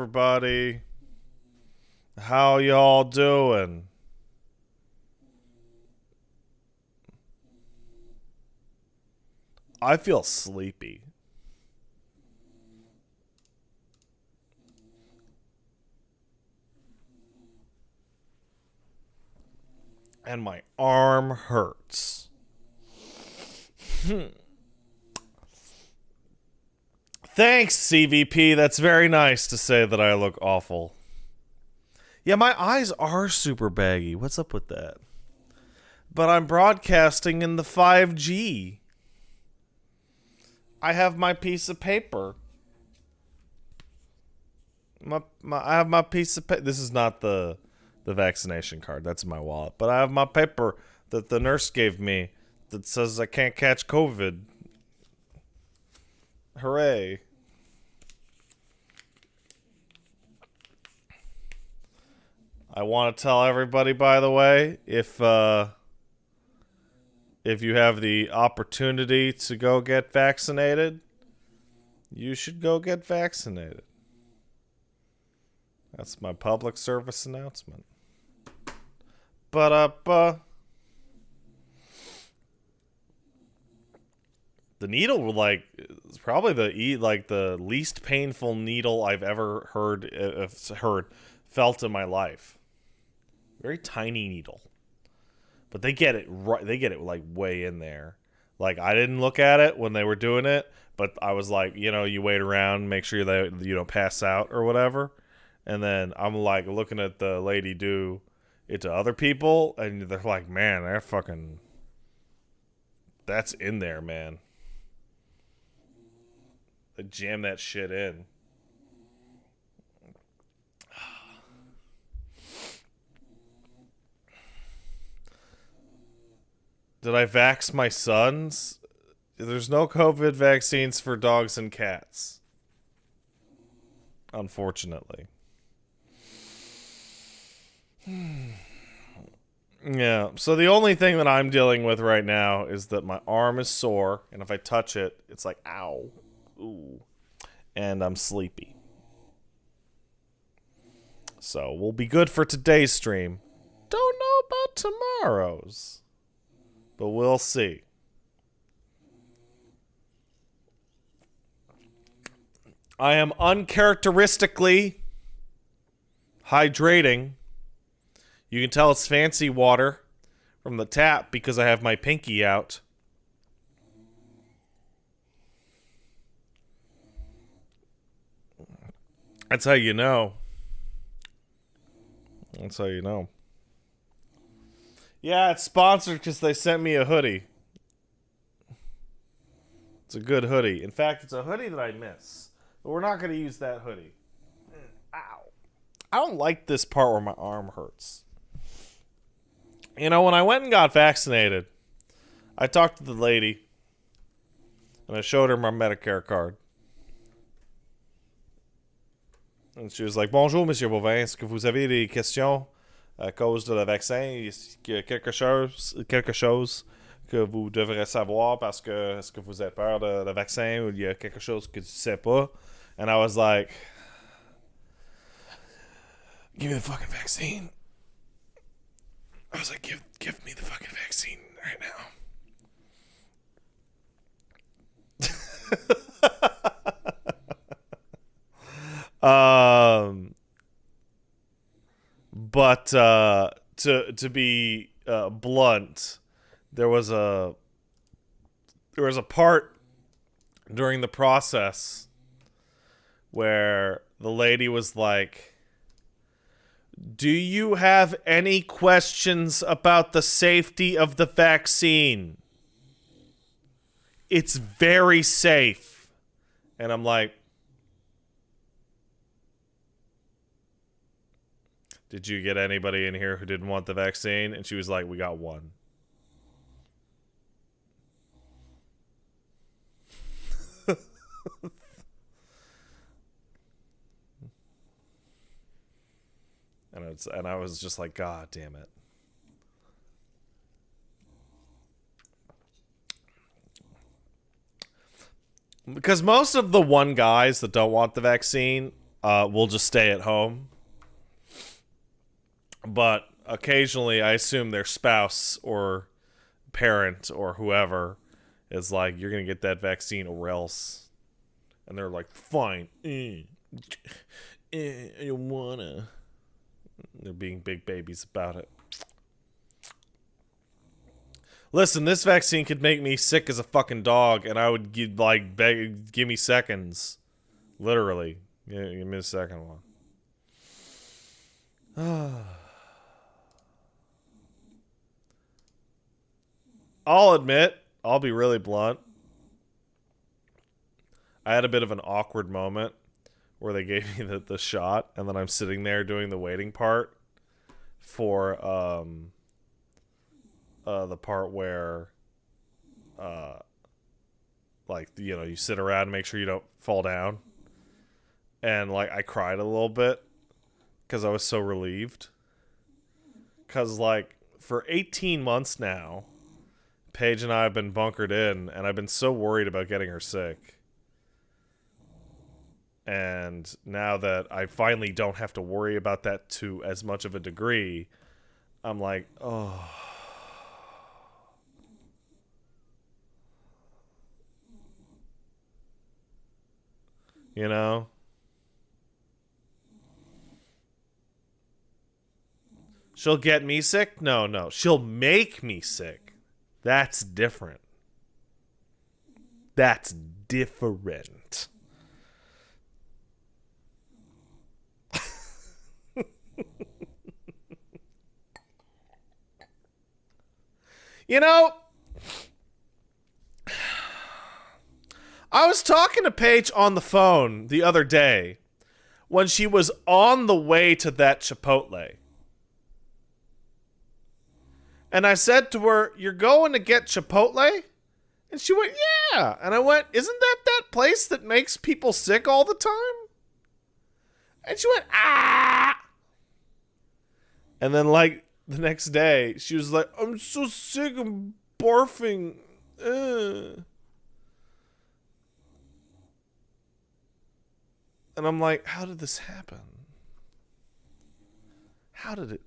everybody. How y'all doing? I feel sleepy. And my arm hurts. Thanks, CVP. That's very nice to say that I look awful. Yeah, my eyes are super baggy. What's up with that? But I'm broadcasting in the 5G. I have my piece of paper. I have my piece of paper. This is not the vaccination card. That's in my wallet. But I have my paper that the nurse gave me that says I can't catch COVID. Hooray. I want to tell everybody, by the way, if you have the opportunity to go get vaccinated, you should go get vaccinated. That's my public service announcement. But the needle, like, is probably the least painful needle I've ever felt in my life. Very tiny needle, but they get it right. They get it like way in there. Like, I didn't look at it when they were doing it, but I was like, you wait around, make sure that you don't pass out or whatever. And then I'm like looking at the lady do it to other people, and they're like, man, that's in there, man. They jam that shit in. Did I vax my sons? There's no COVID vaccines for dogs and cats. Unfortunately. Yeah, so the only thing that I'm dealing with right now is that my arm is sore, and if I touch it, it's like, ow. Ooh. And I'm sleepy. So we'll be good for today's stream. Don't know about tomorrow's, but we'll see. I am uncharacteristically hydrating. You can tell it's fancy water from the tap because I have my pinky out. That's how you know. That's how you know. Yeah, it's sponsored because they sent me a hoodie. It's a good hoodie. In fact, it's a hoodie that I miss. But we're not going to use that hoodie. Ow. I don't like this part where my arm hurts. When I went and got vaccinated, I talked to the lady, and I showed her my Medicare card. And she was like, Bonjour, Monsieur Bovin. Est-ce que vous avez des questions à cause de le vaccin? Est-ce qu'il y a quelque chose que vous devrez savoir parce que est-ce que vous avez peur de le vaccin ou il y a quelque chose que tu sais pas? And I was like, give me the fucking vaccine. I was like, give me the fucking vaccine right now. But to be blunt, there was a part during the process where the lady was like, do you have any questions about the safety of the vaccine? It's very safe. And I'm like, did you get anybody in here who didn't want the vaccine? And she was like, we got one. And I was just like, God damn it. Because most of the one guys that don't want the vaccine will just stay at home. But occasionally, I assume their spouse or parent or whoever is like, you're going to get that vaccine or else. And they're like, fine. I don't wanna. They're being big babies about it. Listen, this vaccine could make me sick as a fucking dog, and I would give me seconds. Literally. Give me a second one. I'll admit, I'll be really blunt. I had a bit of an awkward moment where they gave me the shot, and then I'm sitting there doing the waiting part for the part where you sit around and make sure you don't fall down. And like I cried a little bit because I was so relieved. Because like for 18 months now, Paige and I have been bunkered in, and I've been so worried about getting her sick. And now that I finally don't have to worry about that to as much of a degree, I'm like, oh. You know? She'll get me sick? No. She'll make me sick. That's different. That's different. You know, I was talking to Paige on the phone the other day when she was on the way to that Chipotle. And I said to her, "You're going to get Chipotle?" And she went, "Yeah." And I went, "Isn't that place that makes people sick all the time?" And she went, "Ah." And then like the next day, she was like, "I'm so sick, I'm barfing." And I'm like, how did this happen? How did it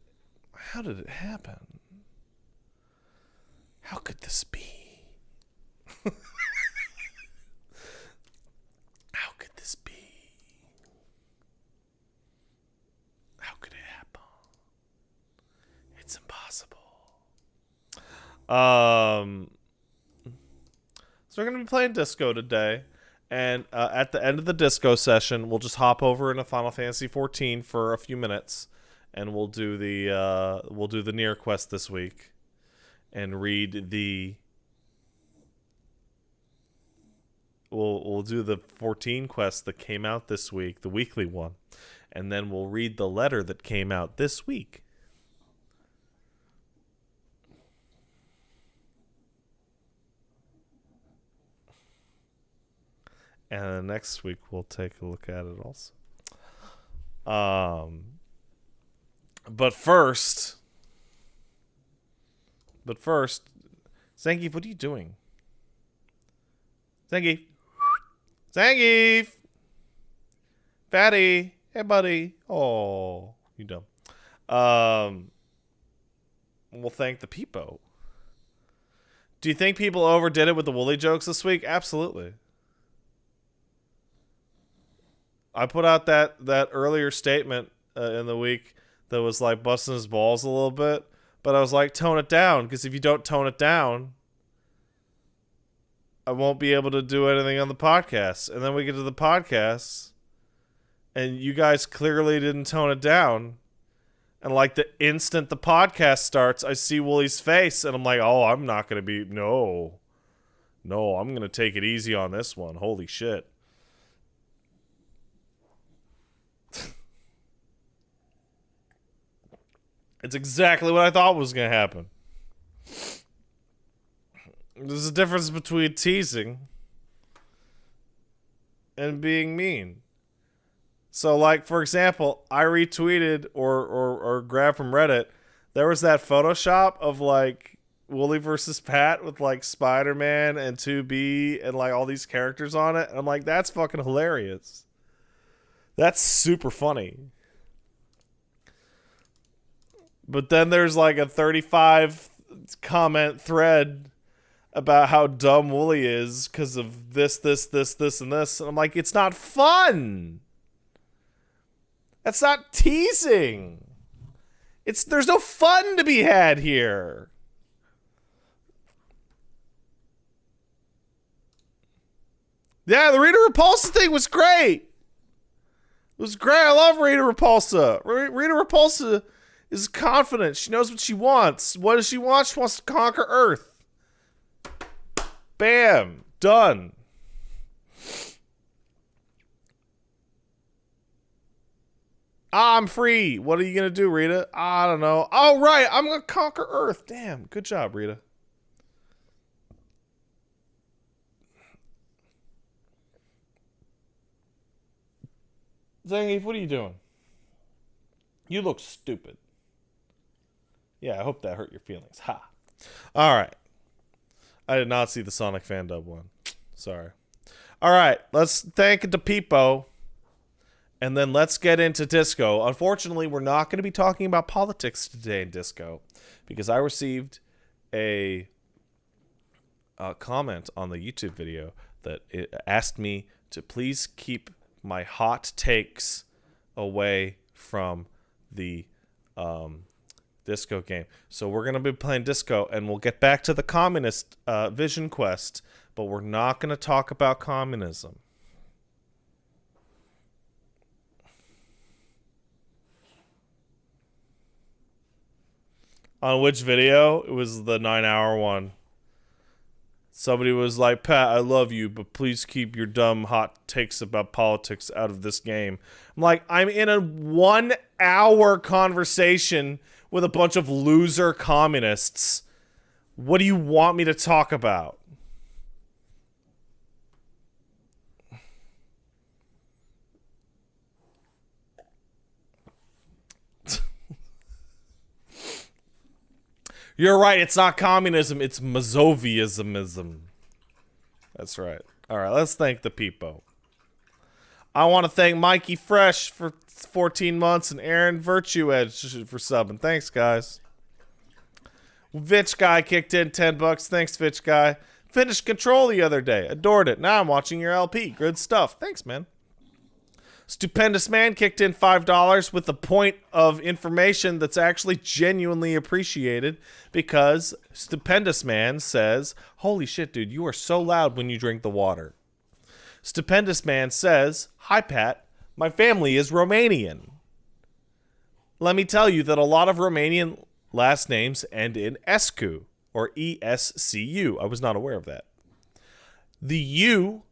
happen? How could this be? How could this be? How could it happen? It's impossible. So we're going to be playing disco today. And at the end of the disco session, we'll just hop over into Final Fantasy 14 for a few minutes, and we'll do the Nier quest this week, and read the. We'll do the 14 quest that came out this week, the weekly one, and then we'll read the letter that came out this week. And next week we'll take a look at it also. But first, Zangief, what are you doing? Zangief, Fatty, hey buddy. Oh, you dumb. We'll thank the peepo. Do you think people overdid it with the Wooly jokes this week? Absolutely. I put out that earlier statement in the week that was like busting his balls a little bit, but I was like, tone it down, because if you don't tone it down, I won't be able to do anything on the podcast. And then we get to the podcast, and you guys clearly didn't tone it down. And like the instant the podcast starts, I see Wooly's face, and I'm like, oh, I'm not going to be, no, I'm going to take it easy on this one. Holy shit. It's exactly what I thought was going to happen. There's a difference between teasing and being mean. So, like, for example, I retweeted or grabbed from Reddit, there was that Photoshop of, like, Wooly versus Pat with, like, Spider-Man and 2B and, like, all these characters on it. And I'm like, that's fucking hilarious. That's super funny. But then there's like a 35 comment thread about how dumb Wooly is because of this, and this. And I'm like, it's not fun. That's not teasing. There's no fun to be had here. Yeah, the Rita Repulsa thing was great. It was great. I love Rita Repulsa. Rita Repulsa is confident. She knows what she wants. What does she want? She wants to conquer Earth. Bam. Done. I'm free. What are you going to do, Rita? I don't know. Oh, right. I'm going to conquer Earth. Damn. Good job, Rita. Zangief, what are you doing? You look stupid. Yeah, I hope that hurt your feelings. Ha. All right. I did not see the Sonic fan dub one. Sorry. All right. Let's thank DePeepo. And then let's get into Disco. Unfortunately, we're not going to be talking about politics today in Disco because I received a comment on the YouTube video that it asked me to please keep my hot takes away from the Disco game. So we're going to be playing Disco, and we'll get back to the communist vision quest, but we're not going to talk about communism. On which video? It was the 9-hour one. Somebody was like, Pat, I love you, but please keep your dumb hot takes about politics out of this game. I'm like, I'm in a 1-hour conversation with a bunch of loser communists. What do you want me to talk about? You're right, it's not communism, it's Mazoviismism. That's right. All right, let's thank the people. I want to thank Mikey Fresh for 14 months and Aaron Virtue Edge for subbing. Thanks, guys. Vitch Guy kicked in $10. Thanks, Vitch Guy. Finished Control the other day. Adored it. Now I'm watching your LP. Good stuff. Thanks, man. Stupendous Man kicked in $5 with a point of information that's actually genuinely appreciated because Stupendous Man says, holy shit, dude, you are so loud when you drink the water. Stupendous Man says, hi, Pat, my family is Romanian. Let me tell you that a lot of Romanian last names end in Escu or ESCU. I was not aware of that. The U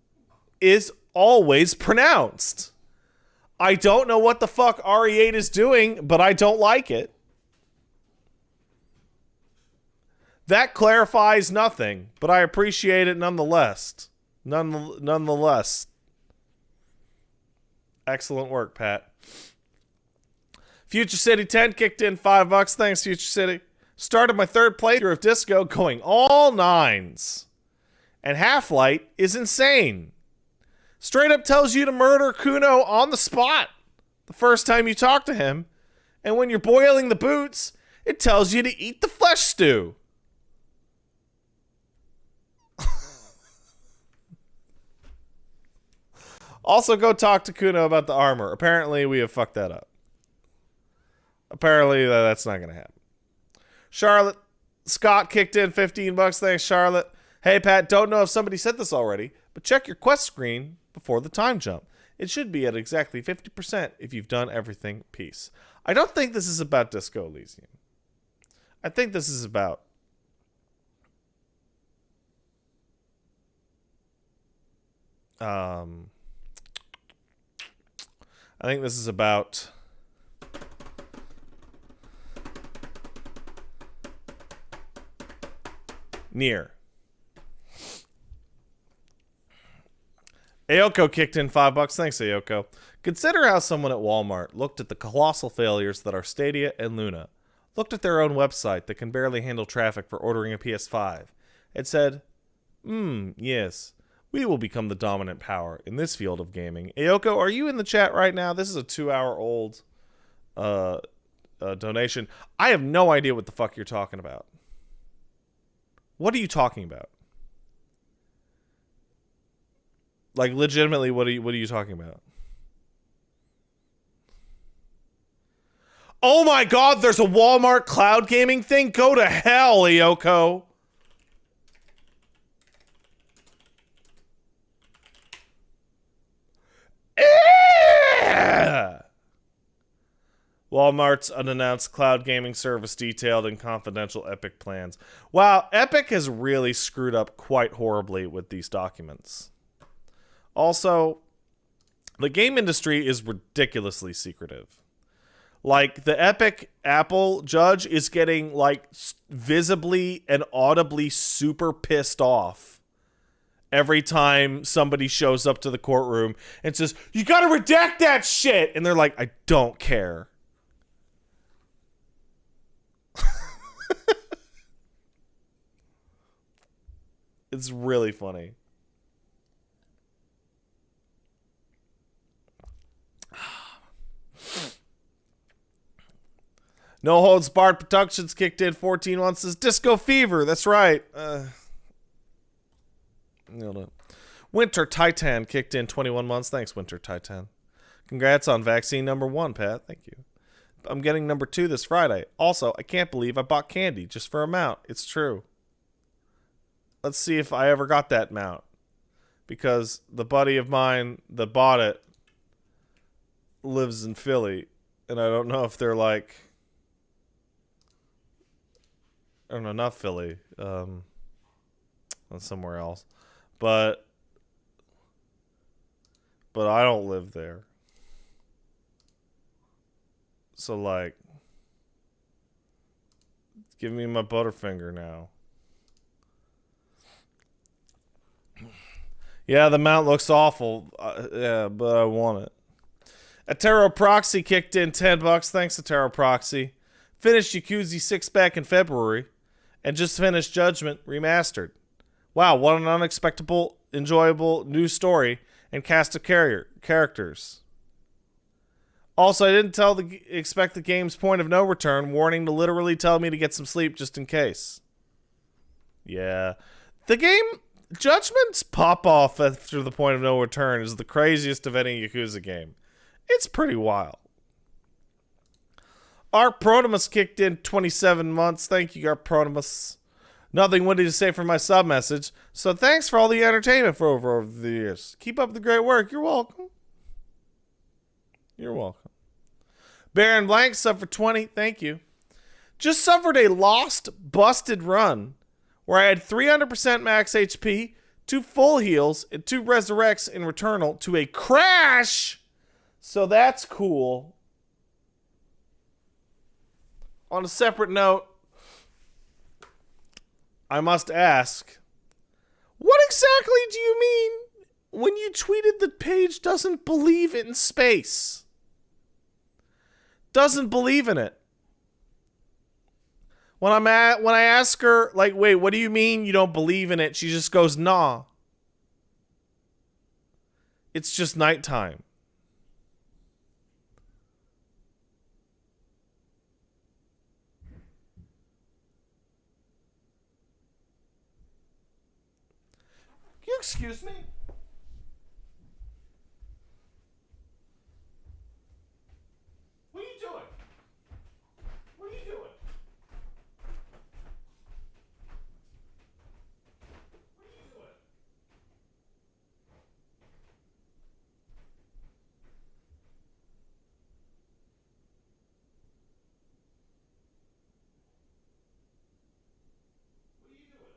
is always pronounced. I don't know what the fuck RE8 is doing, but I don't like it. That clarifies nothing, but I appreciate it nonetheless. Nonetheless. Excellent work, Pat. Future City 10 kicked in $5. Thanks, Future City. Started my third playthrough of Disco going all nines. And Half-Light is insane. Straight up tells you to murder Kuno on the spot the first time you talk to him. And when you're boiling the boots, it tells you to eat the flesh stew. Also, go talk to Kuno about the armor. Apparently, we have fucked that up. Apparently, that's not going to happen. Charlotte Scott kicked in $15. Thanks, Charlotte. Hey, Pat, don't know if somebody said this already, but check your quest screen before the time jump. It should be at exactly 50% if you've done everything. Peace. I don't think this is about Disco Elysium. I think this is about I think this is about Nier. Ayoko kicked in $5. Thanks, Ayoko. Consider how someone at Walmart looked at the colossal failures that are Stadia and Luna, looked at their own website that can barely handle traffic for ordering a PS5, and said, yes, We will become the dominant power in this field of gaming. Ayoko, are you in the chat right now? This is a 2-hour-old donation. I have no idea what the fuck you're talking about. What are you talking about? Like, legitimately, what are you talking about? Oh my god, there's a Walmart cloud gaming thing? Go to hell, Ayoko. Walmart's unannounced cloud gaming service detailed in confidential Epic plans. Wow, Epic has really screwed up quite horribly with these documents. Also, the game industry is ridiculously secretive. Like, the Epic Apple judge is getting, like, visibly and audibly super pissed off every time somebody shows up to the courtroom and says, "You gotta redact that shit!" And they're like, "I don't care." It's really funny. No Holds Barred Productions kicked in 14 months. Says Disco Fever. That's right. Winter Titan kicked in 21 months. Thanks, Winter Titan. Congrats on vaccine number 1, Pat. Thank you. I'm getting number 2 this Friday. Also, I can't believe I bought candy just for a mount. It's true. Let's see if I ever got that mount. Because the buddy of mine that bought it lives in Philly. And I don't know if they're like... I don't know, not Philly. Somewhere else. But I don't live there. So, like, give me my Butterfinger now. Yeah, the mount looks awful. Yeah, but I want it. Atero Proxy kicked in $10. Thanks, Atero Proxy. Finished Yakuza 6 back in February. And just finished Judgment Remastered. Wow, what an unexpected, enjoyable new story and cast of characters. Also, I didn't expect the game's point of no return, warning to literally tell me to get some sleep just in case. Yeah. The game, Judgment's pop-off after the point of no return is the craziest of any Yakuza game. It's pretty wild. Art Protimus kicked in 27 months. Thank you, Art Protimus. Nothing witty to say for my sub message, so thanks for all the entertainment for over the years. Keep up the great work. You're welcome. You're welcome. Baron Blank sub for 20. Thank you. Just suffered a lost, busted run where I had 300% max HP, 2 full heals, and 2 resurrects in Returnal to a crash. So that's cool. On a separate note, I must ask, what exactly do you mean when you tweeted the page doesn't believe in space? Doesn't believe in it. When I ask her, like, wait, what do you mean you don't believe in it? She just goes, nah. It's just nighttime. You excuse me? What are you doing? What are you doing? What are you doing? What are you doing?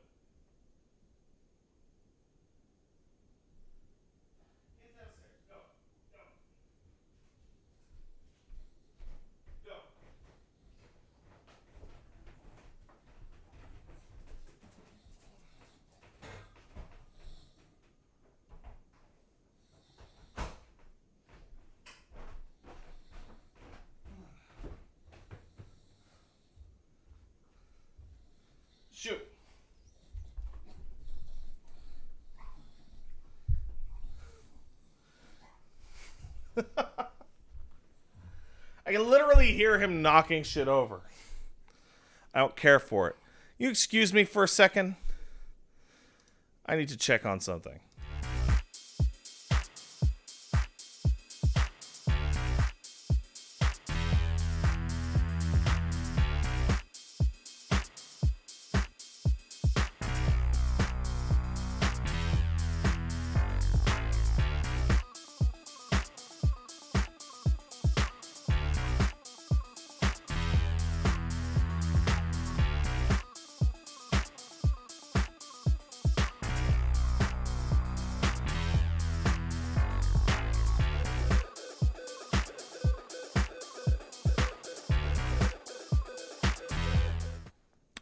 I can literally hear him knocking shit over. I don't care for it. You excuse me for a second? I need to check on something.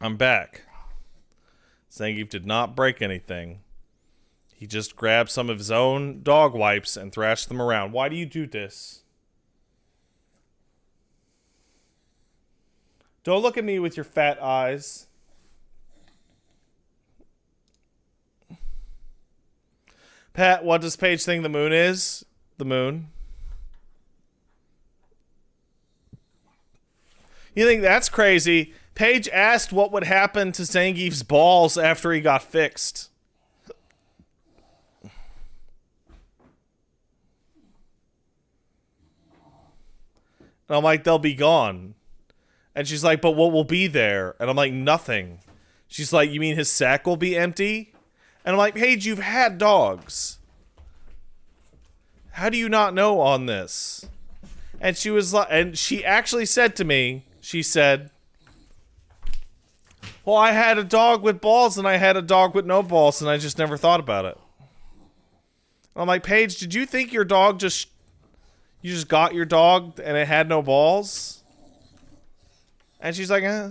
I'm back. Zangief did not break anything. He just grabbed some of his own dog wipes and thrashed them around. Why do you do this? Don't look at me with your fat eyes. Pat, what does Paige think the moon is? The moon. You think that's crazy? Paige asked what would happen to Zangief's balls after he got fixed. And I'm like, they'll be gone. And she's like, but what will be there? And I'm like, nothing. She's like, you mean his sack will be empty? And I'm like, Paige, you've had dogs. How do you not know on this? And she was like, and she actually said to me, she said, well, I had a dog with balls and I had a dog with no balls and I just never thought about it. I'm like, Paige, did you think your dog you just got your dog and it had no balls? And she's like, eh.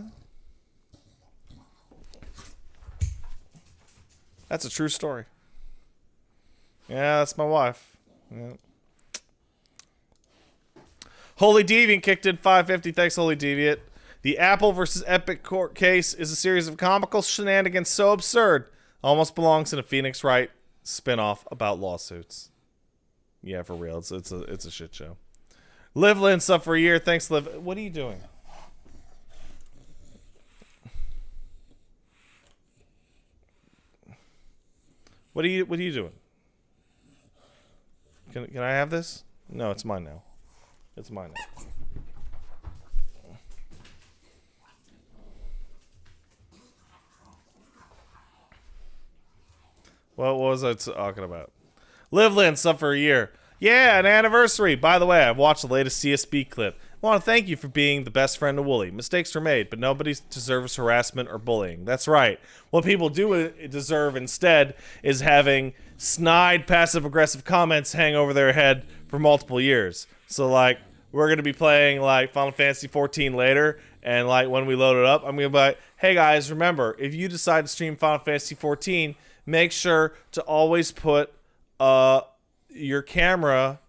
That's a true story. Yeah, that's my wife. Yeah. Holy Deviant kicked in 550. Thanks, Holy Deviant. The Apple versus Epic court case is a series of comical shenanigans so absurd, almost belongs in a Phoenix Wright spinoff about lawsuits. Yeah, for real. It's a shit show. Liv Lynn sub for a year. Thanks, Liv. What are you doing? What are you doing? Can I have this? No, it's mine now. It's mine now. What was I talking about? Liveland sub for a year. Yeah, an anniversary. By the way, I've watched the latest CSB clip. I want to thank you for being the best friend to Wooly. Mistakes were made, but nobody deserves harassment or bullying. That's right. What people do deserve instead is having snide, passive-aggressive comments hang over their head for multiple years. So, like, we're going to be playing, like, Final Fantasy 14 later, and, like, when we load it up, I'm going to be like, hey, guys, remember, if you decide to stream Final Fantasy 14, make sure to always put your camera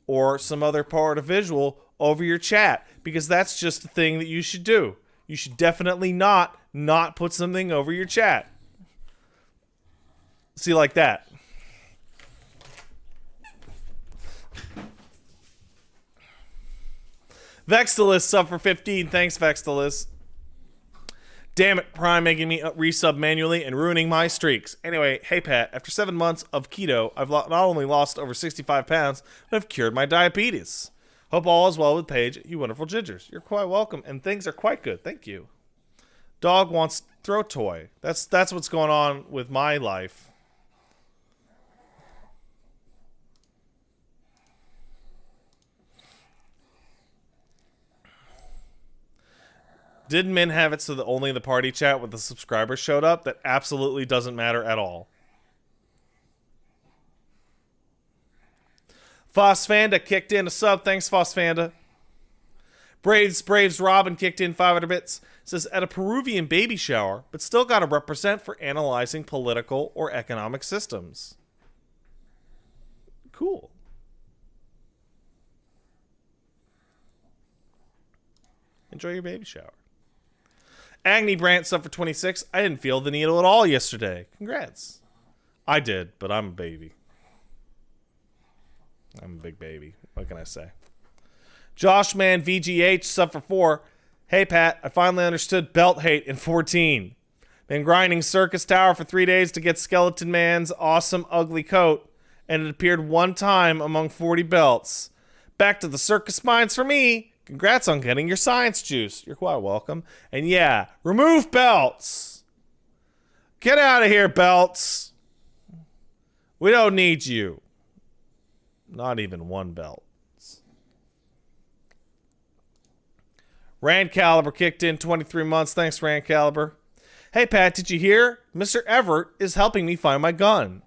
or some other part of visual over your chat, because that's just the thing that you should do. You should definitely not put something over your chat. See, like that. Vextalus sub for 15. Thanks, Vextalus. Damn it, Prime making me resub manually and ruining my streaks. Anyway, hey Pat, after 7 months of keto, I've not only lost over 65 pounds, but I've cured my diabetes. Hope all is well with Paige, you wonderful gingers. You're quite welcome, and things are quite good. Thank you. Dog wants throat toy. That's what's going on with my life. Did Min have it so that only the party chat with the subscribers showed up? That absolutely doesn't matter at all. Phosphanda kicked in a sub. Thanks, Phosphanda. Braves Robin kicked in 500 bits. Says, at a Peruvian baby shower, but still got to represent for analyzing political or economic systems. Cool. Enjoy your baby shower. Agni Brandt sub for 26. I didn't feel the needle at all yesterday. Congrats. I did, but I'm a baby. I'm a big baby. What can I say? Joshman VGH sub for 4. Hey Pat, I finally understood belt hate in 14. Been grinding Circus Tower for 3 days to get Skeleton Man's awesome ugly coat, and it appeared one time among 40 belts. Back to the circus mines for me. Congrats on getting your science juice. You're quite welcome. And yeah, remove belts. Get out of here, belts. We don't need you. Not even one belt. Rand Caliber kicked in 23 months. Thanks, Rand Caliber. Hey, Pat, did you hear? Mr. Everett is helping me find my gun.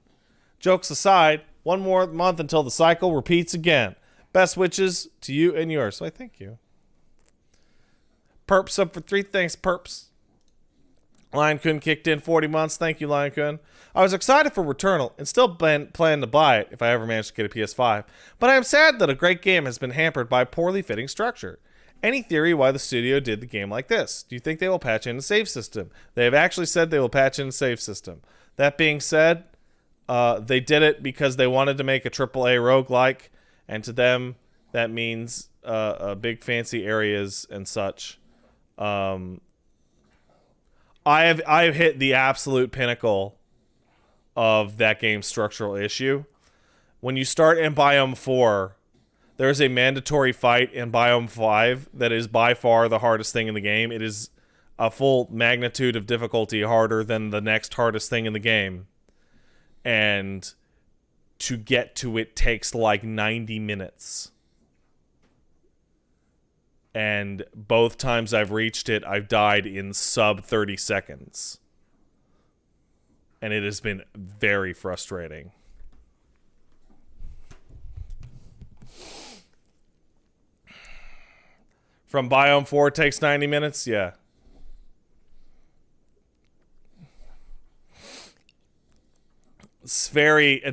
Jokes aside, one more month until the cycle repeats again. Best wishes to you and yours. So I thank you. Perps up for 3. Thanks, Perps. Lion Kun kicked in 40 months. Thank you, Lion Kun. I was excited for Returnal and still plan to buy it if I ever manage to get a PS5. But I am sad that a great game has been hampered by poorly fitting structure. Any theory why the studio did the game like this? Do you think they will patch in a save system? They have actually said they will patch in a save system. That being said, they did it because they wanted to make a AAA roguelike, and to them, that means big fancy areas and such. I have hit the absolute pinnacle of that game's structural issue. When you start in Biome 4, there's a mandatory fight in Biome 5 that is by far the hardest thing in the game. It is a full magnitude of difficulty harder than the next hardest thing in the game. And to get to it takes like 90 minutes. And both times I've reached it, I've died in sub 30 seconds. And it has been very frustrating. From Biome 4 takes 90 minutes? Yeah. Spheri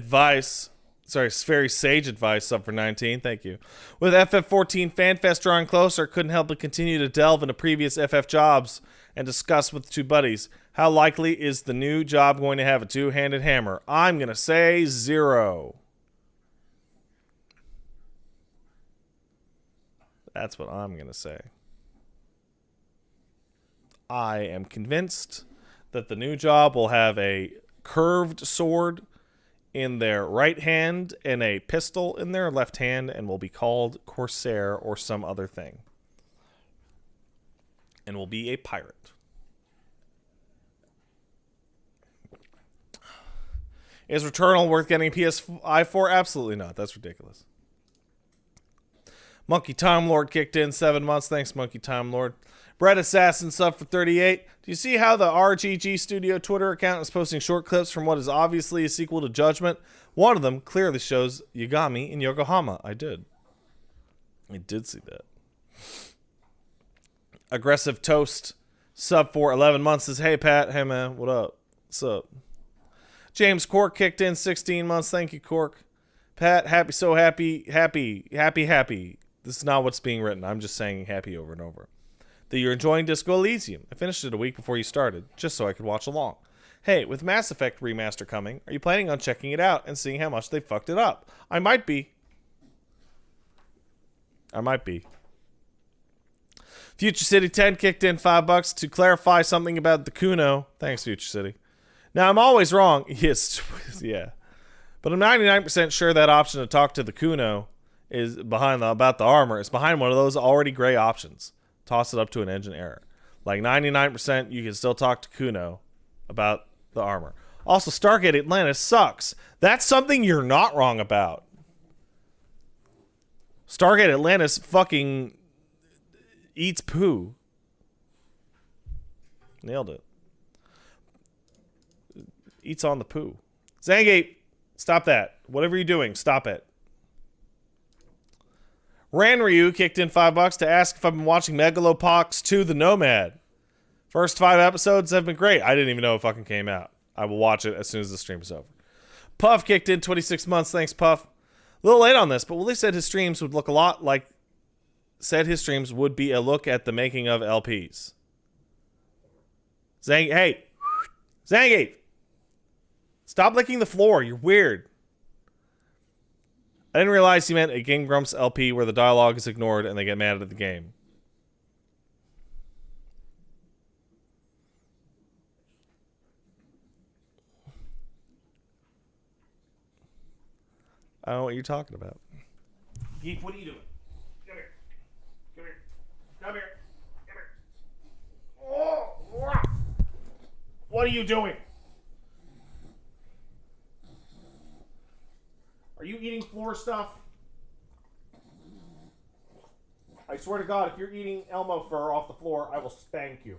Sage Advice up for 19. Thank you. With FF14 FanFest drawing closer, couldn't help but continue to delve into previous FF jobs and discuss with the two buddies. How likely is the new job going to have a two-handed hammer? I'm going to say 0. That's what I'm going to say. I am convinced that the new job will have a curved sword in their right hand and a pistol in their left hand and will be called Corsair or some other thing. And will be a pirate. Is Returnal worth getting a PS5 for? Absolutely not. That's ridiculous. Monkey Time Lord kicked in 7 months. Thanks, Monkey Time Lord. Brett Assassin sub for 38. Do you see how the RGG Studio Twitter account is posting short clips from what is obviously a sequel to Judgment? One of them clearly shows Yagami in Yokohama. I did see that. Aggressive Toast sub for 11 months says, hey, Pat. Hey, man. What up? What's up? James Cork kicked in 16 months. Thank you, Cork. Pat, happy. This is not what's being written. I'm just saying happy over and over. That you're enjoying Disco Elysium. I finished it a week before you started, just so I could watch along. Hey, with Mass Effect Remaster coming, are you planning on checking it out and seeing how much they fucked it up? I might be. Future City 10 kicked in $5 to clarify something about the Kuno. Thanks, Future City. Now, I'm always wrong. Yes, yeah. But I'm 99% sure that option to talk to the Kuno is about the armor. It's behind one of those already gray options. Toss it up to an engine error. Like 99% you can still talk to Kuno about the armor. Also, Stargate Atlantis sucks. That's something you're not wrong about. Stargate Atlantis fucking eats poo. Nailed it. Eats on the poo. Zangate, stop that. Whatever you're doing, stop it. Ranryu kicked in $5 to ask if I've been watching Megalopox 2 The Nomad. First 5 episodes have been great. I didn't even know it fucking came out. I will watch it as soon as the stream is over. Puff kicked in 26 months. Thanks, Puff. A little late on this, but Willie said his streams would look a lot like... Said his streams would be a look at the making of LPs. Hey! Zangief! Stop licking the floor. You're weird. I didn't realize he meant a Game Grumps LP where the dialogue is ignored and they get mad at the game. I don't know what you're talking about. Geek, what are you doing? Come here. Come here. Come here. Come here. Oh! What are you doing? Are you eating floor stuff? I swear to God, if you're eating Elmo fur off the floor, I will spank you.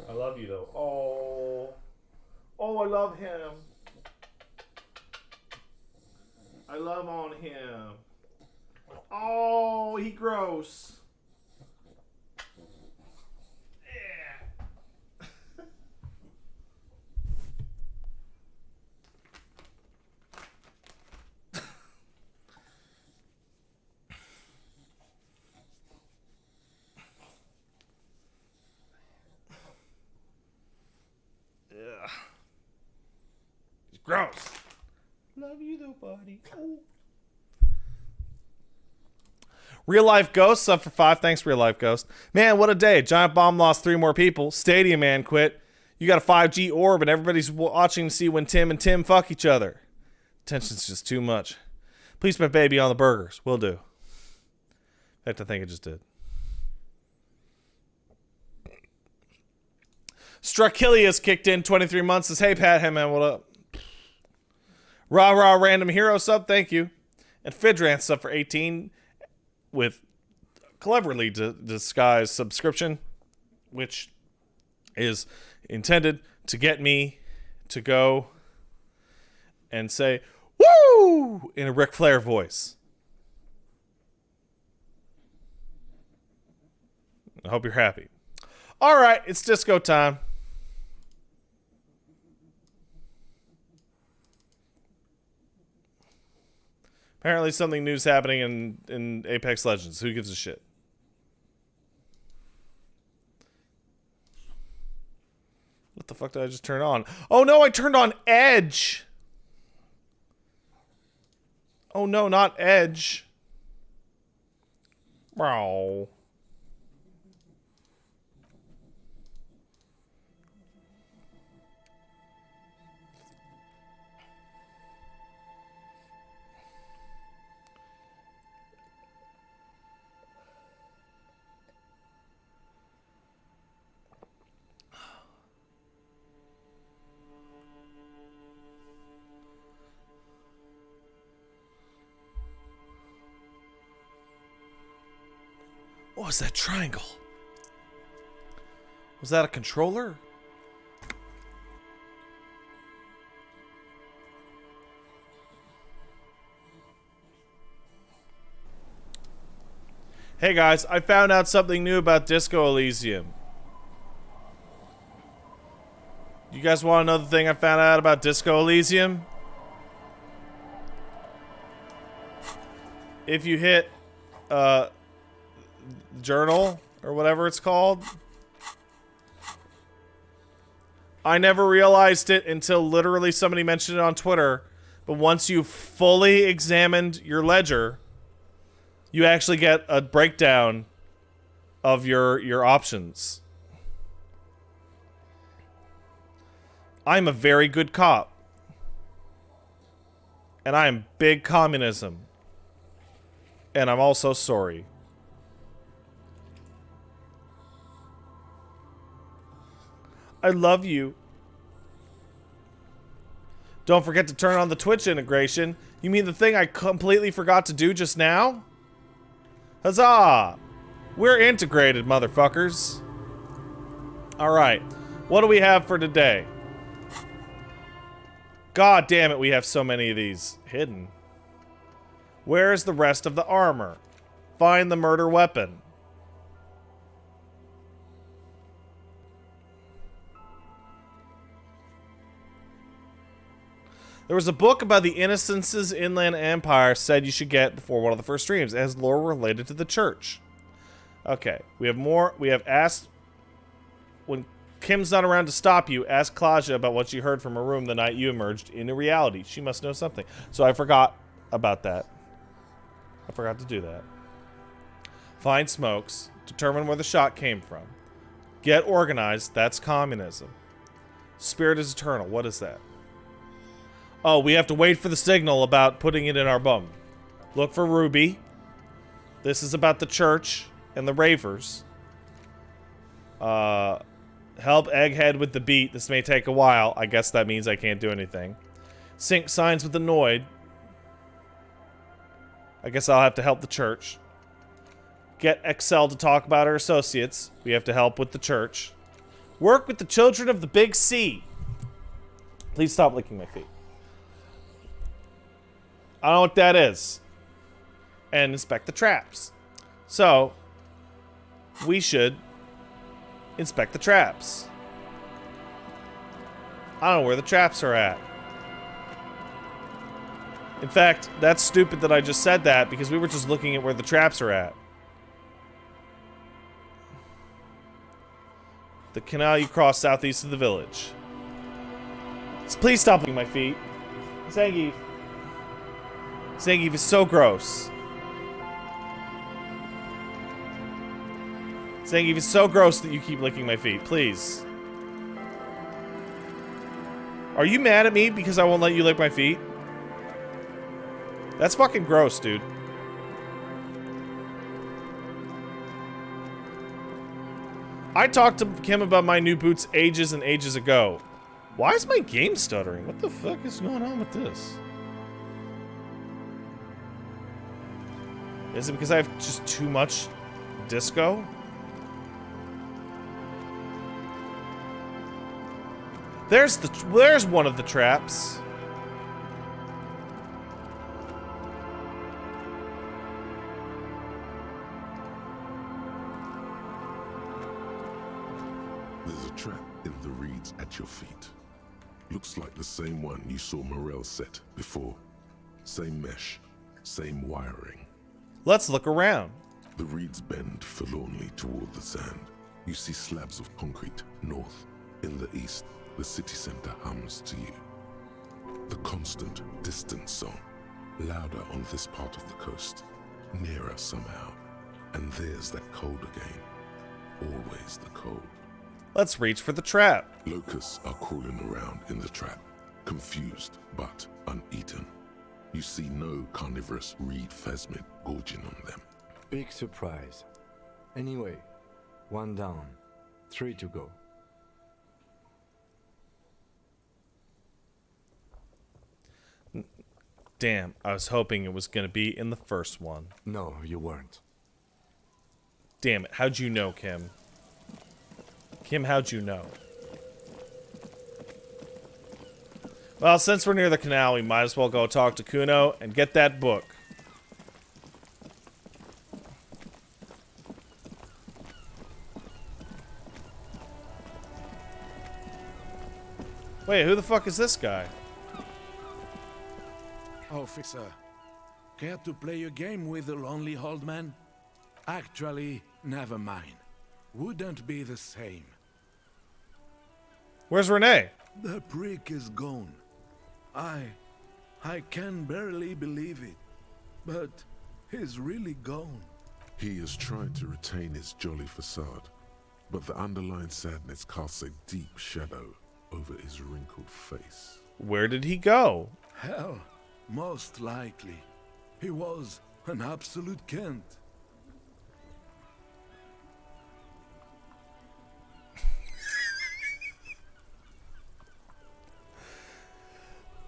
I love you, though. Oh. Oh, I love him. I love on him. Oh, he gross. Yeah. Yeah. He's gross. Love you though, buddy. Ooh. Real Life Ghost sub for 5. Thanks, Real Life Ghost. Man, what a day. Giant Bomb lost 3 more people. Stadium Man quit. You got a 5G orb and everybody's watching to see when Tim and Tim fuck each other. Tension's just too much. Please put baby on the burgers. Will do. In fact, I think it just did. Struckilius kicked in 23 months. Says, hey, Pat. Hey, man, what up? Rah Rah Random Hero sub, thank you. And Fidran sub for 18 with cleverly disguised subscription, which is intended to get me to go and say, woo, in a Ric Flair voice. I hope you're happy. All right, it's disco time. Apparently something new's happening in Apex Legends. Who gives a shit? What the fuck did I just turn on? Oh no, I turned on Edge. Oh no, not Edge. Bro. What was that triangle? Was that a controller? Hey guys, I found out something new about Disco Elysium. You guys want to know the thing I found out about Disco Elysium? If you hit journal or whatever it's called, I never realized it until literally somebody mentioned it on Twitter, but once you've fully examined your ledger, you actually get a breakdown of your options. I'm a very good cop. And I am big communism. And I'm also sorry. I love you. Don't forget to turn on the Twitch integration. You mean the thing I completely forgot to do just now? Huzzah! We're integrated, motherfuckers. Alright. What do we have for today? God damn it, we have so many of these hidden. Where's the rest of the armor? Find the murder weapon. There was a book about the Innocence's Inland Empire said you should get before one of the first streams. It has lore related to the church. Okay, we have more. We have asked when Kim's not around to stop you, ask Klaja about what she heard from her room the night you emerged into reality. She must know something. So I forgot about that. I forgot to do that. Find Smokes. Determine where the shot came from. Get organized. That's communism. Spirit is eternal. What is that? Oh, we have to wait for the signal about putting it in our bum. Look for Ruby. This is about the church and the ravers. Help Egghead with the beat. This may take a while. I guess that means I can't do anything. Sync signs with the Noid. I guess I'll have to help the church. Get Excel to talk about her associates. We have to help with the church. Work with the children of the Big C. Please stop licking my feet. I don't know what that is. And inspect the traps. So, we should inspect the traps. I don't know where the traps are at. In fact, that's stupid that I just said that because we were just looking at where the traps are at. The canal you cross southeast of the village. Please stop licking my feet. Zangief. Zangief is so gross. Zangief is so gross that you keep licking my feet. Please. Are you mad at me because I won't let you lick my feet? That's fucking gross, dude. I talked to Kim about my new boots ages and ages ago. Why is my game stuttering? What the fuck is going on with this? Is it because I have just too much disco? There's one of the traps. There's a trap in the reeds at your feet. Looks like the same one you saw Morel set before. Same mesh, same wiring. Let's look around. The reeds bend forlornly toward the sand. You see slabs of concrete north. In the east, the city center hums to you. The constant, distant song, louder on this part of the coast, nearer somehow. And there's that cold again. Always the cold. Let's reach for the trap. Locusts are crawling around in the trap, confused but uneaten. You see no carnivorous reed phasmid gorging on them. Big surprise. Anyway, 1 down, 3 to go. Damn, I was hoping it was gonna be in the first one. No, you weren't. Damn it, how'd you know, Kim? Kim, how'd you know? Well, since we're near the canal, we might as well go talk to Kuno and get that book. Wait, who the fuck is this guy? Officer, care to play a game with the lonely old man? Actually, never mind. Wouldn't be the same. Where's Renee? The prick is gone. I can barely believe it. But he's really gone. He is trying to retain his jolly facade, but the underlying sadness casts a deep shadow over his wrinkled face. Where did he go? Hell, most likely. He was an absolute Kent.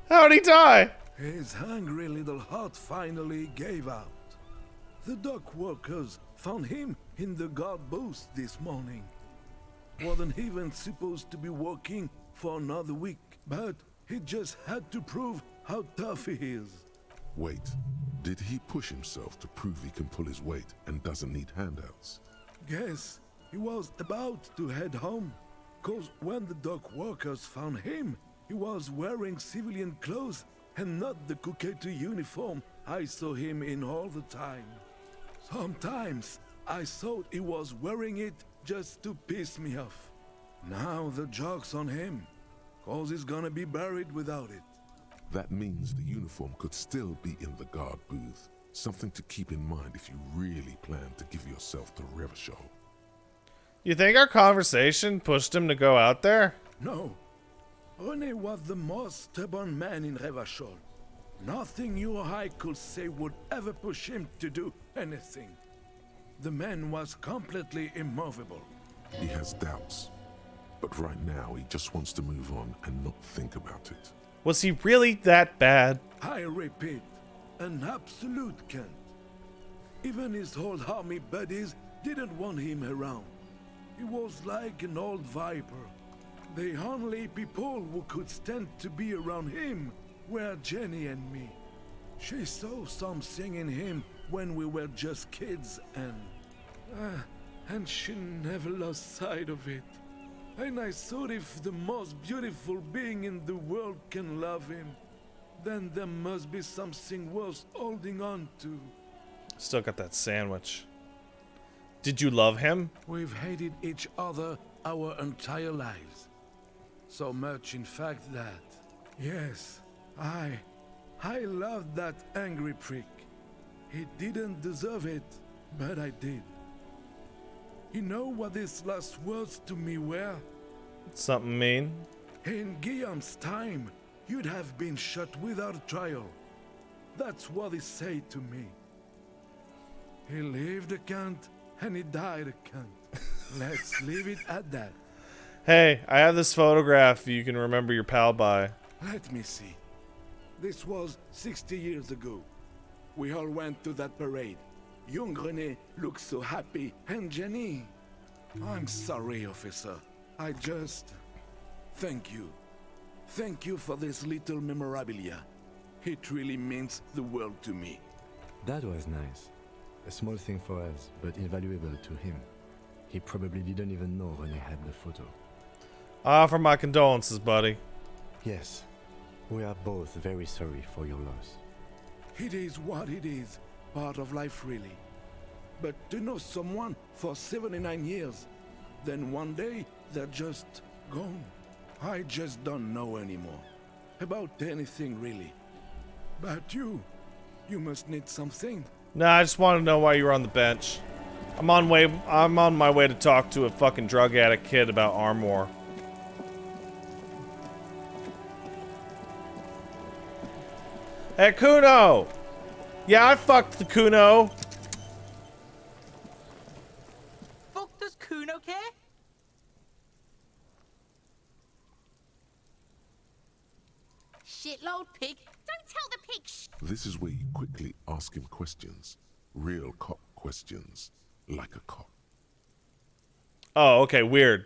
How'd he die? His hungry little heart finally gave out. The dock workers found him in the guard booth this morning. Wasn't even supposed to be working for another week, but he just had to prove how tough he is. Wait, did he push himself to prove he can pull his weight and doesn't need handouts? Guess he was about to head home, 'cause when the dock workers found him, he was wearing civilian clothes and not the Kuketu uniform I saw him in all the time. Sometimes I thought he was wearing it just to piss me off. Now the joke's on him, cause he's gonna be buried without it. That means the uniform could still be in the guard booth. Something to keep in mind if you really plan to give yourself to Revachol. You think our conversation pushed him to go out there? No. René was the most stubborn man in Revachol. Nothing you or I could say would ever push him to do anything. The man was completely immovable. He has doubts, but right now he just wants to move on and not think about it. Was he really that bad? I repeat, an absolute cunt. Even his old army buddies didn't want him around. He was like an old viper. The only people who could stand to be around him were Jenny and me. She saw something in him when we were just kids, and she never lost sight of it. And I thought if the most beautiful being in the world can love him, then there must be something worth holding on to. Still got that sandwich. Did you love him? We've hated each other our entire lives. So much, in fact, that... Yes, I loved that angry prick. He didn't deserve it, but I did. You know what his last words to me were? Something mean? In Guillaume's time, you'd have been shot without trial. That's what he said to me. He lived a cunt, and he died a cunt. Let's leave it at that. Hey, I have this photograph you can remember your pal by. Let me see. This was 60 years ago. We all went to that parade. Young René looked so happy, and Jenny... I'm sorry, officer. I just... Thank you. Thank you for this little memorabilia. It really means the world to me. That was nice. A small thing for us, but invaluable to him. He probably didn't even know René had the photo. I offer my condolences, buddy. Yes, we are both very sorry for your loss. It is what it is. Part of life, really. But to know someone for 79 years, then one day they're just gone. I just don't know anymore. About anything, really. But you must need something. Nah, I just want to know why you were on the bench. I'm on my way to talk to a fucking drug addict kid about Armor. Hey, Kuno! Yeah, I fucked the Kuno. Fuck does Kuno care? Shitload pig. Don't tell the pig This is where you quickly ask him questions. Real cop questions. Like a cop. Oh, okay, weird.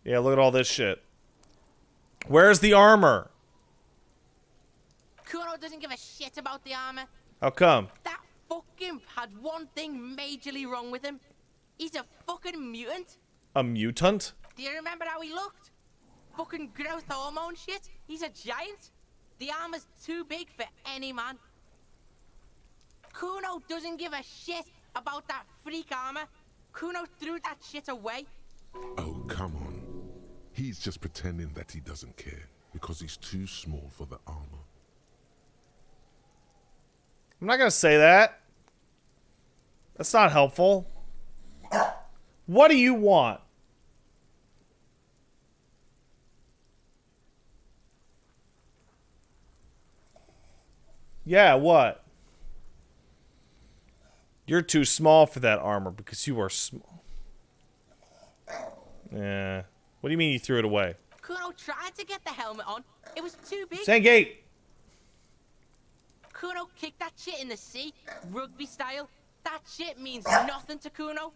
Yeah, look at all this shit. Where's the armor? Kuno doesn't give a shit about the armor. How come? That fucking had one thing majorly wrong with him. He's a fucking mutant. A mutant? Do you remember how he looked? Fucking growth hormone shit. He's a giant. The armor's too big for any man. Kuno doesn't give a shit about that freak armor. Kuno threw that shit away. Oh, come on. He's just pretending that he doesn't care because he's too small for the armor. I'm not gonna say that. That's not helpful. What do you want? Yeah, what? You're too small for that armor because you are small. Yeah. What do you mean you threw it away? Kuno tried to get the helmet on. It was too big. Sengate! Kuno kicked that shit in the sea, rugby style. That shit means nothing to Kuno.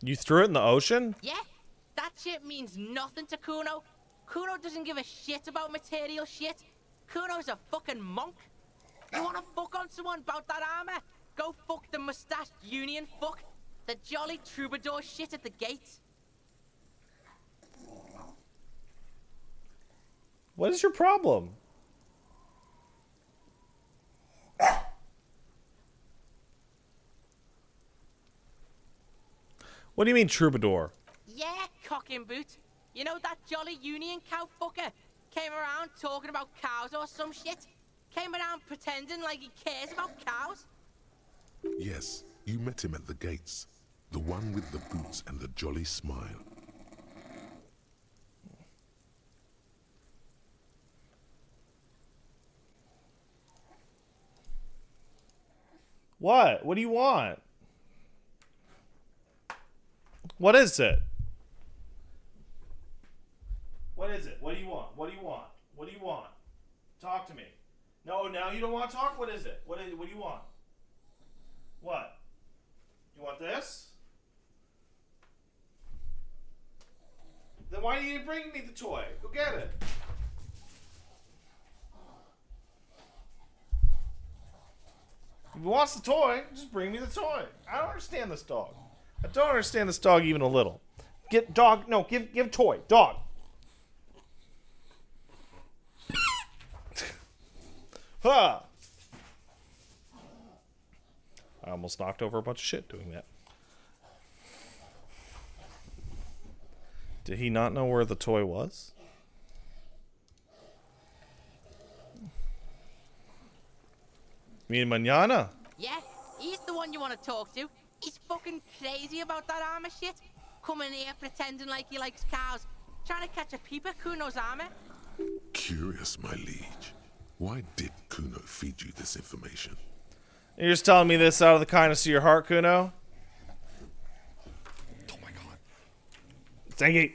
You threw it in the ocean? Yeah, that shit means nothing to Kuno. Kuno doesn't give a shit about material shit. Kuno's a fucking monk. You wanna fuck on someone about that armor? Go fuck the mustached union fuck. The jolly troubadour shit at the gates. What is your problem? What do you mean troubadour? Yeah, cock and boot. You know that jolly union cow fucker? Came around talking about cows or some shit? Came around pretending like he cares about cows? Yes, you met him at the gates. The one with the boots and the jolly smile. What? What do you want? What is it? What is it? What do you want? What do you want? What do you want? Talk to me. No, now you don't want to talk? What is it? What do you want? What? You want this? Then why didn't you bring me the toy? Go get it. If he wants the toy, just bring me the toy. I don't understand this dog. I don't understand this dog even a little. Get dog. No, give toy. Dog. Huh. I almost knocked over a bunch of shit doing that. Did he not know where the toy was? Me and Manana. Yeah, he's the one you want to talk to. He's fucking crazy about that armor shit. Coming here pretending like he likes cows. Trying to catch a peep at Kuno's armor. Curious, my liege. Why did Kuno feed you this information? You're just telling me this out of the kindness of your heart, Kuno? Oh my god. Zangy.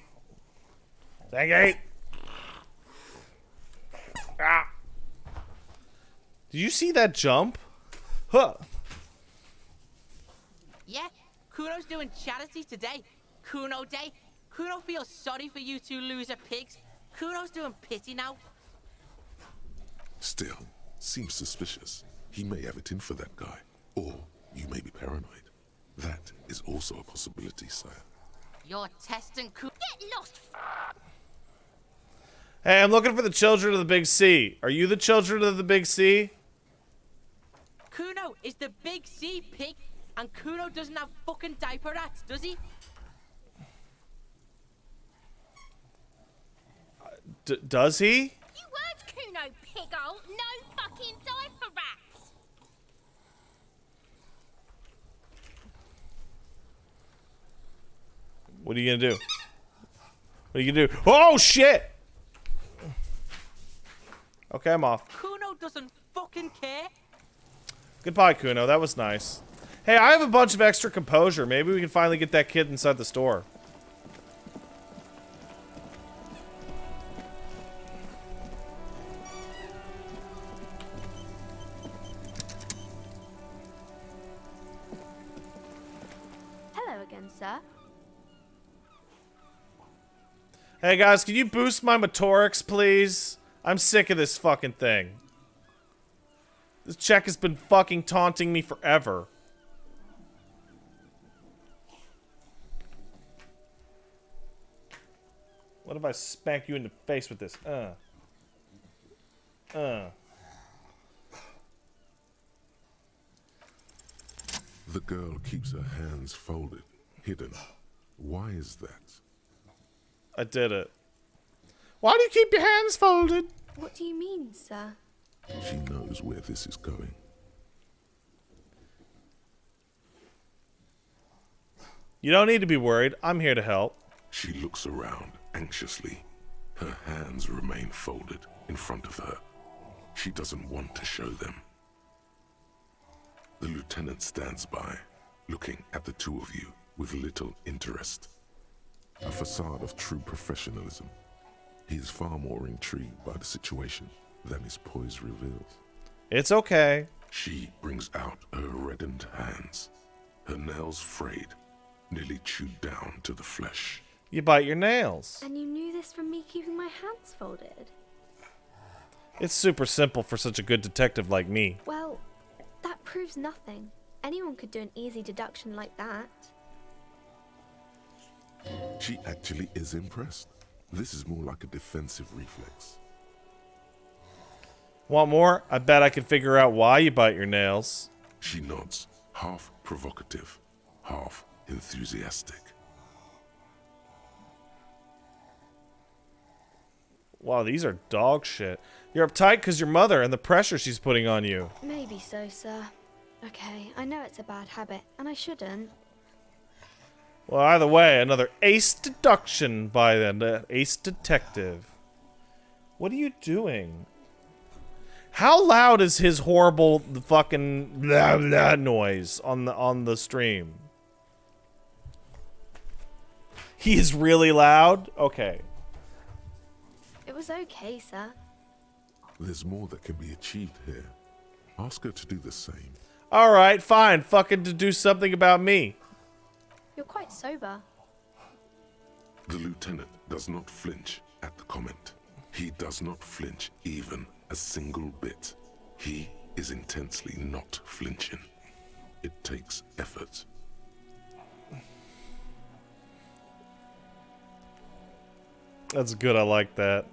Zangy. Ah. Did you see that jump? Huh. Yeah, Kuno's doing charity today. Kuno Day. Kuno feels sorry for you two loser pigs. Kuno's doing pity now. Still, seems suspicious. He may have it in for that guy. Or you may be paranoid. That is also a possibility, sire. You're testing Kuno. Get lost! Hey, I'm looking for the children of the Big C. Are you the children of the Big C? Kuno is the Big C pig, and Kuno doesn't have fucking diaper rats, does he? Does he? You words, Kuno, pig-hole. No fucking diaper rats. What are you gonna do? What are you gonna do? Oh shit! Okay, I'm off. Kuno doesn't fucking care. Goodbye, Kuno. That was nice. Hey, I have a bunch of extra composure. Maybe we can finally get that kid inside the store. Hello again, sir. Hey guys, can you boost my motorics, please? I'm sick of this fucking thing. This check has been fucking taunting me forever. What if I smack you in the face with this? The girl keeps her hands folded, hidden. Why is that? I did it. Why do you keep your hands folded? What do you mean, sir? She knows where this is going. You don't need to be worried. I'm here to help. She looks around anxiously. Her hands remain folded in front of her. She doesn't want to show them. The lieutenant stands by, looking at the two of you with little interest. A facade of true professionalism. He is far more intrigued by the situation than his poise reveals. It's okay. She brings out her reddened hands, her nails frayed, nearly chewed down to the flesh. You bite your nails. And you knew this from me keeping my hands folded? It's super simple for such a good detective like me. Well, that proves nothing. Anyone could do an easy deduction like that. She actually is impressed. This is more like a defensive reflex. Want more? I bet I can figure out why you bite your nails. She nods, half provocative, half enthusiastic. Wow, these are dog shit. You're uptight because your mother and the pressure she's putting on you. Maybe so, sir. Okay, I know it's a bad habit, and I shouldn't. Well, either way, another ace deduction by the ace detective. What are you doing? How loud is his horrible fucking blah blah noise on the stream? He is really loud? Okay. It was okay, sir. There's more that can be achieved here. Ask her to do the same. Alright, fine. Fucking to do something about me. You're quite sober. The lieutenant does not flinch at the comment. He does not flinch even a single bit. He is intensely not flinching. It takes effort. That's good, I like that.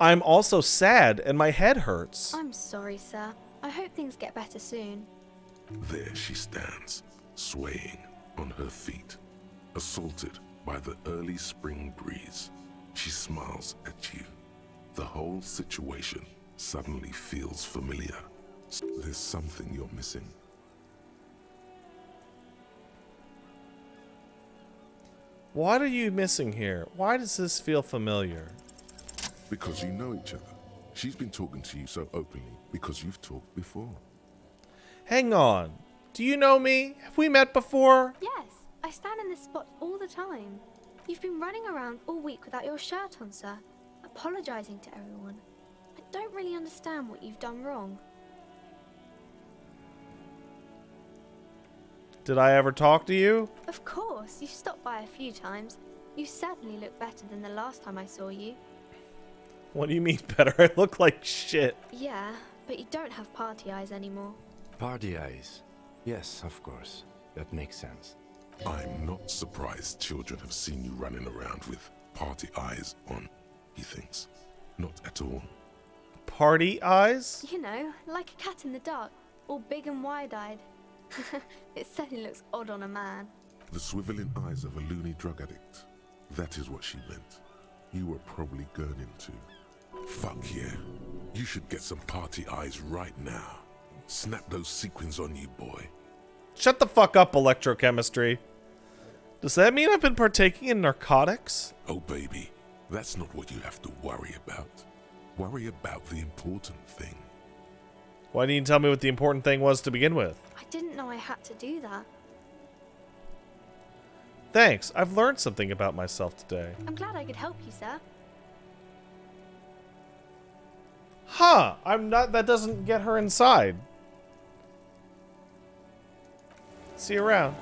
I'm also sad and my head hurts. I'm sorry, sir. I hope things get better soon. There she stands, swaying on her feet, assaulted by the early spring breeze. She smiles at you. The whole situation suddenly feels familiar. There's something you're missing. What are you missing here? Why does this feel familiar? Because you know each other. She's been talking to you so openly because you've talked before. Hang on. Do you know me? Have we met before? Yes, I stand in this spot all the time. You've been running around all week without your shirt on, sir, apologizing to everyone. I don't really understand what you've done wrong. Did I ever talk to you? Of course, you've stopped by a few times. You certainly look better than the last time I saw you. What do you mean better? I look like shit. Yeah, but you don't have party eyes anymore. Party eyes. Yes, of course. That makes sense. I'm not surprised children have seen you running around with party eyes on, he thinks. Not at all. Party eyes? You know, like a cat in the dark, all big and wide-eyed. It certainly looks odd on a man. The swiveling eyes of a loony drug addict. That is what she meant. You were probably gurning too. Fuck yeah. You should get some party eyes right now. Snap those sequins on you, boy. Shut the fuck up, electrochemistry. Does that mean I've been partaking in narcotics? Oh, baby, that's not what you have to worry about. Worry about the important thing. Why didn't you tell me what the important thing was to begin with? I didn't know I had to do that. Thanks. I've learned something about myself today. I'm glad I could help you, sir. Huh. I'm not. That doesn't get her inside. See you around.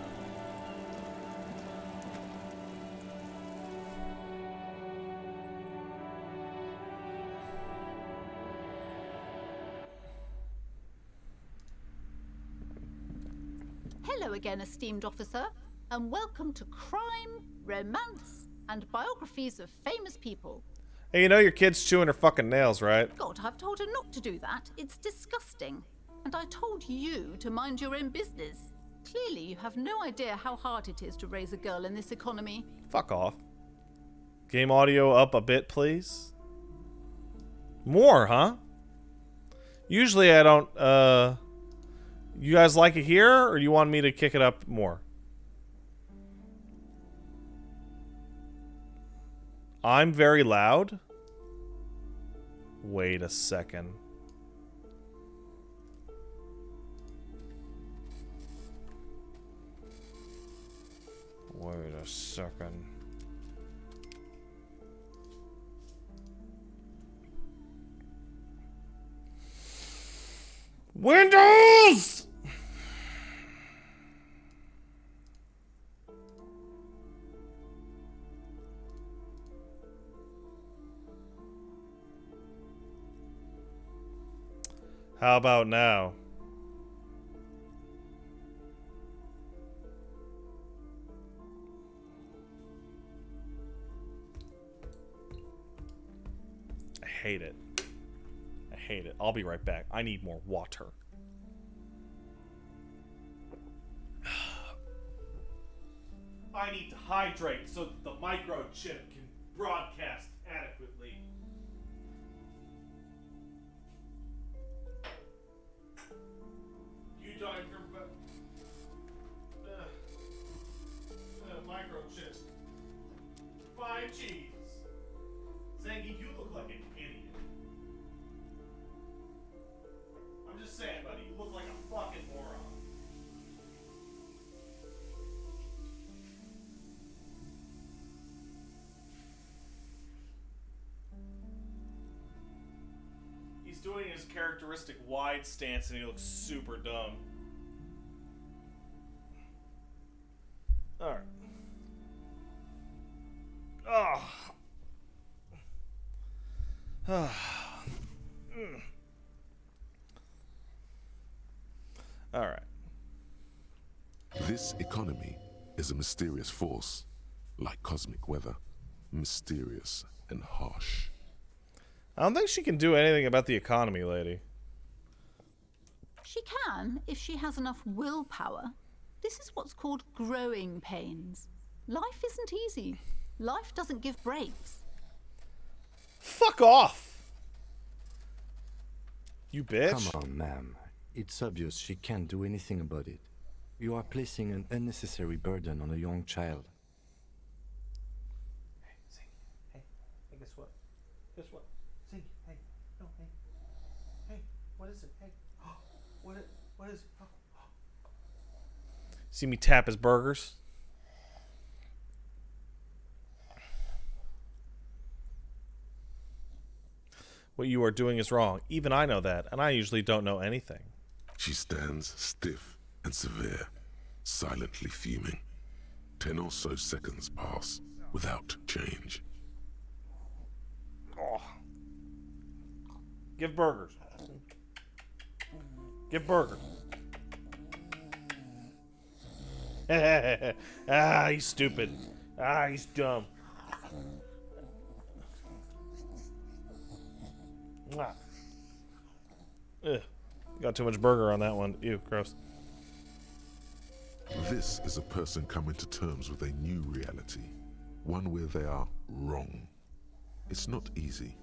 Hello again, esteemed officer, and welcome to Crime, Romance, and Biographies of Famous People. Hey, you know your kid's chewing her fucking nails, right? God, I've told her not to do that. It's disgusting. And I told you to mind your own business. Clearly, you have no idea how hard it is to raise a girl in this economy. Fuck off. Game audio up a bit, please. More, huh? Usually I don't, you guys like it here, or do you want me to kick it up more? I'm very loud? Wait a second. Wait a second. Windows! How about now? I hate it. I hate it. I'll be right back. I need more water. I need to hydrate so that the microchip can broadcast adequately. cockroaches. Fine cheese. Zangy, you look like an idiot. I'm just saying, buddy, you look like a fucking moron. He's doing his characteristic wide stance and he looks super dumb. Alright. Oh. Alright. This economy is a mysterious force, like cosmic weather, mysterious and harsh. I don't think she can do anything about the economy, lady. She can, if she has enough willpower. This is what's called growing pains. Life isn't easy. Life doesn't give breaks. Fuck off! You bitch. Come on, ma'am. It's obvious she can't do anything about it. You are placing an unnecessary burden on a young child. Hey, guess what? Guess what? Zing, hey, no, hey, what is it? Hey, what is it? Oh. See me tap his burgers? What you are doing is wrong. Even I know that, and I usually don't know anything. She stands stiff and severe, silently fuming. 10 or so seconds pass without change. Oh. Give burgers. Give burgers. Ah, he's stupid. Ah, he's dumb. Mwah. Ugh. Got too much burger on that one. Ew, gross. This is a person coming to terms with a new reality, one where they are wrong. It's not easy.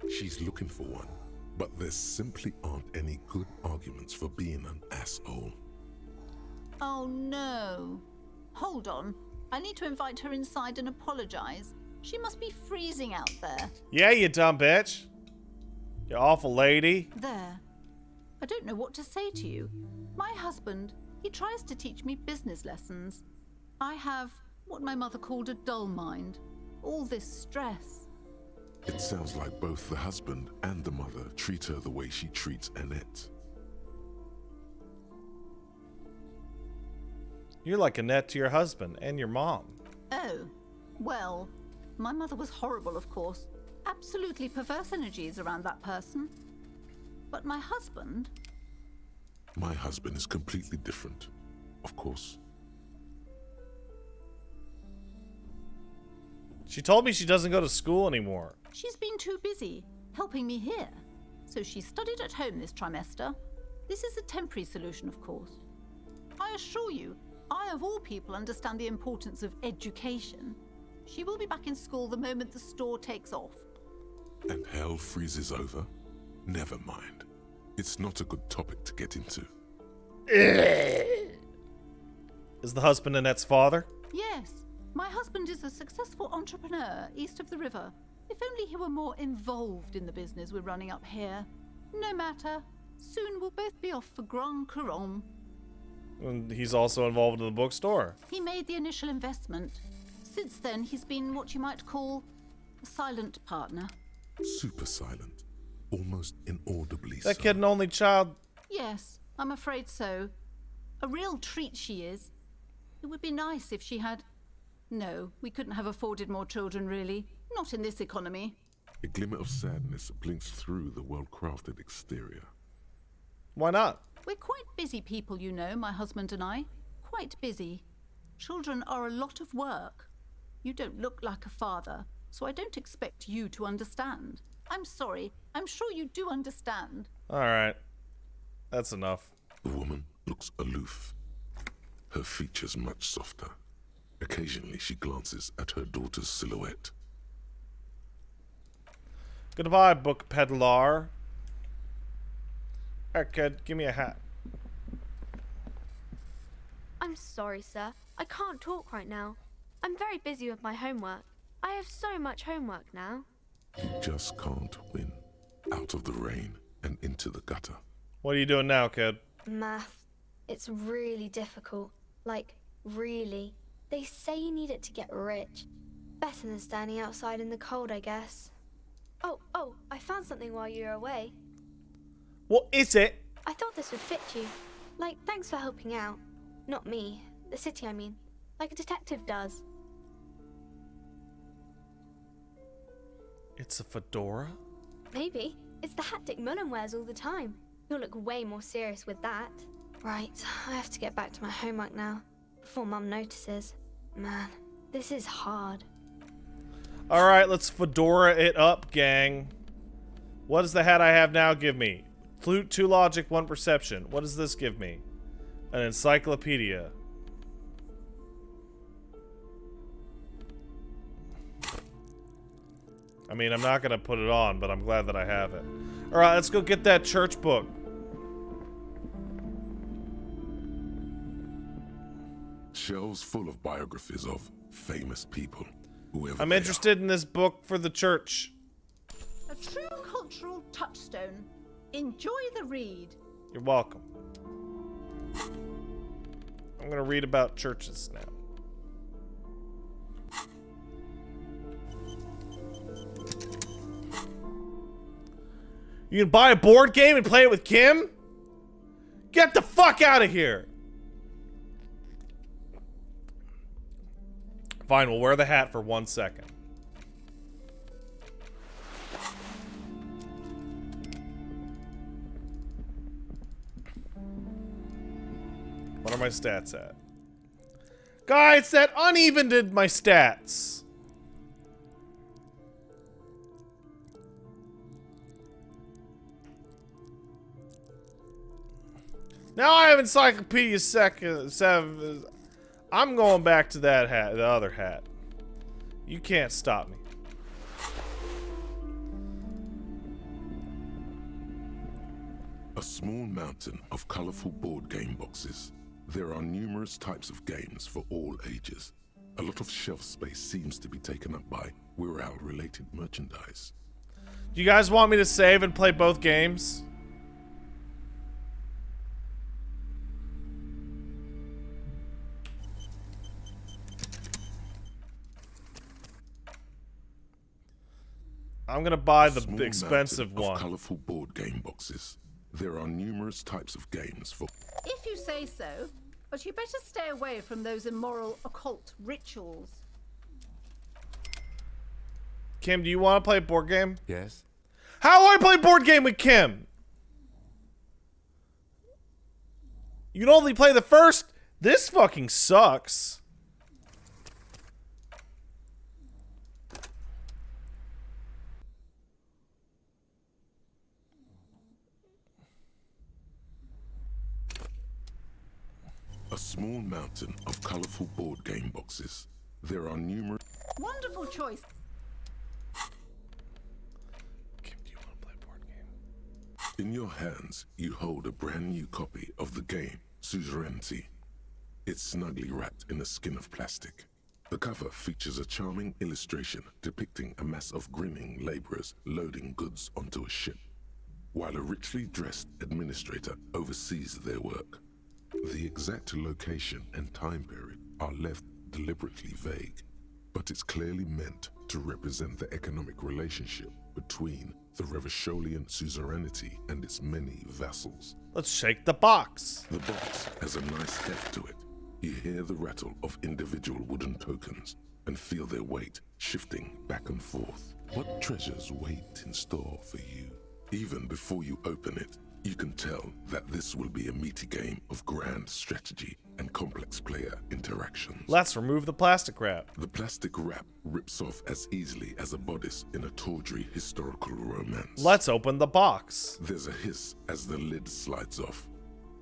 She's looking for one, but there simply aren't any good arguments for being an asshole. Oh no. Hold on. I need to invite her inside and apologize. She must be freezing out there. Yeah, you dumb bitch. You awful lady. There. I don't know what to say to you. My husband, he tries to teach me business lessons. I have what my mother called a dull mind. All this stress. It sounds like both the husband and the mother treat her the way she treats Annette. You're like Annette to your husband and your mom. Oh, well, my mother was horrible, of course. Absolutely perverse energies around that person. But my husband... My husband is completely different, of course. She told me she doesn't go to school anymore. She's been too busy helping me here. So she studied at home this trimester. This is a temporary solution, of course. I assure you, I of all people understand the importance of education. She will be back in school the moment the store takes off. And hell freezes over? Never mind. It's not a good topic to get into. Is the husband Annette's father? Yes, my husband is a successful entrepreneur east of the river. If only he were more involved in the business we're running up here. No matter. Soon we'll both be off for Grand Couronne. And he's also involved in the bookstore. He made the initial investment. Since then, he's been what you might call a silent partner. Super silent. Almost inaudibly That so. kid an only child. Yes, I'm afraid so. A real treat she is. It would be nice if she had... No, we couldn't have afforded more children, really. Not in this economy. A glimmer of sadness blinks through the well-crafted exterior. Why not? We're quite busy people, you know, my husband and I. Quite busy. Children are a lot of work. You don't look like a father, so I don't expect you to understand. I'm sorry. I'm sure you do understand. All right. That's enough. The woman looks aloof. Her features much softer. Occasionally she glances at her daughter's silhouette. Goodbye, book peddler. Hey, kid, give me a hat. I'm sorry, sir. I can't talk right now. I'm very busy with my homework. I have so much homework now. You just can't win. Out of the rain and into the gutter. What are you doing now, kid? Math. It's really difficult. Like, really. They say you need it to get rich. Better than standing outside in the cold, I guess. Oh, I found something while you were away. What is it? I thought this would fit you. Like, thanks for helping out. Not me. The city, I mean. Like a detective does. It's a fedora? Maybe. It's the hat Dick Mullen wears all the time. You'll look way more serious with that. Right, I have to get back to my homework now. Before Mum notices. Man, this is hard. Alright, let's fedora it up, gang. What does the hat I have now give me? 2 logic, 1 perception. What does this give me? An encyclopedia. I mean, I'm not gonna put it on, but I'm glad that I have it. Alright, let's go get that church book. Shelves full of biographies of famous people. Whoever I'm they interested in this book for the church. A true cultural touchstone. Enjoy the read. You're welcome. I'm gonna read about churches now. You can buy a board game and play it with Kim? Get the fuck out of here! Fine, we'll wear the hat for 1 second. What are my stats at? Guys, that unevened my stats. Now I have Encyclopedia 7. I'm going back to that hat, the other hat. You can't stop me. A small mountain of colorful board game boxes. There are numerous types of games for all ages. A lot of shelf space seems to be taken up by Wirral-related merchandise. Do you guys want me to save and play both games? I'm gonna buy the Small expensive mountain one. of colorful board game boxes. There are numerous types of games for... If you say so, but you better stay away from those immoral occult rituals. Kim, do you want to play a board game? Yes? How do I play board game with Kim? You can only play the first. This fucking sucks. A small mountain of colorful board game boxes. There are numerous... Wonderful choice. Kim, do you want to play a board game? In your hands, you hold a brand new copy of the game, Suzerainty. It's snugly wrapped in a skin of plastic. The cover features a charming illustration depicting a mass of grinning laborers loading goods onto a ship, while a richly dressed administrator oversees their work. The exact location and time period are left deliberately vague, but it's clearly meant to represent the economic relationship between the Revacholian suzerainty and its many vassals. Let's shake the box. The box has a nice heft to it. You hear the rattle of individual wooden tokens and feel their weight shifting back and forth. What treasures wait in store for you? Even before you open it, you can tell that this will be a meaty game of grand strategy and complex player interactions. Let's remove the plastic wrap. The plastic wrap rips off as easily as a bodice in a tawdry historical romance. Let's open the box. There's a hiss as the lid slides off.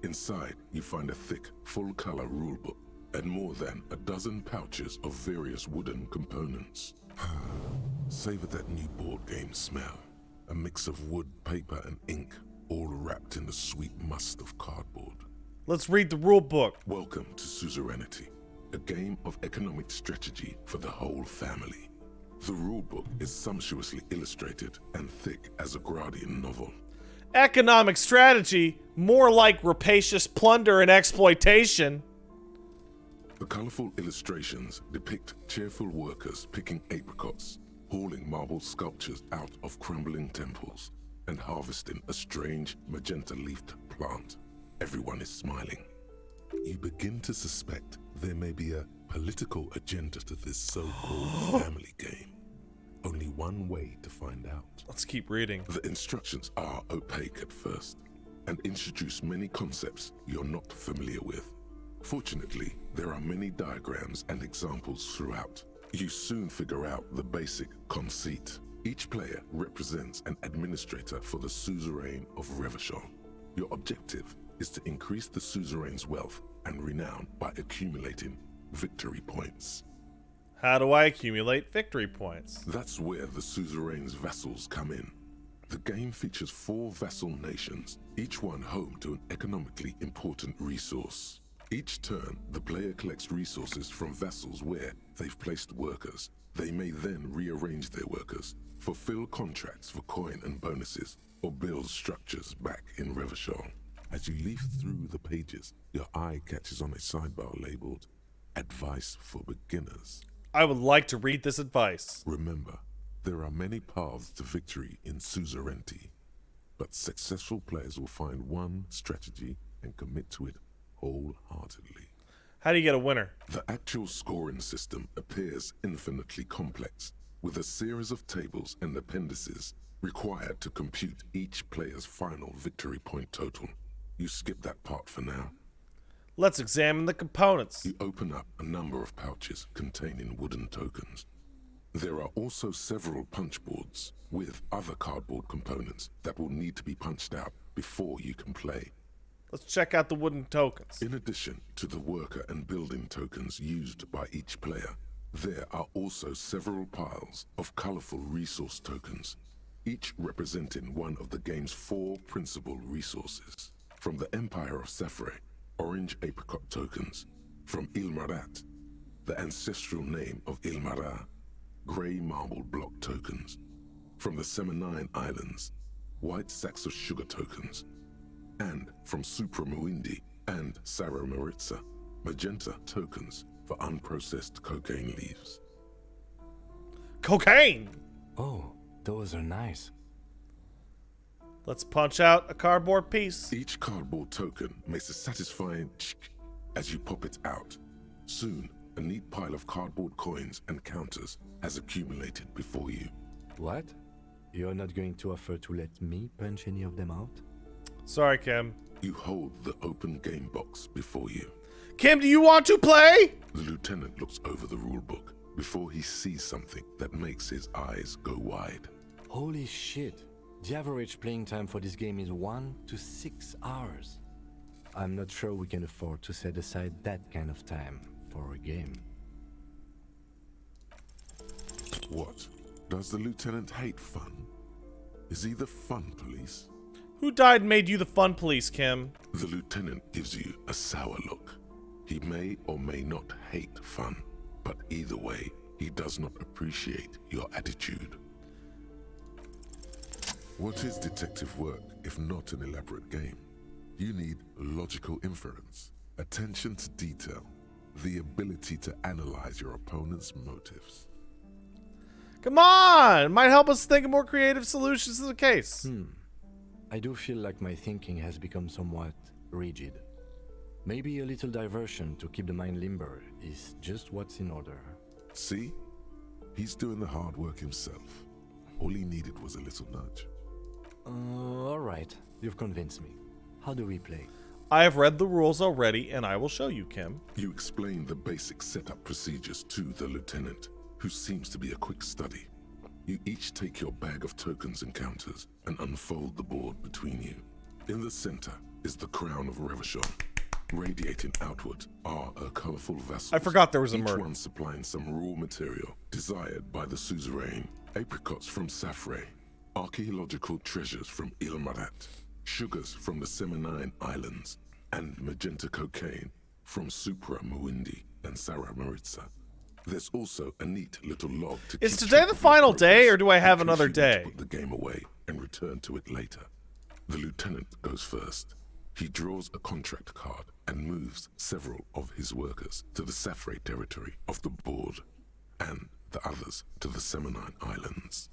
Inside, you find a thick, full-color rulebook and more than a dozen pouches of various wooden components. Savor that new board game smell. A mix of wood, paper, and ink, all wrapped in the sweet must of cardboard. Let's read the rule book. Welcome to Suzerainty, a game of economic strategy for the whole family. The rulebook is sumptuously illustrated and thick as a Gradian novel. Economic strategy, more like rapacious plunder and exploitation. The colorful illustrations depict cheerful workers picking apricots, hauling marble sculptures out of crumbling temples, and harvesting a strange magenta-leafed plant. Everyone is smiling. You begin to suspect there may be a political agenda to this so-called family game. Only one way to find out. Let's keep reading. The instructions are opaque at first and introduce many concepts you're not familiar with. Fortunately, there are many diagrams and examples throughout. You soon figure out the basic conceit. Each player represents an administrator for the suzerain of Revachol. Your objective is to increase the suzerain's wealth and renown by accumulating victory points. How do I accumulate victory points? That's where the suzerain's vassals come in. The game features 4 vassal nations, each one home to an economically important resource. Each turn, the player collects resources from vassals where they've placed workers. They may then rearrange their workers, fulfill contracts for coin and bonuses, or build structures back in Revachol. As you leaf through the pages, your eye catches on a sidebar labeled Advice for Beginners. I would like to read this advice. Remember, there are many paths to victory in Suzerainty, but successful players will find one strategy and commit to it wholeheartedly. How do you get a winner? The actual scoring system appears infinitely complex, with a series of tables and appendices required to compute each player's final victory point total. You skip that part for now. Let's examine the components. You open up a number of pouches containing wooden tokens. There are also several punch boards with other cardboard components that will need to be punched out before you can play. Let's check out the wooden tokens. In addition to the worker and building tokens used by each player, there are also several piles of colorful resource tokens, each representing one of the game's 4 principal resources. From the Empire of Safre, orange apricot tokens. From Ilmarat, the ancestral name of Ilmara, grey marble block tokens. From the Semenine Islands, white sacks of sugar tokens. And from Supra Muindi and Sarah Maritza, magenta tokens for unprocessed cocaine leaves. Cocaine! Oh, those are nice. Let's punch out a cardboard piece. Each cardboard token makes a satisfying ch as you pop it out. Soon, a neat pile of cardboard coins and counters has accumulated before you. What? You're not going to offer to let me punch any of them out? Sorry, Kim. You hold the open game box before you. Kim, do you want to play? The lieutenant looks over the rulebook before he sees something that makes his eyes go wide. Holy shit. The average playing time for this game is 1 to 6 hours. I'm not sure we can afford to set aside that kind of time for a game. What? Does the lieutenant hate fun? Is he the fun police? Who died and made you the fun police, Kim? The lieutenant gives you a sour look. He may or may not hate fun, but either way, he does not appreciate your attitude. What is detective work if not an elaborate game? You need logical inference, attention to detail, the ability to analyze your opponent's motives. Come on! Might help us think of more creative solutions to the case. I do feel like my thinking has become somewhat rigid. Maybe a little diversion to keep the mind limber is just what's in order. See? He's doing the hard work himself. All he needed was a little nudge. Alright, you've convinced me. How do we play? I have read the rules already, and I will show you, Kim. You explain the basic setup procedures to the lieutenant, who seems to be a quick study. You each take your bag of tokens and counters and unfold the board between you. In the center is the crown of Revachol. Radiating outward are a colorful vessel. I forgot there was a each murder. one supplying some raw material desired by the suzerain. Apricots from Safre, archaeological treasures from Ilmarat, sugars from the Semenine Islands, and magenta cocaine from Supra Muindi and Sarah Maritza. There's also a neat little log to Is keep today track the of your final day, progress or do I have in case another you need to day? put the game away and return to it later. The lieutenant goes first. He draws a contract card and moves several of his workers to the Safre territory of the board, and the others to the Seminine Islands.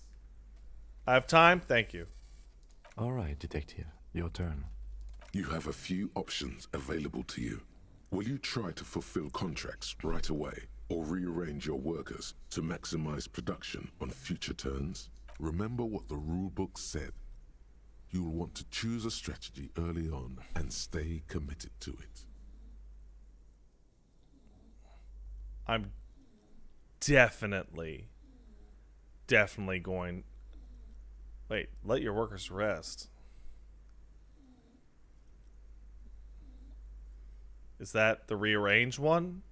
I have time. Thank you. All right, detective. Your turn. You have a few options available to you. Will you try to fulfill contracts right away, or rearrange your workers to maximize production on future turns? Remember what the rulebook said. You'll want to choose a strategy early on and stay committed to it. I'm definitely going... Wait, let your workers rest. Is that the rearrange one?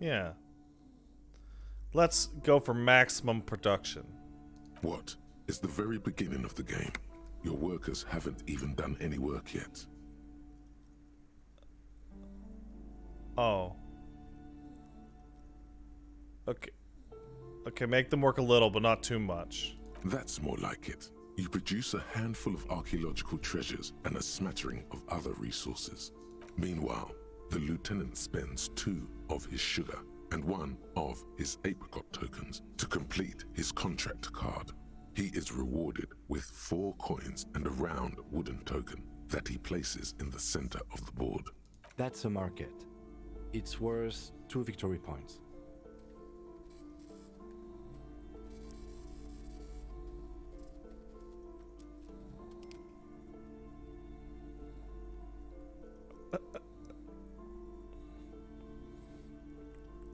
Yeah. Let's go for maximum production. What? It's the very beginning of the game. Your workers haven't even done any work yet. Oh. Okay. Okay, make them work a little, but not too much. That's more like it. You produce a handful of archaeological treasures and a smattering of other resources. Meanwhile, the lieutenant spends 2 of his sugar and 1 of his apricot tokens to complete his contract card. He is rewarded with 4 coins and a round wooden token that he places in the center of the board. That's a market. It's worth 2 victory points.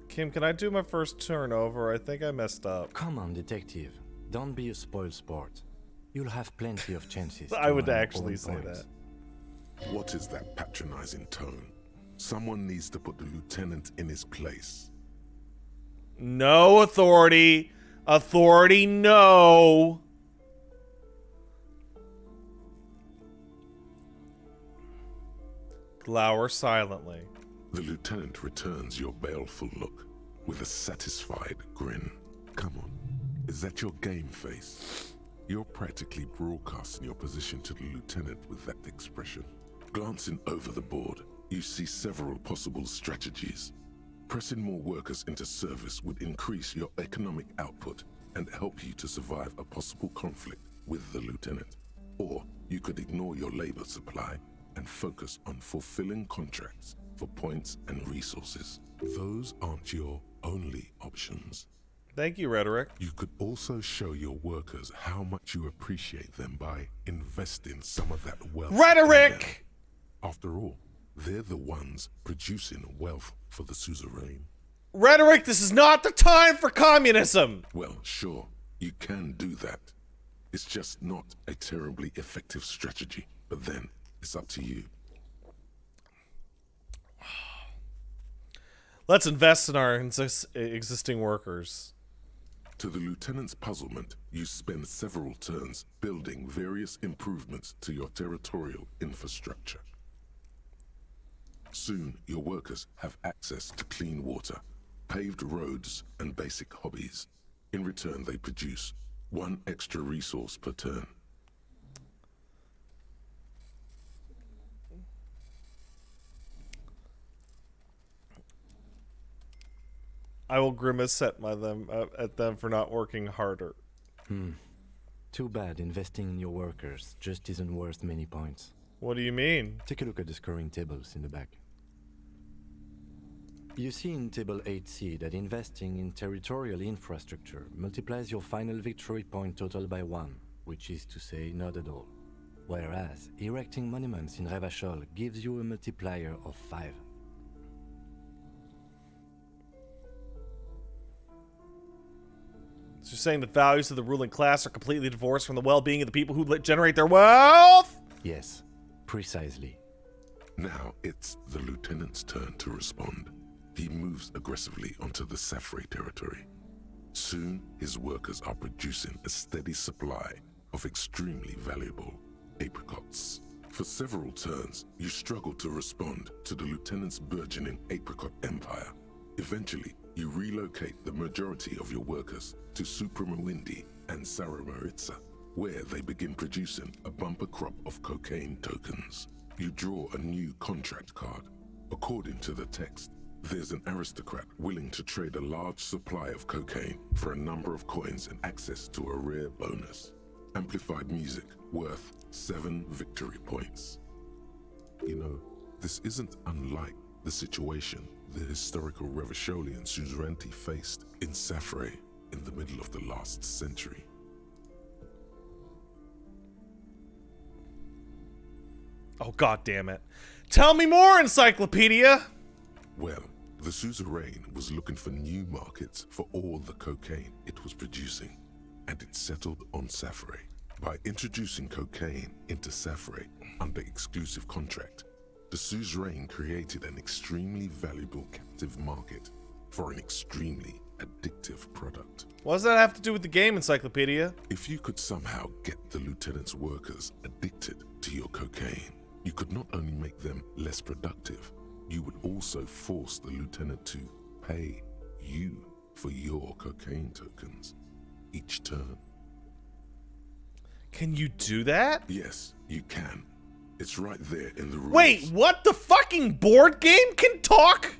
Kim, can I do my first turn over? I think I messed up. Come on, detective. Don't be a spoil sport. You'll have plenty of chances. I to would earn actually all say points. that. What is that patronizing tone? Someone needs to put the lieutenant in his place. No authority. Authority, no. Glower silently. The lieutenant returns your baleful look with a satisfied grin. Come on, is that your game face? You're practically broadcasting your position to the lieutenant with that expression. Glancing over the board, you see several possible strategies. Pressing more workers into service would increase your economic output and help you to survive a possible conflict with the lieutenant. Or you could ignore your labor supply and focus on fulfilling contracts for points and resources. Those aren't your only options. Thank you, Rhetoric. You could also show your workers how much you appreciate them by investing some of that wealth. Rhetoric! After all, they're the ones producing wealth for the suzerain. Rhetoric, this is not the time for communism! Well, sure, you can do that. It's just not a terribly effective strategy, but then it's up to you. Let's invest in our existing workers. To the lieutenant's puzzlement, you spend several turns building various improvements to your territorial infrastructure. Soon, your workers have access to clean water, paved roads, and basic hobbies. In return, they produce 1 extra resource per turn. I will grimace at them for not working harder. Too bad investing in your workers just isn't worth many points. What do you mean? Take a look at the scoring tables in the back. You see in Table 8C that investing in territorial infrastructure multiplies your final victory point total by 1, which is to say not at all. Whereas erecting monuments in Revachol gives you a multiplier of 5. So you're saying the values of the ruling class are completely divorced from the well-being of the people who generate their wealth? Yes, precisely. Now it's the lieutenant's turn to respond. He moves aggressively onto the Safrey territory. Soon, his workers are producing a steady supply of extremely valuable apricots. For several turns, you struggle to respond to the lieutenant's burgeoning apricot empire. Eventually, you relocate the majority of your workers to Supremawindi and Saramaritsa, where they begin producing a bumper crop of cocaine tokens. You draw a new contract card. According to the text, there's an aristocrat willing to trade a large supply of cocaine for a number of coins and access to a rare bonus. Amplified music worth 7 victory points. You know, this isn't unlike the situation the historical Revacholian suzerainty faced in Safrey in the middle of the last century. Oh, god damn it. Tell me more, Encyclopedia! Well, the suzerain was looking for new markets for all the cocaine it was producing, and it settled on Safrey. By introducing cocaine into Safrey under exclusive contract, the suzerain created an extremely valuable captive market for an extremely addictive product. What does that have to do with the game, Encyclopedia? If you could somehow get the lieutenant's workers addicted to your cocaine, you could not only make them less productive, you would also force the lieutenant to pay you for your cocaine tokens each turn. Can you do that? Yes, you can. It's right there in the rules. Wait, what? The fucking board game can talk?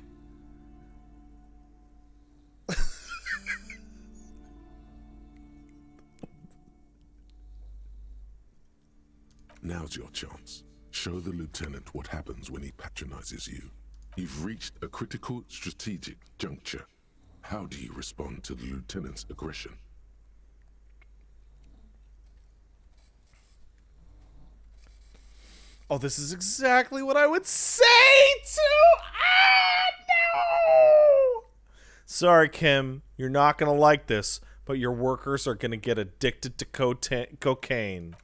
Now's your chance. Show the lieutenant what happens when he patronizes you. You've reached a critical strategic juncture. How do you respond to the lieutenant's aggression? Oh, this is exactly what I would say to... no! Sorry, Kim. You're not going to like this, but your workers are going to get addicted to cocaine.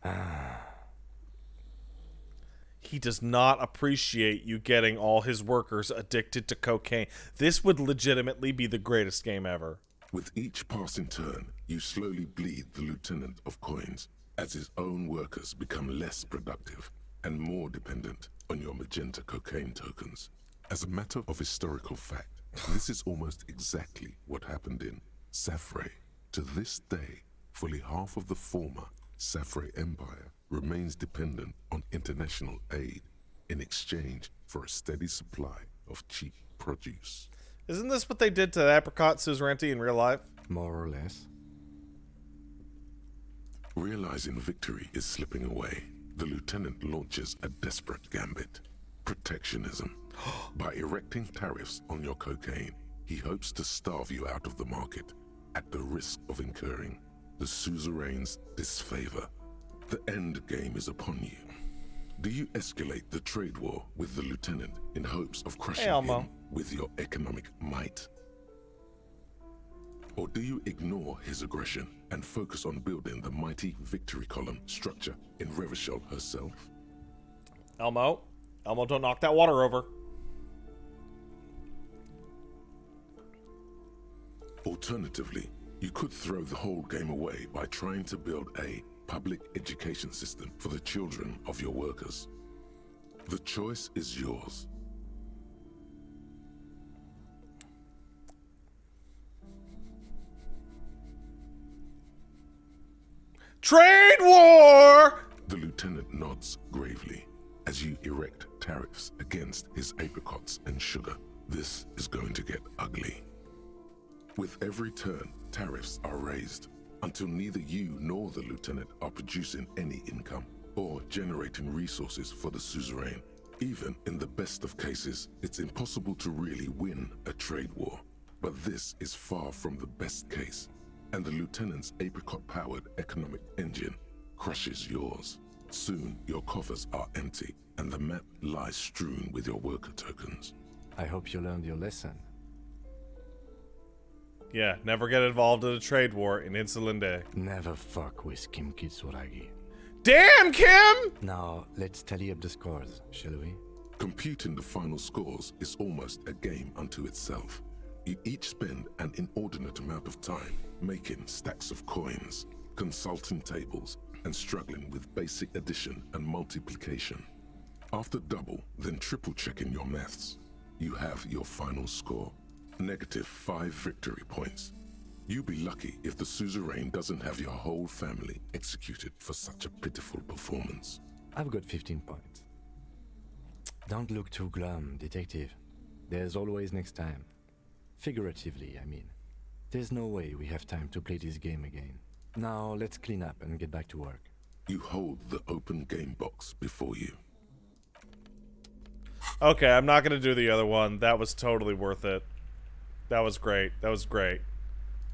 He does not appreciate you getting all his workers addicted to cocaine. This would legitimately be the greatest game ever. With each passing turn, you slowly bleed the lieutenant of coins as his own workers become less productive and more dependent on your magenta cocaine tokens. As a matter of historical fact, this is almost exactly what happened in Safrey. To this day, fully half of the former Safrey Empire remains dependent on international aid in exchange for a steady supply of cheap produce. Isn't this what they did to Apricot Suzerainty in real life? More or less. Realizing victory is slipping away, the lieutenant launches a desperate gambit. Protectionism. By erecting tariffs on your cocaine, he hopes to starve you out of the market at the risk of incurring the suzerain's disfavor. The end game is upon you. Do you escalate the trade war with the lieutenant in hopes of crushing him with your economic might? Or do you ignore his aggression and focus on building the mighty victory column structure in Revachol herself? Elmo, don't knock that water over. Alternatively, you could throw the whole game away by trying to build a public education system for the children of your workers. The choice is yours. Trade war! The lieutenant nods gravely as you erect tariffs against his apricots and sugar. This is going to get ugly. With every turn, tariffs are raised until neither you nor the lieutenant are producing any income or generating resources for the suzerain. Even in the best of cases, it's impossible to really win a trade war. But this is far from the best case, and the lieutenant's apricot-powered economic engine crushes yours. Soon, your coffers are empty, and the map lies strewn with your worker tokens. I hope you learned your lesson. Yeah, never get involved in a trade war in Insulinde. Never fuck with Kim Kitsuragi. Damn, Kim! Now, let's tally up the scores, shall we? Computing the final scores is almost a game unto itself. You each spend an inordinate amount of time making stacks of coins, consulting tables, and struggling with basic addition and multiplication. After double, then triple checking your maths, you have your final score. -5 victory points. You'll be lucky if the suzerain doesn't have your whole family executed for such a pitiful performance. I've got 15 points. Don't look too glum, detective. There's always next time. Figuratively, I mean. There's no way we have time to play this game again. Now, let's clean up and get back to work. You hold the open game box before you. Okay, I'm not gonna do the other one. That was totally worth it. That was great. That was great.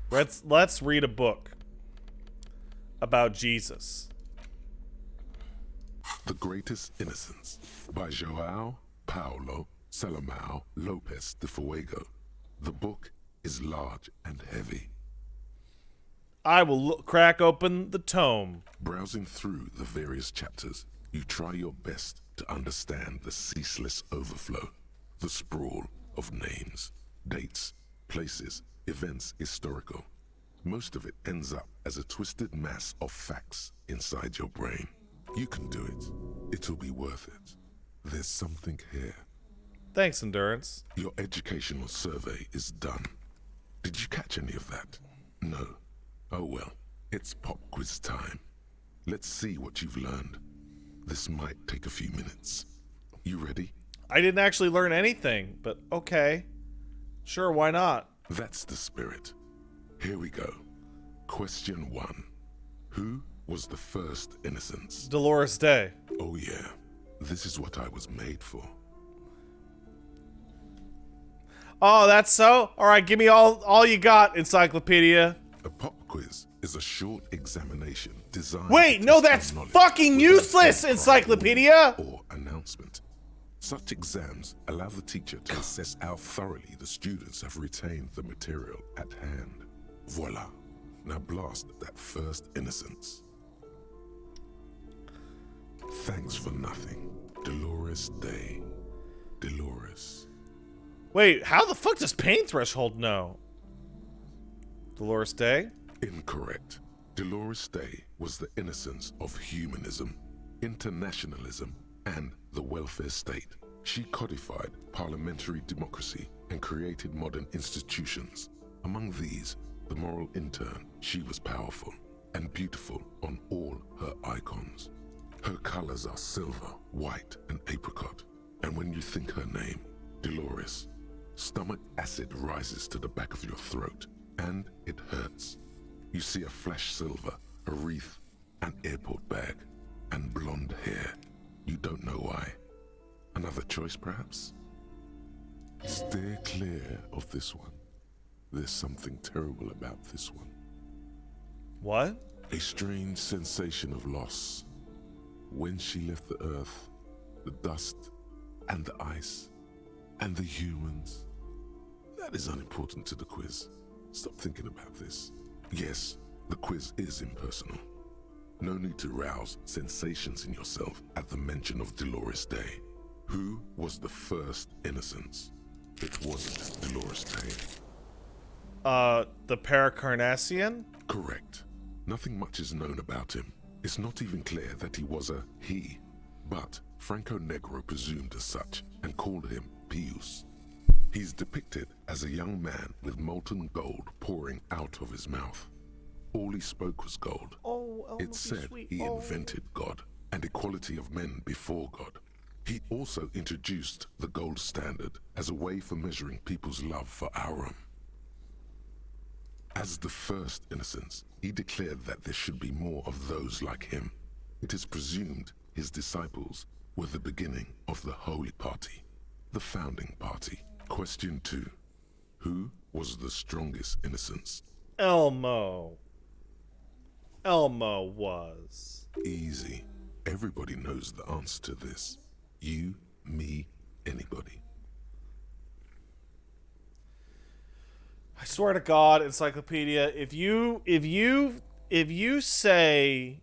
Let's read a book about Jesus. The Greatest Innocence by João Paulo Salomão Lopes de Fuego. The book is large and heavy. I will crack open the tome. Browsing through the various chapters, you try your best to understand the ceaseless overflow, the sprawl of names, dates, places, events historical. Most of it ends up as a twisted mass of facts inside your brain. You can do it. It'll be worth it. There's something here. Thanks, Endurance. Your educational survey is done. Did you catch any of that? No. Oh well, it's pop quiz time. Let's see what you've learned. This might take a few minutes. You ready? I didn't actually learn anything, but okay. Sure, why not? That's the spirit. Here we go. Question 1. Who was the first innocence? Dolores Day. Oh yeah, this is what I was made for. Oh, that's so? Alright, give me all you got, Encyclopedia. A pop quiz is a short examination designed Wait, to no, test that's our knowledge fucking without useless, any Encyclopedia! problem or announcement. Such exams allow the teacher to assess how thoroughly the students have retained the material at hand. Voila. Now blast that first innocence. Thanks for nothing. Dolores Day. Dolores. Wait, how the fuck does Pain Threshold know? Dolores Day? Incorrect. Dolores Day was the innocence of humanism, internationalism, and the welfare state. She codified parliamentary democracy and created modern institutions. Among these, the moral intern, she was powerful and beautiful on all her icons. Her colors are silver, white, and apricot. And when you think her name, Dolores, stomach acid rises to the back of your throat, and it hurts. You see a flash silver, a wreath, an airport bag, and blonde hair. You don't know why. Another choice, perhaps? Steer clear of this one. There's something terrible about this one. What? A strange sensation of loss. When she left the earth, the dust, and the ice, and the humans. That is unimportant to the quiz. Stop thinking about this. Yes, the quiz is impersonal. No need to rouse sensations in yourself at the mention of Dolores Day. Who was the first innocence? It wasn't Dolores Day. The Paracarnassian? Correct. Nothing much is known about him. It's not even clear that he was a he, but Franco Negro presumed as such and called him Pius. He's depicted as a young man with molten gold pouring out of his mouth. All he spoke was gold. It said he invented God and equality of men before God. He also introduced the gold standard as a way for measuring people's love for Aurum. As the first innocence, he declared that there should be more of those like him. It is presumed his disciples were the beginning of the Holy Party, the founding party. Question 2. Who was the strongest innocence? Elmo. Elmo was. Easy. Everybody knows the answer to this. You, me, anybody. I swear to God, Encyclopedia, if you say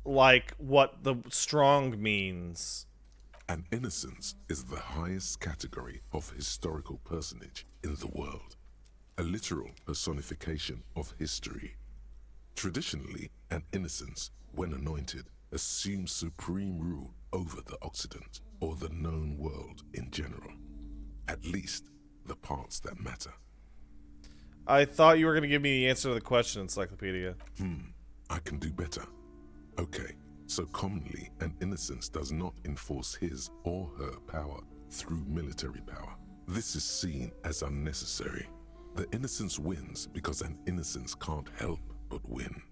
like what the strong means. An innocence is the highest category of historical personage in the world, a literal personification of history. Traditionally, an innocence, when anointed, assumes supreme rule over the Occident or the known world in general, at least the parts that matter. I thought you were going to give me the answer to the question, Encyclopedia. I can do better. Okay, so commonly an innocence does not enforce his or her power through military power. This is seen as unnecessary. The innocence wins because an innocence can't help but win,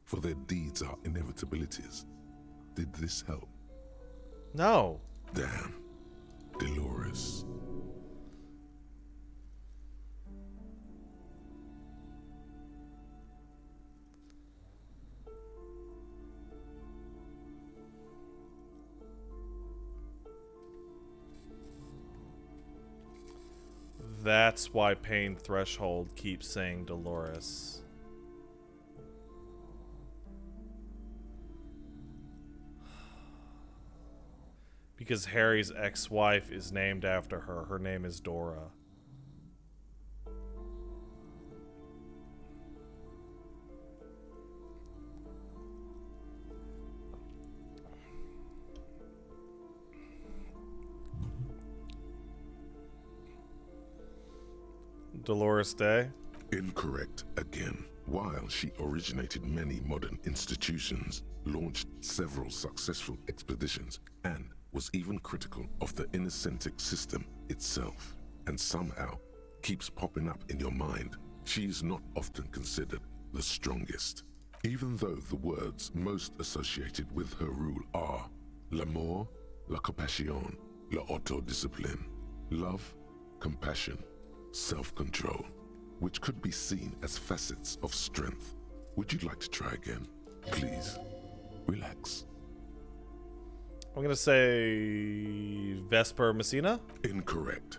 for their deeds are inevitabilities. Did this help? No. Damn. Dolores. That's why Pain Threshold keeps saying Dolores. Because Harry's ex-wife is named after her. Her name is Dora. Dolores Day? Incorrect again. While she originated many modern institutions, launched several successful expeditions, and was even critical of the Innocentic system itself, and somehow keeps popping up in your mind, she is not often considered the strongest. Even though the words most associated with her rule are l'amour, la compassion, la autodiscipline, love, compassion, self-control, which could be seen as facets of strength. Would you like to try again? Please, relax. I'm gonna say Vesper Messina? Incorrect.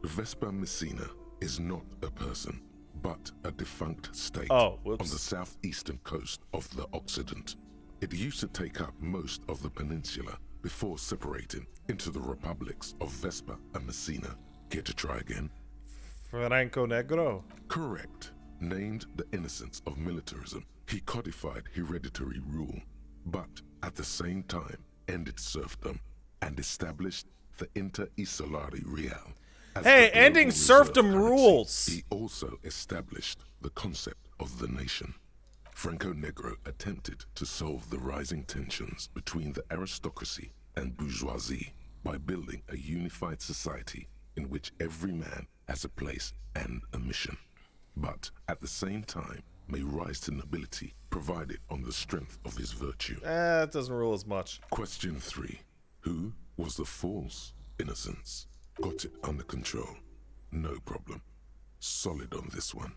Vesper Messina is not a person, but a defunct state Oh, on whoops. the southeastern coast of the Occident. It used to take up most of the peninsula before separating into the republics of Vesper and Messina. Care to try again? Franco Negro? Correct. Named the innocence of militarism, he codified hereditary rule, but at the same time ended serfdom and established the Inter Isolari Real. As Hey, the global ending reserve serfdom currency. rules. He also established the concept of the nation. Franco Negro attempted to solve the rising tensions between the aristocracy and bourgeoisie by building a unified society in which every man has a place and a mission, but at the same time may rise to nobility provided on the strength of his virtue. It doesn't rule as much. Question 3. Who was the false innocence? Got it under control. No problem. Solid on this one.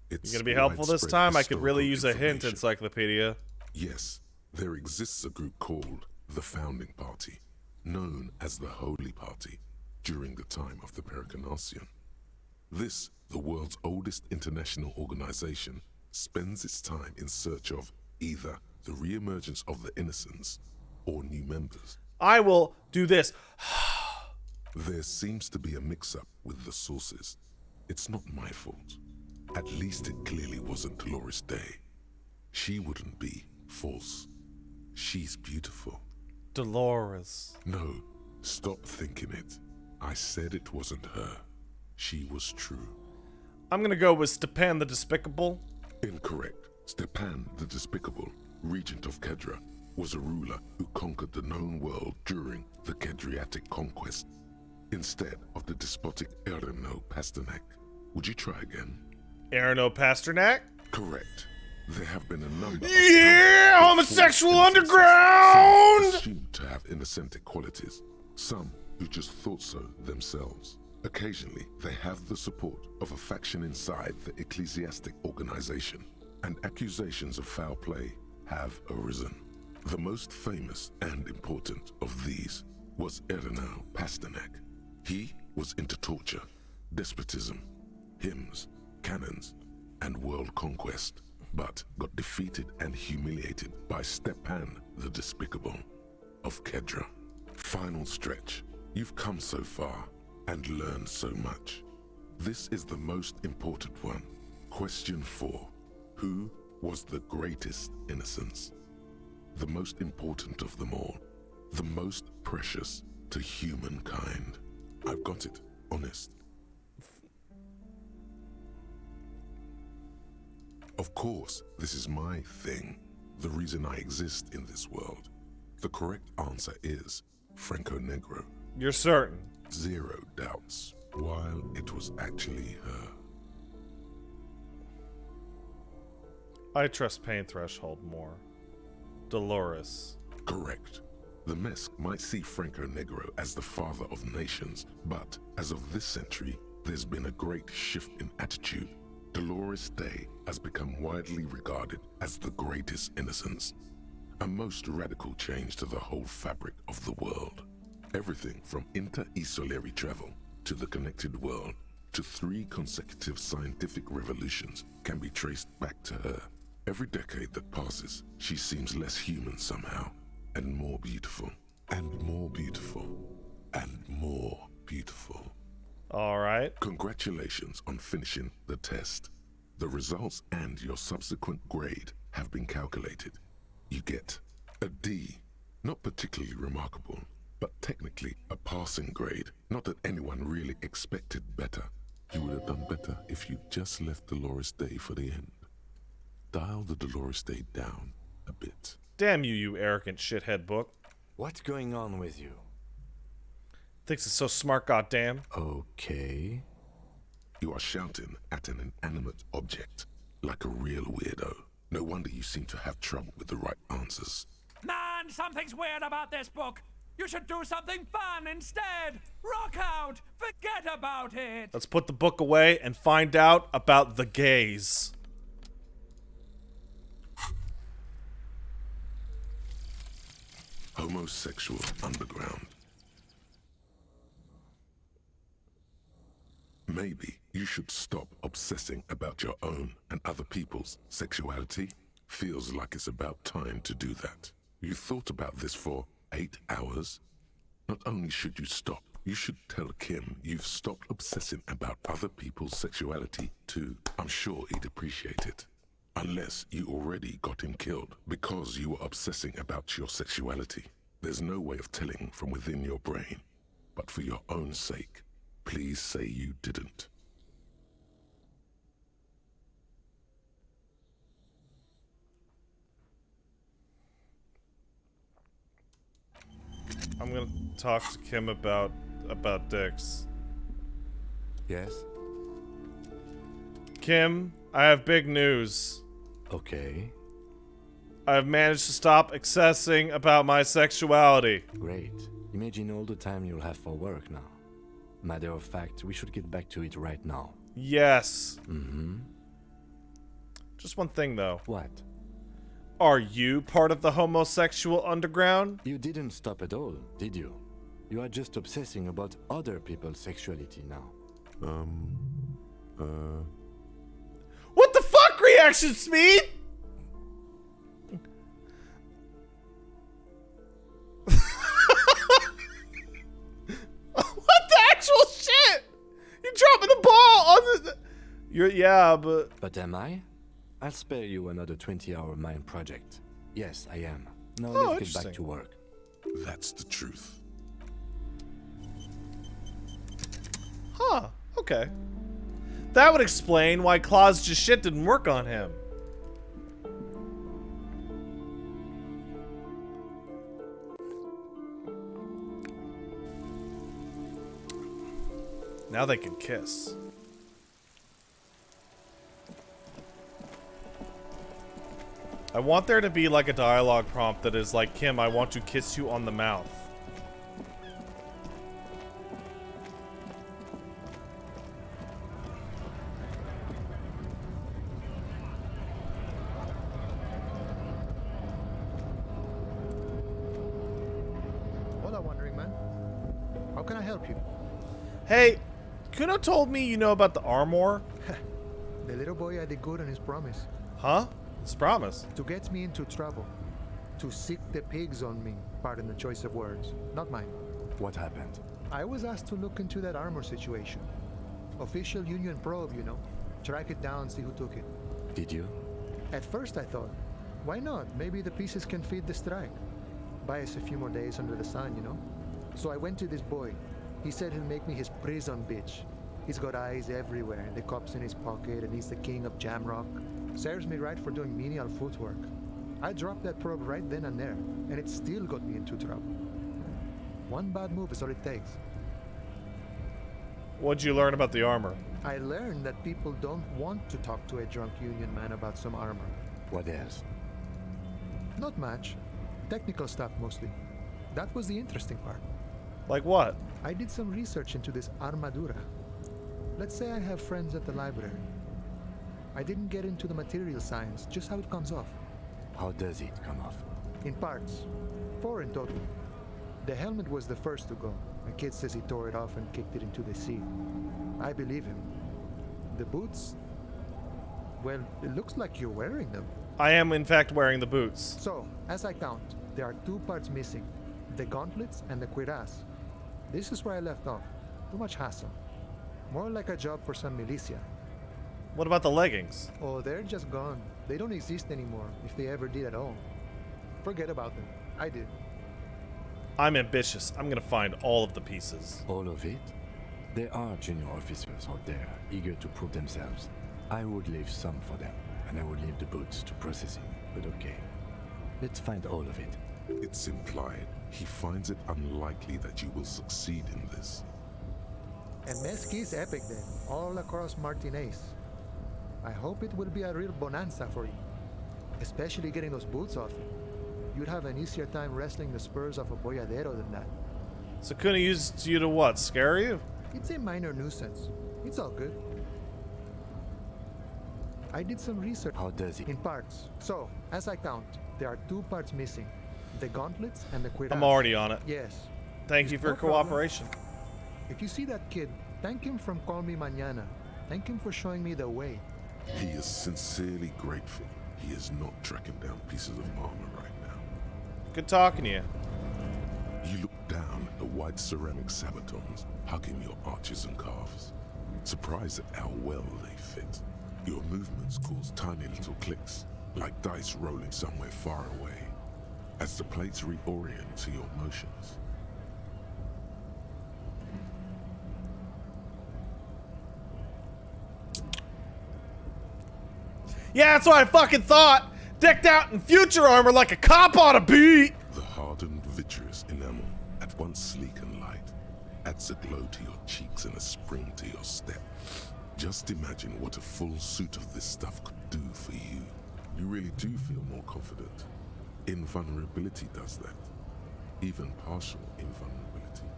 It's You gonna be helpful this widespread time? I could really use historical a hint, information. Encyclopedia. Yes, there exists a group called the Founding Party, known as the Holy Party, during the time of the Pericarnacian. This, the world's oldest international organization, spends its time in search of either the re-emergence of the innocents or new members. I will do this. There seems to be a mix-up with the sources. It's not my fault. At least it clearly wasn't Dolores Day. She wouldn't be false. She's beautiful. Dolores. No, stop thinking it. I said it wasn't her. She was true. I'm gonna go with Stepan the Despicable. Incorrect. Stepan the Despicable, regent of Kedra, was a ruler who conquered the known world during the Kedriatic conquest, instead of the despotic Erno Pasternak. Would you try again? Arno Pasternak. Correct. There have been a number Yeah, of homosexual false innocents, underground! some assumed to have innocentic qualities, some who just thought so themselves. Occasionally, they have the support of a faction inside the ecclesiastic organization, and accusations of foul play have arisen. The most famous and important of these was Erno Pasternak. He was into torture, despotism, hymns, cannons, and world conquest, but got defeated and humiliated by Stepan the Despicable of Kedra. Final stretch. You've come so far and learned so much. This is the most important one. Question 4. Who was the greatest innocence? The most important of them all. The most precious to humankind. I've got it. Honest. Of course, this is my thing. The reason I exist in this world. The correct answer is Franco Negro. You're certain? 0 doubts. While it was actually her. I trust pain threshold more. Dolores. Correct. The Mesk might see Franco Negro as the father of nations, but as of this century, there's been a great shift in attitude. Dolores Day has become widely regarded as the greatest innocence. A most radical change to the whole fabric of the world. Everything from inter-esolary travel to the connected world to 3 consecutive scientific revolutions can be traced back to her. Every decade that passes, she seems less human somehow, and more beautiful, and more beautiful, and more beautiful. All right. Congratulations on finishing the test. The results and your subsequent grade have been calculated. You get a D. Not particularly remarkable, but technically a passing grade. Not that anyone really expected better. You would have done better if you just left Dolores Day for the end. Dial the Dolores Day down a bit. Damn you, you arrogant shithead book. What's going on with you? Thinks it's so smart, goddamn. Okay. You are shouting at an inanimate object, like a real weirdo. No wonder you seem to have trouble with the right answers. Man, something's weird about this book. You should do something fun instead. Rock out. Forget about it. Let's put the book away and find out about the gays. Homosexual underground. Maybe you should stop obsessing about your own and other people's sexuality. Feels like it's about time to do that. You thought about this for 8 hours? Not only should you stop, you should tell Kim you've stopped obsessing about other people's sexuality too. I'm sure he'd appreciate it. Unless you already got him killed because you were obsessing about your sexuality. There's no way of telling from within your brain. But for your own sake, please say you didn't. I'm gonna talk to Kim about dicks. Yes? Kim, I have big news. Okay. I've managed to stop obsessing about my sexuality. Great. Imagine all the time you'll have for work now. Matter of fact, we should get back to it right now. Yes. Mm-hmm. Just one thing, though. What? Are you part of the homosexual underground? You didn't stop at all, did you? You are just obsessing about other people's sexuality now. What the fuck, reaction speed? What the actual shit? You're dropping the ball on the... Yeah, but... But am I? I'll spare you another 20-hour mine project. Yes, I am. Now Oh, let's get back interesting. to work. That's the truth. Huh, okay. That would explain why Claw's just shit didn't work on him. Now they can kiss. I want there to be like a dialogue prompt that is like, Kim, I want to kiss you on the mouth. Hola, Wandering Man. How can I help you? Hey, Kuno told me you know about the armor. The little boy had a good on his promise. Huh? It's promise. To get me into trouble. To sick the pigs on me. Pardon the choice of words. Not mine. What happened? I was asked to look into that armor situation. Official Union probe, you know. Track it down, see who took it. Did you? At first I thought, why not? Maybe the pieces can feed the strike. Buy us a few more days under the sun, you know? So I went to this boy. He said he'll make me his prison bitch. He's got eyes everywhere, and the cops in his pocket, and he's the king of Jamrock. Serves me right for doing menial footwork. I dropped that probe right then and there, and it still got me into trouble. One bad move is all it takes. What'd you learn about the armor? I learned that people don't want to talk to a drunk Union man about some armor. What else? Not much. Technical stuff mostly. That was the interesting part. Like what? I did some research into this armadura. Let's say I have friends at the library. I didn't get into the material science, just how it comes off. How does it come off? In parts. 4 in total. The helmet was the first to go. A kid says he tore it off and kicked it into the sea. I believe him. The boots? Well, it looks like you're wearing them. I am, in fact, wearing the boots. So, as I count, there are 2 parts missing. The gauntlets and the cuirass. This is where I left off. Too much hassle. More like a job for some militia. What about the leggings? Oh, they're just gone. They don't exist anymore, if they ever did at all. Forget about them. I did. I'm ambitious. I'm gonna find all of the pieces. All of it? There are junior officers out there, eager to prove themselves. I would leave some for them, and I would leave the boots to processing, but okay. Let's find all of it. It's implied he finds it unlikely that you will succeed in this. And Mesqui's epic then, all across Martinez. I hope it will be a real bonanza for you. Especially getting those boots off you. You'd have an easier time wrestling the spurs off a boyadero than that. So Kuna used you to what? Scare you? It's a minor nuisance. It's all good. I did some research. How does it? In parts. So, as I count, there are 2 parts missing. The gauntlets and the cuirass. I'm already on it. Yes. Thank you for your cooperation. If you see that kid, thank him from Call Me Mañana. Thank him for showing me the way. He is sincerely grateful he is not tracking down pieces of armor right now. Good talking to you. You look down at the white ceramic sabatons hugging your arches and calves, surprised at how well they fit. Your movements cause tiny little clicks, like dice rolling somewhere far away, as the plates reorient to your motions. Yeah, that's what I fucking thought! Decked out in future armor like a cop ought to be! The hardened vitreous enamel, at once sleek and light, adds a glow to your cheeks and a spring to your step. Just imagine what a full suit of this stuff could do for you. You really do feel more confident. Invulnerability does that. Even partial invulnerability.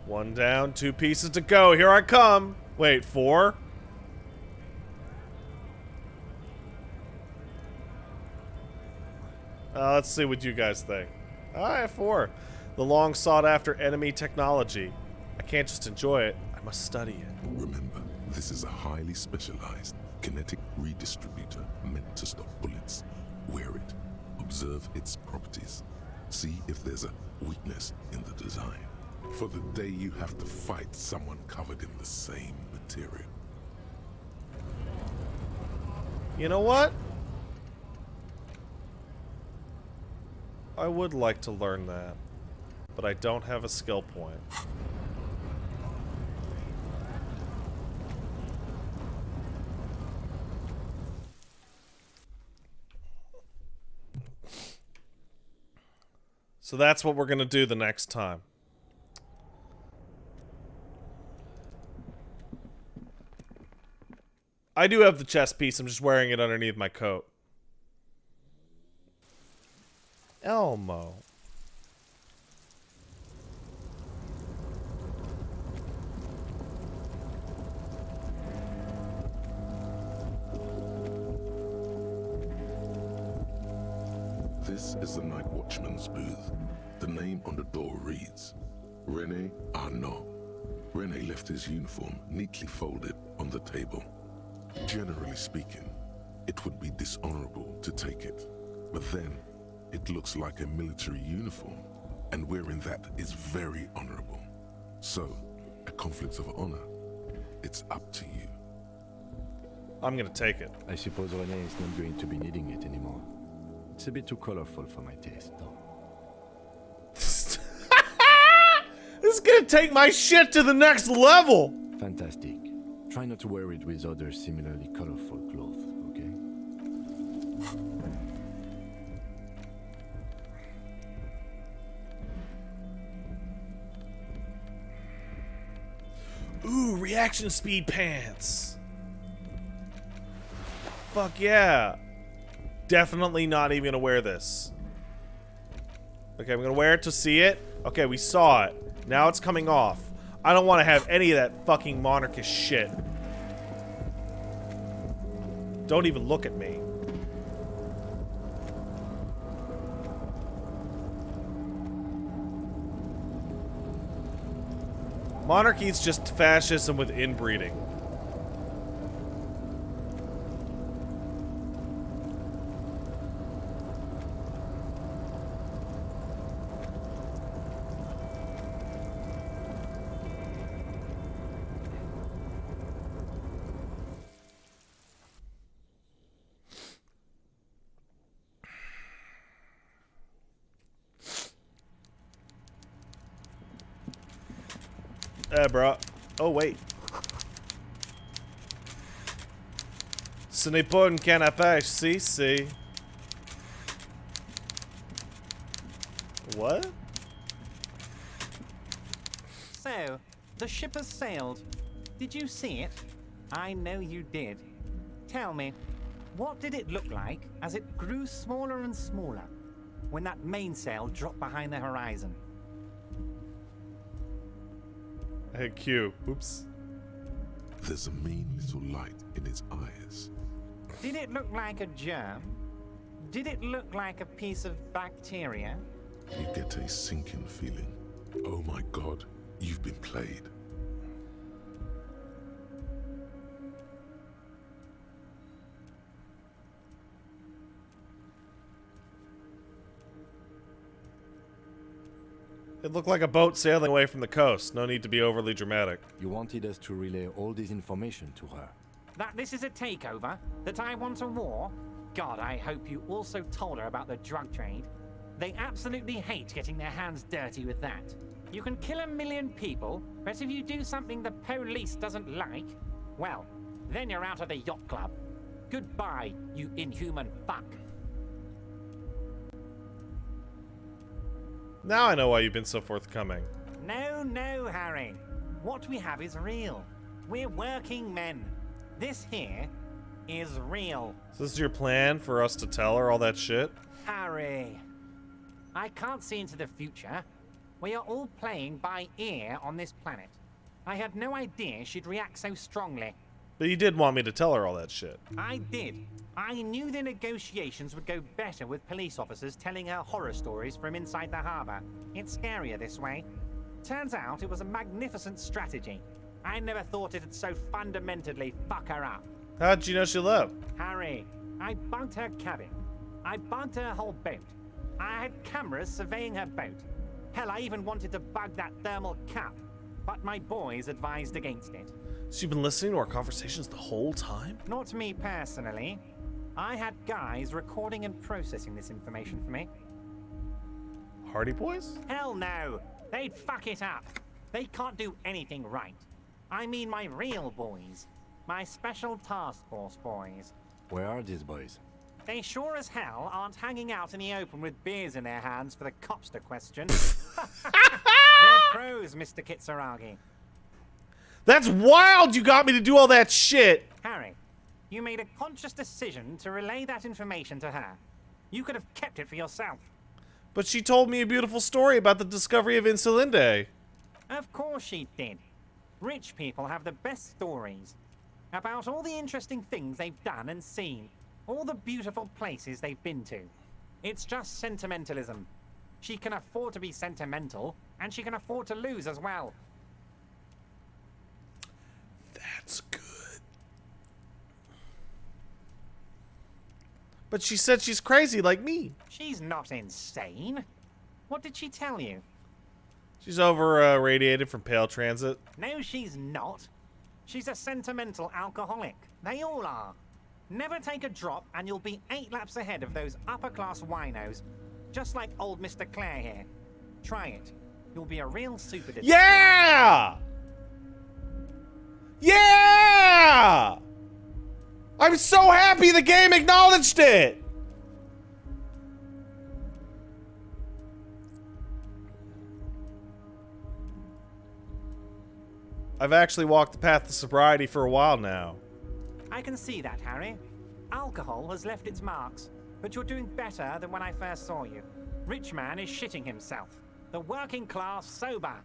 1 down, 2 pieces to go. Here I come. Wait, 4? Let's see what you guys think. Alright, 4. The long sought after enemy technology. I can't just enjoy it, I must study it. Remember, this is a highly specialized kinetic redistributor meant to stop bullets. Wear it. Observe its properties. See if there's a weakness in the design. For the day you have to fight someone covered in the same material. You know what? I would like to learn that, but I don't have a skill point. So that's what we're gonna do the next time. I do have the chest piece, I'm just wearing it underneath my coat. Elmo. This is the Night Watchman's booth. The name on the door reads, René Arnaud. Rene left his uniform neatly folded on the table. Generally speaking, it would be dishonorable to take it. But then, it looks like a military uniform, and wearing that is very honorable. So, a conflict of honor, it's up to you. I'm gonna take it. I suppose Rene is not going to be needing it anymore. It's a bit too colorful for my taste, though. This is gonna take my shit to the next level! Fantastic. Try not to wear it with other similarly colorful clothes, okay? Ooh, reaction speed pants. Fuck yeah. Definitely not even gonna wear this. Okay, I'm gonna wear it to see it. Okay, we saw it. Now it's coming off. I don't want to have any of that fucking monarchist shit. Don't even look at me. Monarchy is just fascism with inbreeding. Bro. Oh, wait. Ce n'est pas une canne à pêche, si. What? So, the ship has sailed. Did you see it? I know you did. Tell me, what did it look like as it grew smaller and smaller when that mainsail dropped behind the horizon? I hit Q. Oops. There's a mean little light in its eyes. Did it look like a germ? Did it look like a piece of bacteria? You get a sinking feeling. Oh my god, you've been played. It looked like a boat sailing away from the coast. No need to be overly dramatic. You wanted us to relay all this information to her. That this is a takeover? That I want a war? God, I hope you also told her about the drug trade. They absolutely hate getting their hands dirty with that. You can kill 1 million people, but if you do something the police doesn't like, well, then you're out of the yacht club. Goodbye, you inhuman fuck. Now I know why you've been so forthcoming. No, Harry. What we have is real. We're working men. This here is real. So this is your plan for us to tell her all that shit? Harry, I can't see into the future. We are all playing by ear on this planet. I had no idea she'd react so strongly. But you did want me to tell her all that shit. I did. I knew the negotiations would go better with police officers telling her horror stories from inside the harbor. It's scarier this way. Turns out it was a magnificent strategy. I never thought it'd so fundamentally fuck her up. How'd you know she left? Harry, I bugged her cabin. I bugged her whole boat. I had cameras surveying her boat. Hell, I even wanted to bug that thermal cap. But my boys advised against it. So you've been listening to our conversations the whole time? Not me personally. I had guys recording and processing this information for me. Hardy Boys? Hell no! They'd fuck it up. They can't do anything right. I mean my real boys. My special task force boys. Where are these boys? They sure as hell aren't hanging out in the open with beers in their hands for the cops to question. They're pros, Mr. Kitsuragi. That's wild you got me to do all that shit! Harry, you made a conscious decision to relay that information to her. You could have kept it for yourself. But she told me a beautiful story about the discovery of Insulinde. Of course she did. Rich people have the best stories. About all the interesting things they've done and seen. All the beautiful places they've been to. It's just sentimentalism. She can afford to be sentimental, and she can afford to lose as well. That's good. But she said she's crazy like me. She's not insane. What did she tell you? She's over radiated from pale transit. No, she's not. She's a sentimental alcoholic. They all are. Never take a drop and you'll be 8 laps ahead of those upper-class winos. Just like old Mr. Clare here. Try it. You'll be a real super detective. Yeah! Yeah! I'm so happy the game acknowledged it! I've actually walked the path to sobriety for a while now. I can see that, Harry. Alcohol has left its marks, but you're doing better than when I first saw you. Rich man is shitting himself. The working class sober.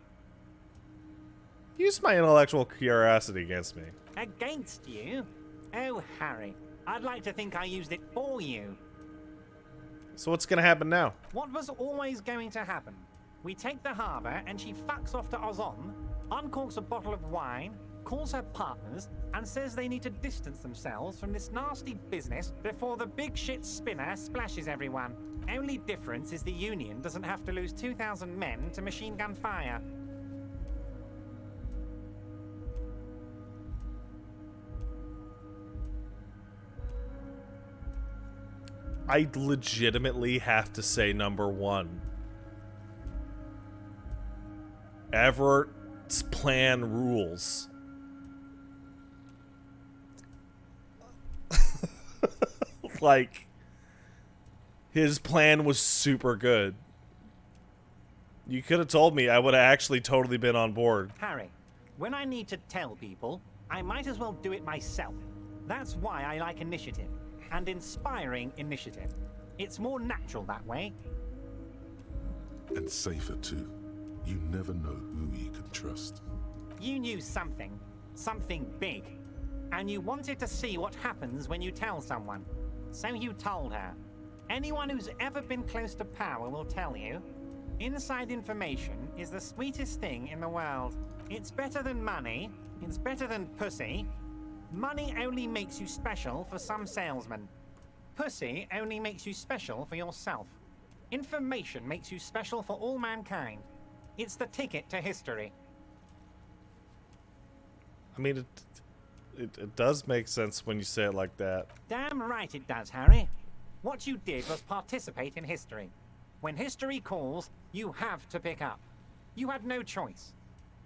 Use my intellectual curiosity against me. Against you? Oh, Harry, I'd like to think I used it for you. So what's gonna happen now? What was always going to happen? We take the harbour and she fucks off to Ozon, uncorks a bottle of wine, calls her partners, and says they need to distance themselves from this nasty business before the big shit spinner splashes everyone. Only difference is the Union doesn't have to lose 2,000 men to machine gun fire. I legitimately have to say number one. Everett's plan rules. Like, his plan was super good. You could have told me, I would have actually totally been on board. Harry, when I need to tell people, I might as well do it myself. That's why I like initiative. And inspiring initiative. It's more natural that way. And safer too. You never know who you can trust. You knew something. Something big. And you wanted to see what happens when you tell someone. So you told her. Anyone who's ever been close to power will tell you. Inside information is the sweetest thing in the world. It's better than money. It's better than pussy. Money only makes you special for some salesmen. Pussy only makes you special for yourself. Information makes you special for all mankind. It's the ticket to history. I mean, it does make sense when you say it like that. Damn right it does, Harry. What you did was participate in history. When history calls, you have to pick up. You had no choice.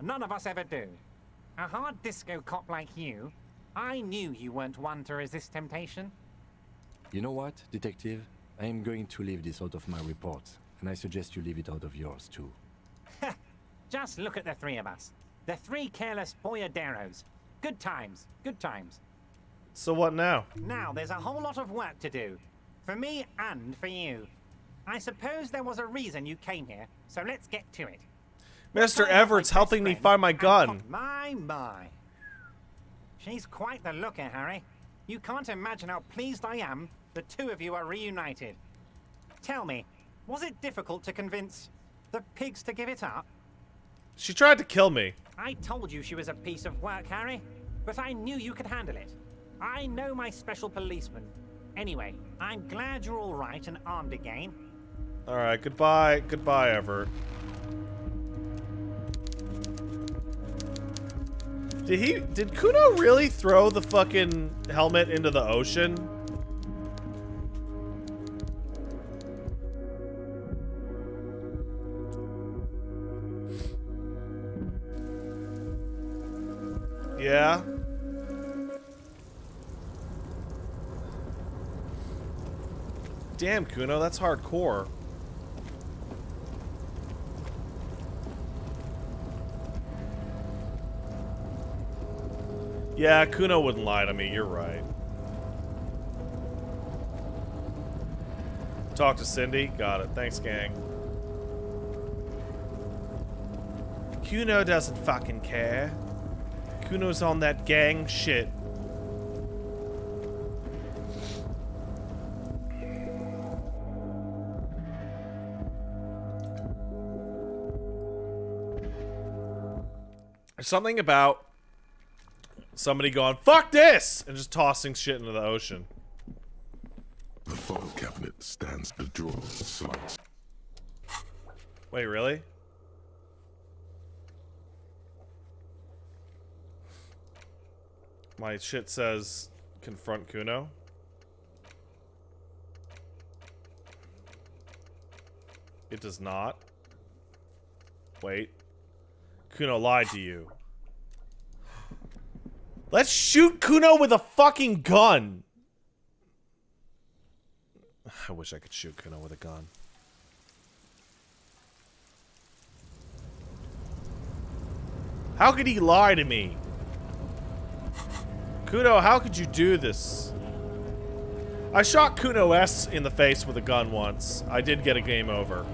None of us ever do. A hard disco cop like you, I knew you weren't one to resist temptation. You know what, Detective? I am going to leave this out of my report, and I suggest you leave it out of yours, too. Just look at the three of us. The three careless boyaderos. Good times, good times. So what now? Now there's a whole lot of work to do. For me and for you. I suppose there was a reason you came here, so let's get to it. Mr. Everett's helping me find my gun. My. She's quite the looker, Harry. You can't imagine how pleased I am the two of you are reunited. Tell me, was it difficult to convince the pigs to give it up? She tried to kill me. I told you she was a piece of work, Harry, but I knew you could handle it. I know my special policeman. Anyway, I'm glad you're all right and armed again. All right, goodbye. Goodbye, Everett. Did Kuno really throw the fucking helmet into the ocean? Yeah. Damn, Kuno, that's hardcore. Yeah, Kuno wouldn't lie to me, you're right. Talk to Cindy? Got it. Thanks, gang. Kuno doesn't fucking care. Kuno's on that gang shit. Something about somebody going, fuck this! And just tossing shit into the ocean. The file cabinet stands a drawer slides. Wait, really? My shit says confront Kuno. It does not. Wait. Kuno lied to you. Let's shoot Kuno with a fucking gun! I wish I could shoot Kuno with a gun. How could he lie to me? Kuno, how could you do this? I shot Kuno S in the face with a gun once. I did get a game over.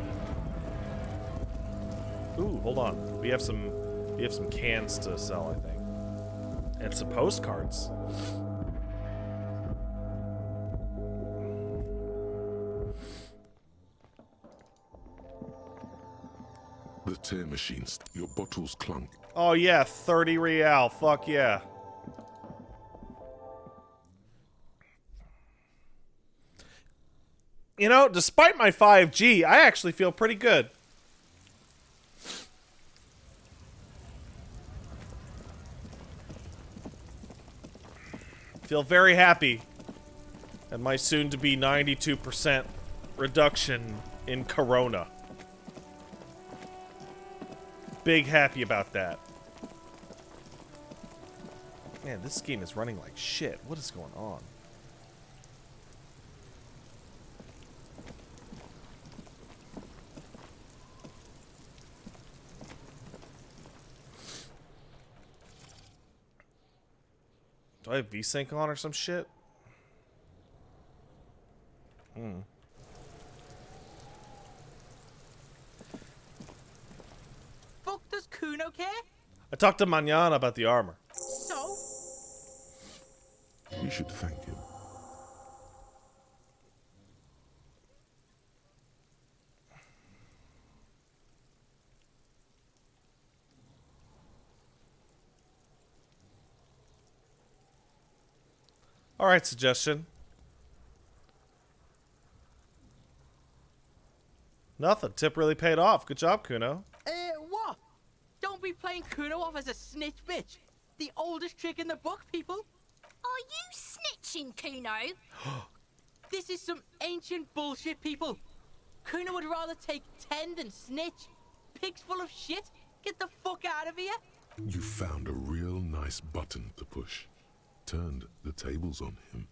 Ooh, hold on. We have some cans to sell, I think. And some postcards. The tear machines. Your bottles clunk. Oh yeah, 30 real. Fuck yeah. You know, despite my 5G, I actually feel pretty good. Feel very happy at my soon-to-be 92% reduction in corona. Big happy about that. Man, this game is running like shit. What is going on? Do I have VSync on or some shit? Fuck does Kuno care? I talked to Manana about the armor. So? You should thank him. Alright, suggestion. Nothing. Tip really paid off. Good job, Kuno. What? Don't be playing Kuno off as a snitch bitch. The oldest trick in the book, people. Are you snitching, Kuno? This is some ancient bullshit, people. Kuno would rather take 10 than snitch. Pig's full of shit. Get the fuck out of here. You found a real nice button to push. Turned the tables on him.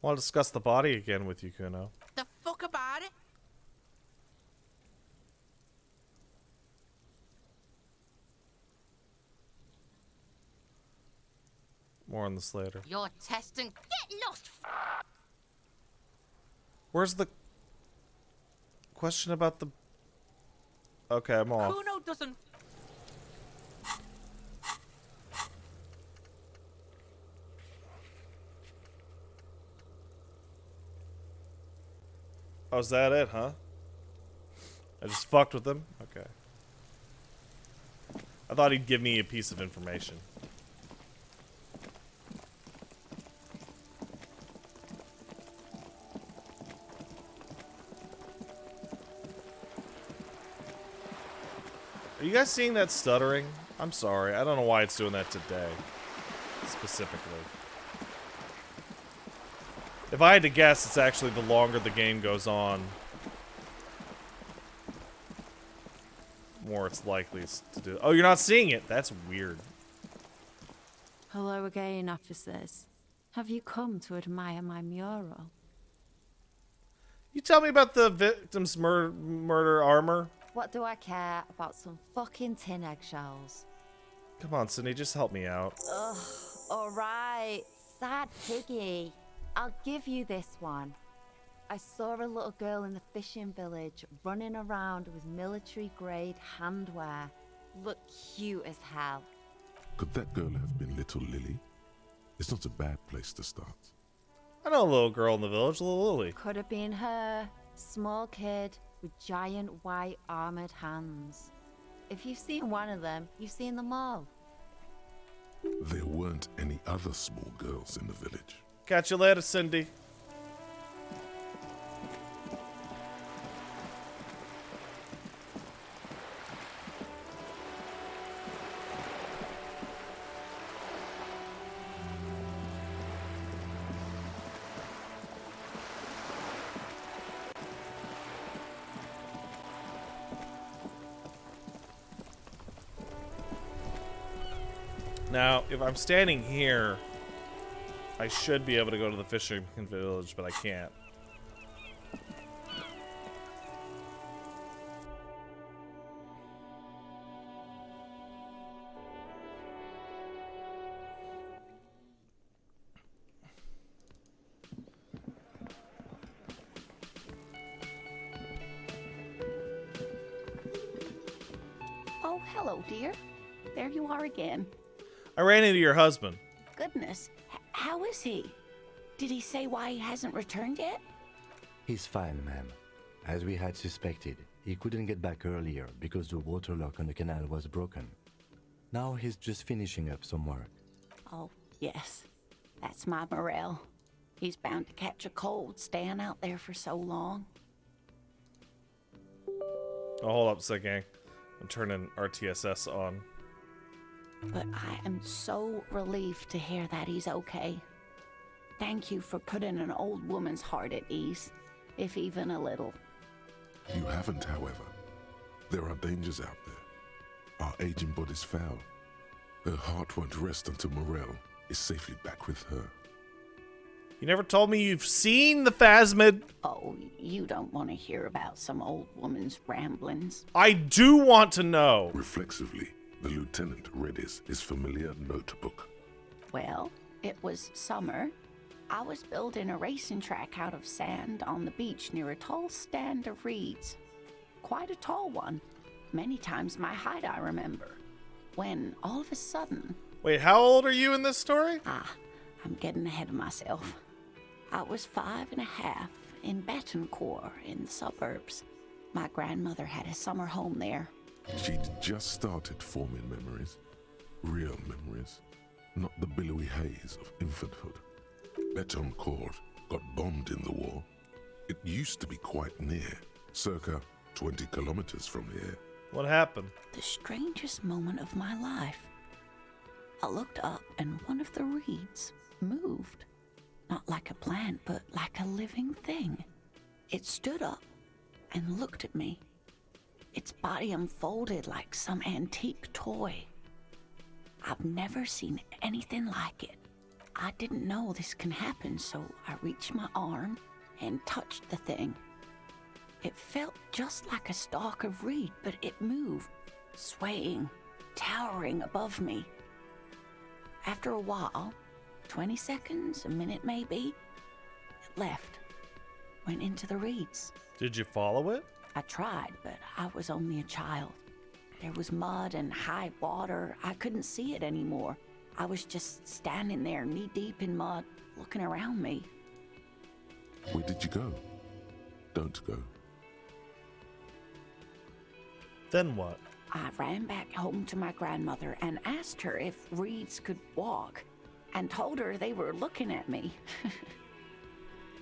Want to discuss the body again with you, Kuno. The fuck about it? More on this later. You're testing. Get lost. Where's the question about the... Okay, I'm off. Kuno doesn't. Oh, is that it, huh? I just fucked with him? Okay. I thought he'd give me a piece of information. Are you guys seeing that stuttering? I'm sorry. I don't know why it's doing that today. Specifically. If I had to guess, it's actually the longer the game goes on, more it's likely to do. Oh, you're not seeing it? That's weird. Hello again, officers. Have you come to admire my mural? You tell me about the victim's murder armor? What do I care about some fucking tin eggshells? Come on, Sydney, just help me out. Ugh, alright. Sad piggy. I'll give you this one. I saw a little girl in the fishing village running around with military-grade handwear. Looked cute as hell. Could that girl have been little Lily? It's not a bad place to start. I know a little girl in the village, little Lily. Could have been her. Small kid with giant white armored hands. If you've seen one of them, you've seen them all. There weren't any other small girls in the village. Catch you later, Cindy. Now, if I'm standing here, I should be able to go to the fishing village, but I can't. Oh, hello, dear. There you are again. I ran into your husband. Goodness, how is he? Did he say why he hasn't returned yet? He's fine, ma'am. As we had suspected, he couldn't get back earlier because the water lock on the canal was broken. Now he's just finishing up some work. Oh, yes. That's my Morel. He's bound to catch a cold staying out there for so long. Oh, hold up a second, gang. I'm turning RTSS on. But I am so relieved to hear that he's okay. Thank you for putting an old woman's heart at ease, if even a little. You haven't, however. There are dangers out there. Our aging body's foul. Her heart won't rest until Morel is safely back with her. You never told me you've seen the Phasmid. Oh, you don't want to hear about some old woman's ramblings. I do want to know. Reflexively, the lieutenant read his familiar notebook. Well, it was summer. I was building a racing track out of sand on the beach near a tall stand of reeds. Quite a tall one. Many times my height, I remember. When, all of a sudden... Wait, how old are you in this story? I'm getting ahead of myself. I was 5.5 in Betancourt in the suburbs. My grandmother had a summer home there. She'd just started forming memories. Real memories. Not the billowy haze of infanthood. Betancourt got bombed in the war. It used to be quite near, circa 20 kilometers from here. What happened? The strangest moment of my life. I looked up and one of the reeds moved. Not like a plant, but like a living thing. It stood up and looked at me. Its body unfolded like some antique toy. I've never seen anything like it. I didn't know this can happen, so I reached my arm and touched the thing. It felt just like a stalk of reed, but it moved, swaying, towering above me. After a while, 20 seconds, a minute maybe, it left, went into the reeds. Did you follow it? I tried, but I was only a child. There was mud and high water. I couldn't see it anymore. I was just standing there, knee-deep in mud, looking around me. Where did you go? Don't go. Then what? I ran back home to my grandmother and asked her if reeds could walk, and told her they were looking at me.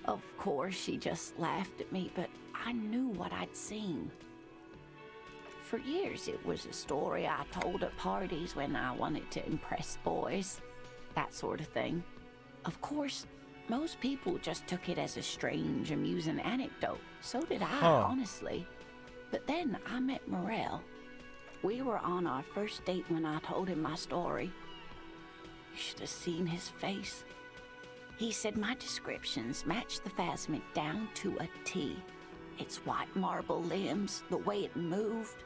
Of course, she just laughed at me, but I knew what I'd seen. For years, it was a story I told at parties when I wanted to impress boys, that sort of thing. Of course, most people just took it as a strange, amusing anecdote. So did I, honestly. But then I met Morel. We were on our first date when I told him my story. You should have seen his face. He said my descriptions matched the Phasmid down to a T. Its white marble limbs, the way it moved.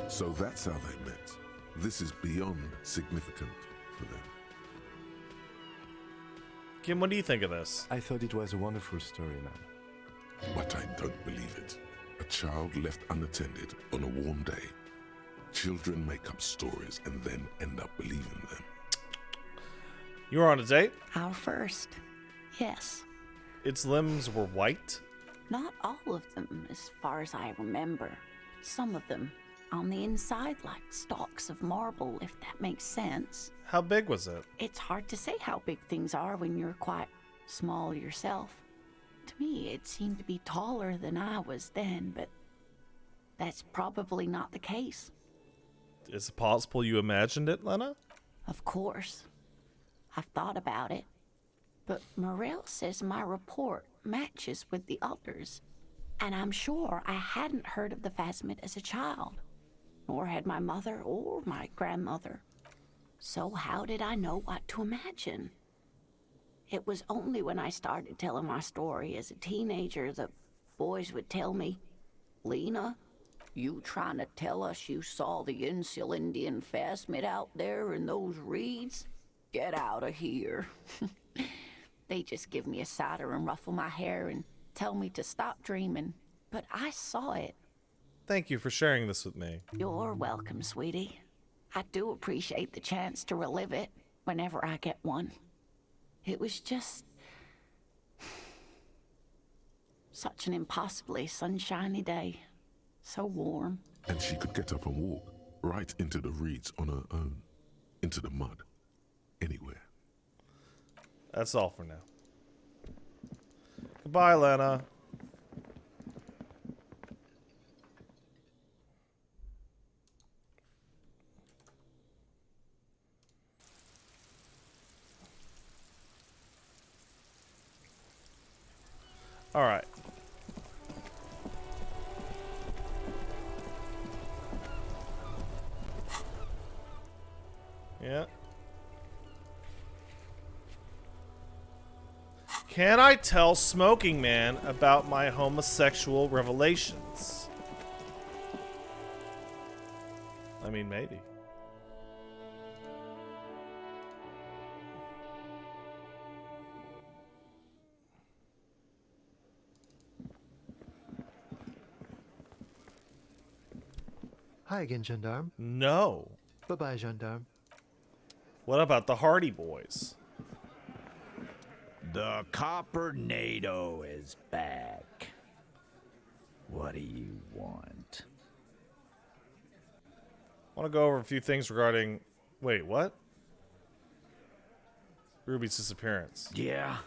So that's how they met. This is beyond significant for them. Kim, what do you think of this? I thought it was a wonderful story, man. But I don't believe it. A child left unattended on a warm day. Children make up stories and then end up believing them. You were on a date? Our first, yes. Its limbs were white? Not all of them, as far as I remember. Some of them. on the inside like stalks of marble, if that makes sense. How big was it? It's hard to say how big things are when you're quite small yourself. To me, it seemed to be taller than I was then, but that's probably not the case. Is it possible you imagined it, Lena? Of course. I've thought about it. But Morel says my report matches with the others. And I'm sure I hadn't heard of the Phasmid as a child. Nor had my mother or my grandmother. So how did I know what to imagine? It was only when I started telling my story as a teenager that boys would tell me, Lena, you trying to tell us you saw the Insulindian Phasmid out there in those reeds? Get out of here. They just give me a cider and ruffle my hair and tell me to stop dreaming. But I saw it. Thank you for sharing this with me. You're welcome, sweetie. I do appreciate the chance to relive it whenever I get one. It was just such an impossibly sunshiny day. So warm. And she could get up and walk right into the reeds on her own. Into the mud. Anywhere. That's all for now. Goodbye, Lena. All right. Yeah. Can I tell Smoking Man about my homosexual revelations? I mean, maybe. Hi again, Gendarme. No. Bye-bye, Gendarme. What about the Hardy Boys? The Copper NATO is back. What do you want? I want to go over a few things regarding... Wait, what? Ruby's disappearance. Yeah.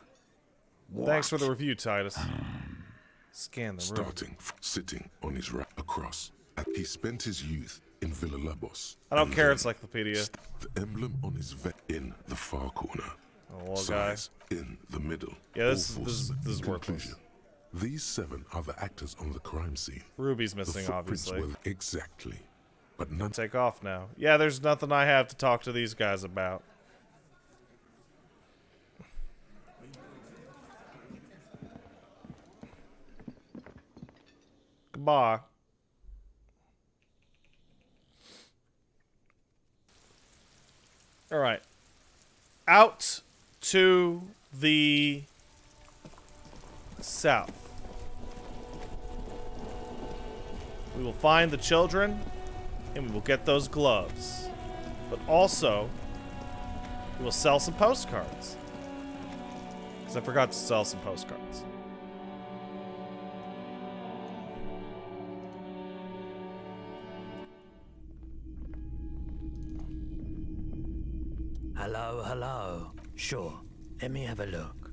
Thanks for the review, Titus. Scan the room. Sitting on his rack across. He spent his youth in Villa Labos. I don't care, Encyclopedia. The emblem on his vet in the far corner. Oh, well, guy. In the middle. Yeah, this is worthless. These 7 are the actors on the crime scene. Ruby's missing, obviously. Well, exactly. But none. Take off now. Yeah, there's nothing I have to talk to these guys about. Goodbye. All right. Out to the south. We will find the children, and we will get those gloves. But also, we will sell some postcards. Because I forgot to sell some postcards. Hello, hello. Sure, let me have a look.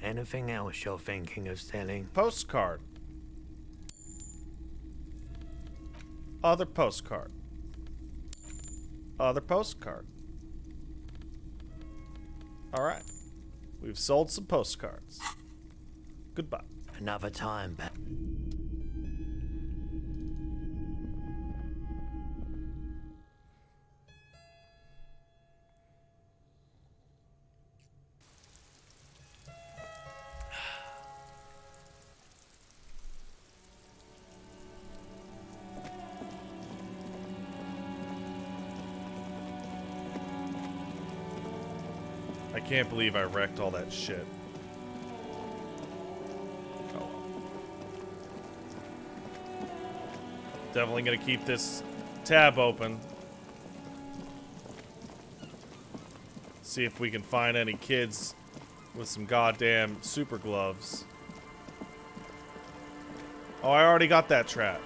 Anything else you're thinking of selling? Postcard. Other postcard. Other postcard. Alright. We've sold some postcards. Goodbye. Another time, but... I can't believe I wrecked all that shit. Oh well. Definitely gonna keep this tab open. See if we can find any kids with some goddamn super gloves. Oh, I already got that trap.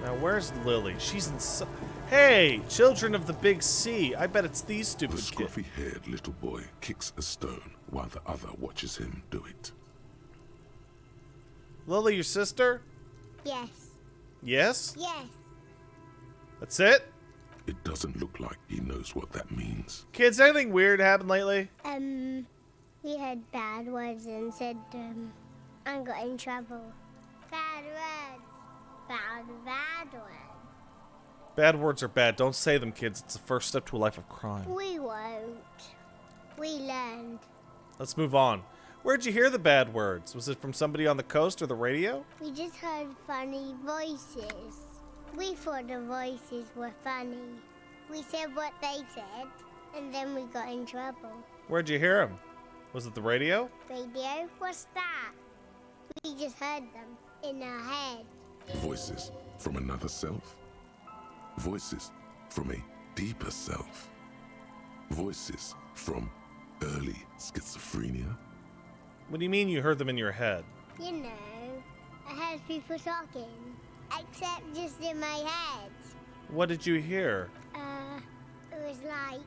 Now, where's Lily? She's in Hey, children of the big sea. I bet it's these stupid The kids. scruffy-haired little boy kicks a stone while the other watches him do it. Lily, your sister? Yes. Yes? Yes. That's it? It doesn't look like he knows what that means. Kids, anything weird happened lately? We had bad words and said, I got in trouble. Bad words. Bad words. Bad words are bad. Don't say them, kids. It's the first step to a life of crime. We won't. We learned. Let's move on. Where'd you hear the bad words? Was it from somebody on the coast or the radio? We just heard funny voices. We thought the voices were funny. We said what they said, and then we got in trouble. Where'd you hear them? Was it the radio? Radio? What's that? We just heard them in our head. Voices from another self? Voices from a deeper self? Voices from early schizophrenia? What do you mean you heard them in your head? You know, I heard people talking, except just in my head. What did you hear? It was like,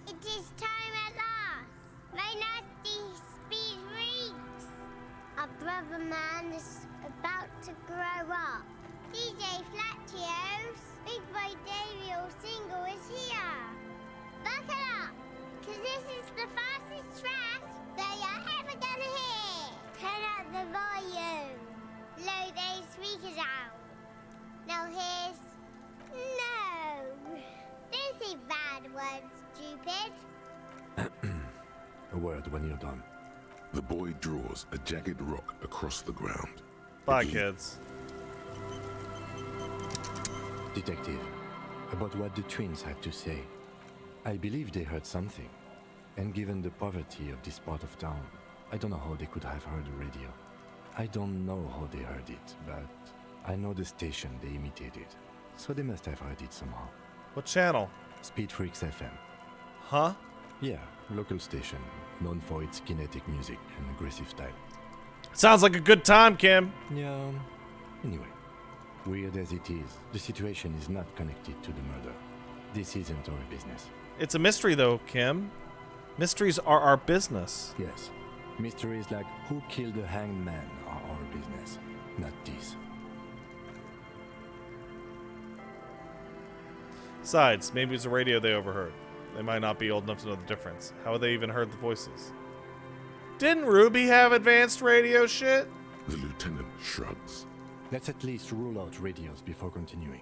it is time at last. My nasty speed reeks. Our brother man is about to grow up. DJ Flatio's Big Boy Daniel single is here. Buckle up, cause this is the fastest track that you're ever gonna hear. Turn up the volume. Load those speakers out. Now here's... No. Don't say bad words, stupid. A word when you're done. The boy draws a jagged rock across the ground. Bye, kids. Detective, about what the twins had to say. I believe they heard something. And given the poverty of this part of town, I don't know how they could have heard the radio. I don't know how they heard it, but I know the station they imitated. So they must have heard it somehow. What channel? Speed Freaks FM. Huh? Yeah, local station, known for its kinetic music and aggressive style. Sounds like a good time, Kim. Yeah. Anyway, weird as it is, the situation is not connected to the murder. This isn't our business. It's a mystery, though, Kim. Mysteries are our business. Yes. Mysteries like who killed the hanged man are our business, not this. Besides, maybe it's a radio they overheard. They might not be old enough to know the difference. How would they even heard the voices? Didn't Ruby have advanced radio shit? The lieutenant shrugs. Let's at least rule out radios before continuing.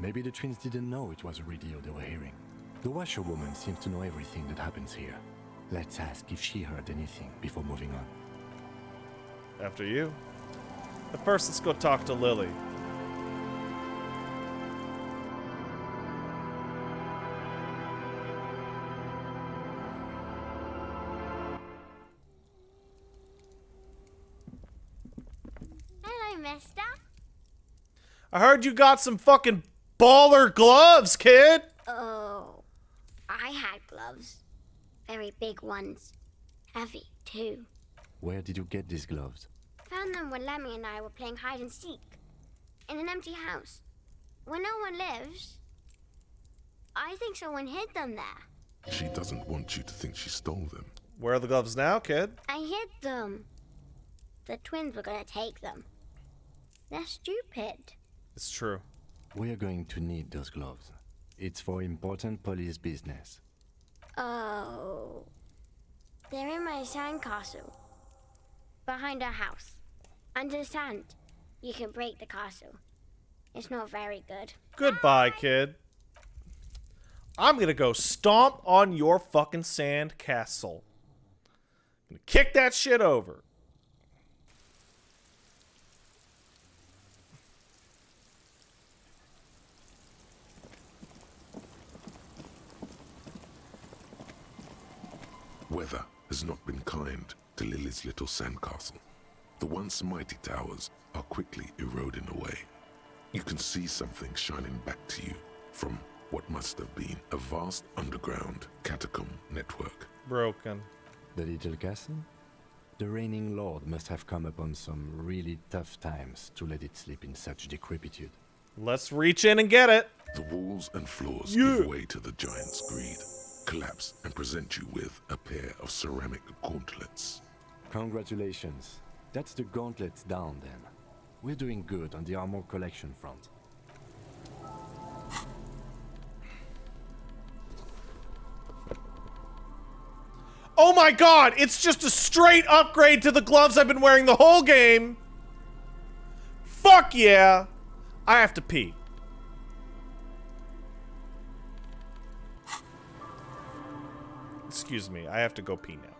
Maybe the twins didn't know it was a radio they were hearing. The washerwoman seems to know everything that happens here. Let's ask if she heard anything before moving on. After you. But first, let's go talk to Lily. Hello, mister. I heard you got some fucking baller gloves, kid! Oh, I had gloves. Very big ones. Heavy, too. Where did you get these gloves? Found them when Lemmy and I were playing hide and seek. In an empty house. Where no one lives. I think someone hid them there. She doesn't want you to think she stole them. Where are the gloves now, kid? I hid them. The twins were gonna take them. They're stupid. It's true. We are going to need those gloves. It's for important police business. Oh. They're in my sandcastle. Behind our house. Under the sand. You can break the castle. It's not very good. Goodbye, kid. I'm gonna go stomp on your fucking sand castle. I'm gonna kick that shit over. Weather has not been kind to Lily's little sandcastle. The once mighty towers are quickly eroding away. You can see something shining back to you from what must have been a vast underground catacomb network. Broken. The little castle? The reigning lord must have come upon some really tough times to let it sleep in such decrepitude. Let's reach in and get it. The walls and floors give way to the giant's greed, collapse and present you with a pair of ceramic gauntlets. Congratulations. That's the gauntlets down then. We're doing good on the armor collection front. Oh my god, it's just a straight upgrade to the gloves I've been wearing the whole game. Fuck yeah. I have to pee. Excuse me, I have to go pee now.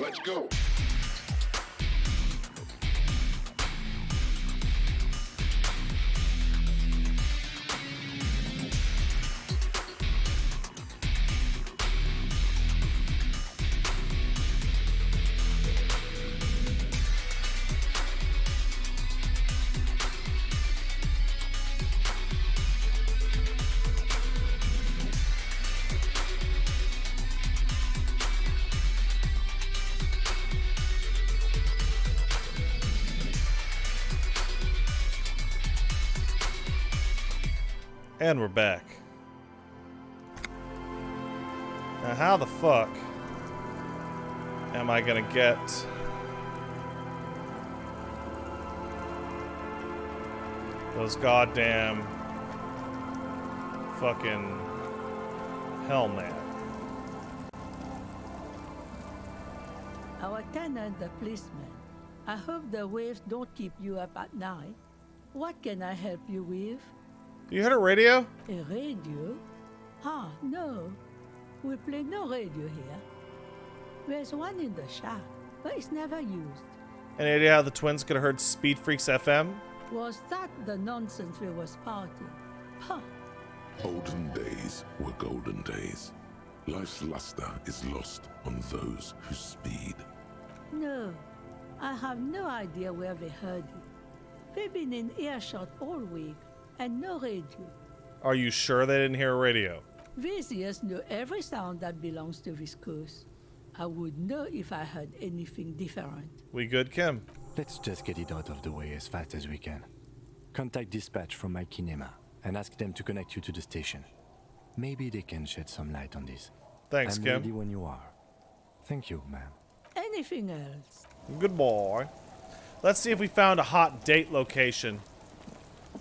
Let's go. And we're back. Now how the fuck am I gonna get those goddamn fucking helmet? Our tenant, the policeman. I hope the waves don't keep you up at night. What can I help you with? You heard a radio? A radio? Ah, no. We play no radio here. There's one in the shop, but it's never used. Any idea how the twins could have heard Speed Freaks FM? Was that the nonsense we was partying? Huh. Olden days were golden days. Life's luster is lost on those who speed. No, I have no idea where they heard it. They've been in earshot all week, and no radio. Are you sure they didn't hear a radio? These ears know every sound that belongs to this coast. I would know if I heard anything different. We good, Kim? Let's just get it out of the way as fast as we can. Contact dispatch from my kinema and ask them to connect you to the station. Maybe they can shed some light on this. Thanks, I'm Kim. ready when you are. Thank you, ma'am. Anything else? Good boy. Let's see if we found a hot date location